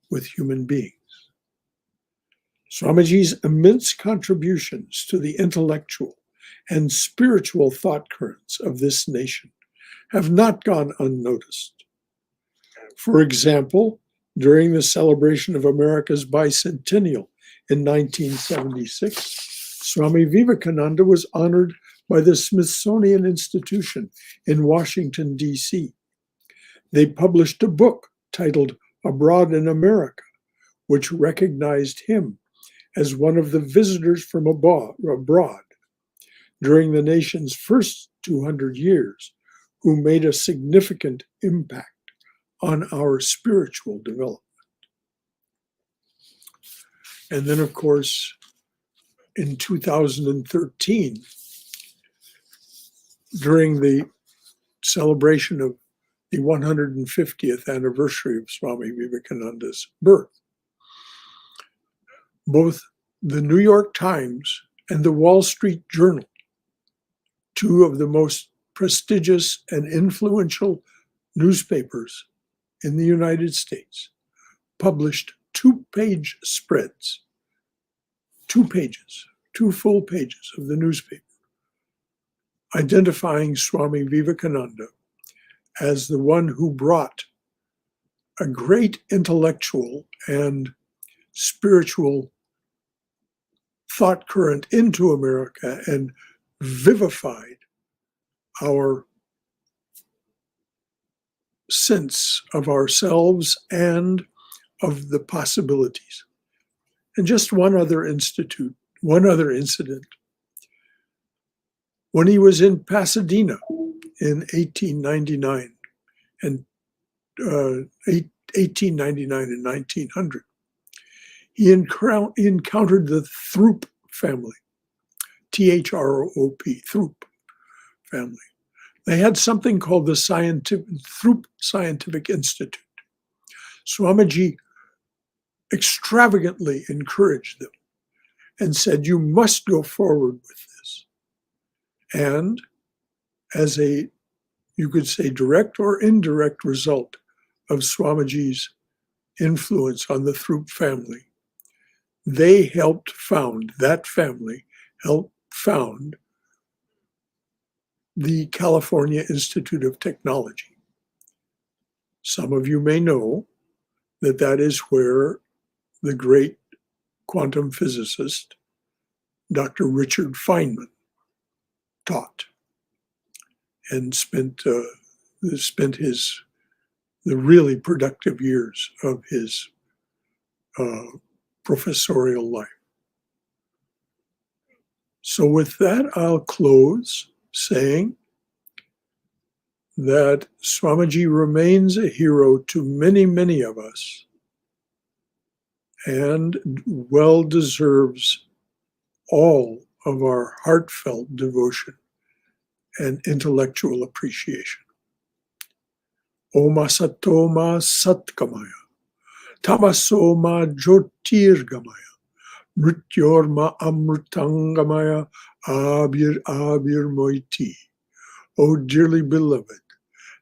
H: with human beings. Swamiji's immense contributions to the intellectual and spiritual thought currents of this nation have not gone unnoticed. For example, during the celebration of America's bicentennial in 1976, Swami Vivekananda was honored by the Smithsonian Institution in Washington, D.C. They published a book titled Abroad in America, which recognized him as one of the visitors from abroad during the nation's first 200 years who made a significant impact on our spiritual development. And then, of course, in 2013, during the celebration of the 150th anniversary of Swami Vivekananda's birth, both the New York Times and the Wall Street Journal, two of the most prestigious and influential newspapers in the United States, published two-page spreads, 2 pages, 2 full pages of the newspaper, identifying Swami Vivekananda as the one who brought a great intellectual and spiritual thought current into America and vivified our sense of ourselves and of the possibilities. And just one other incident. When he was in Pasadena in 1899 and 1900, he encountered the Throop family, Throop, Throop family. They had something called the Throop Scientific Institute. Swamiji extravagantly encouraged them and said, "You must go forward with this." And as a, you could say, direct or indirect result of Swamiji's influence on the Throop family, they helped found the California Institute of Technology. Some of you may know that that is where the great quantum physicist, Dr. Richard Feynman, taught and spent the really productive years of his professorial life. So with that, I'll close saying that Swamiji remains a hero to many, many of us and well deserves all of our heartfelt devotion and intellectual appreciation. Oma Satoma Satkamaya, Tamasoma Jyotirgamaya, Mrityorma Amrutangamaya, Abir Moiti. O dearly beloved,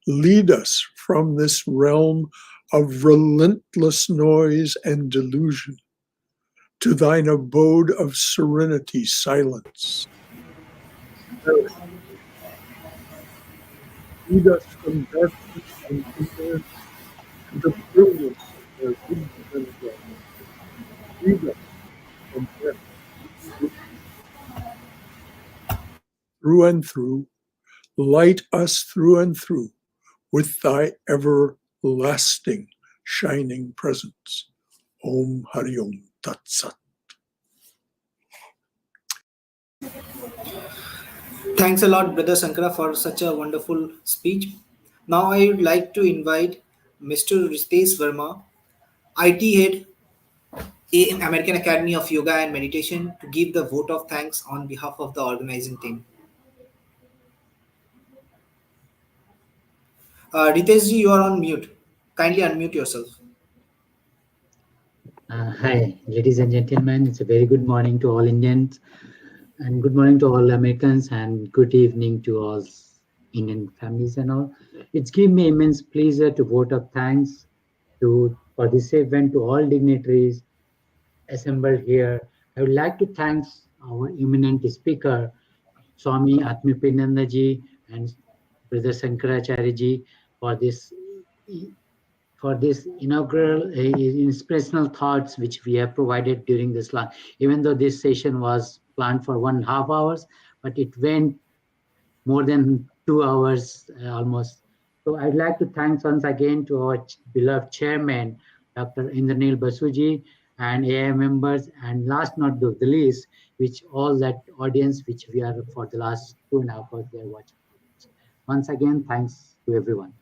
H: lead us from this realm of relentless noise and delusion to thine abode of serenity, silence. Lead us from darkness and ignorance to the brilliance of our deep benefit. Lead us from death through and through, light us through and through with thy everlasting shining presence. Om Hari Om Tat Sat.
A: Thanks a lot, Brother Sankara, for such a wonderful speech. Now I would like to invite Mr. Ritesh Verma, IT head in American Academy of Yoga and Meditation, to give the vote of thanks on behalf of the organizing team. Ritesh ji, you are on mute. Kindly unmute yourself.
I: Hi, ladies and gentlemen. It's a very good morning to all Indians, and good morning to all Americans, and good evening to all Indian families and all. It's given me immense pleasure to vote of thanks for this event to all dignitaries assembled here. I would like to thank our eminent speaker, Swami Atmipenanda ji and Brother Shankaracharya ji for this inaugural inspirational thoughts which we have provided during this long. Even though this session was planned for 1.5 hours, but it went more than 2 hours almost. So I'd like to thank once again to our beloved chairman, Dr. Indranil Basuji, and AI members, and last not the least, which all that audience which we are for the last 2.5 hours they are watching. Once again, thanks to everyone.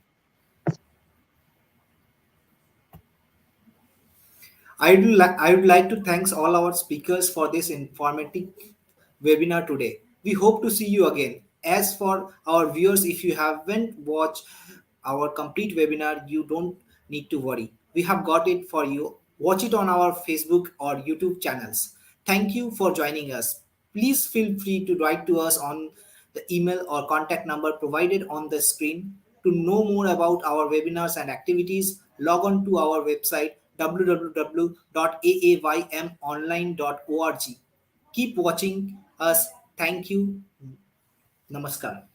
A: I would like to thank all our speakers for this informative webinar today. We hope to see you again. As for our viewers, if you haven't watched our complete webinar, you don't need to worry. We have got it for you. Watch it on our Facebook or YouTube channels. Thank you for joining us. Please feel free to write to us on the email or contact number provided on the screen. To know more about our webinars and activities, log on to our website www.aaymonline.org. Keep watching us. Thank you. Namaskar.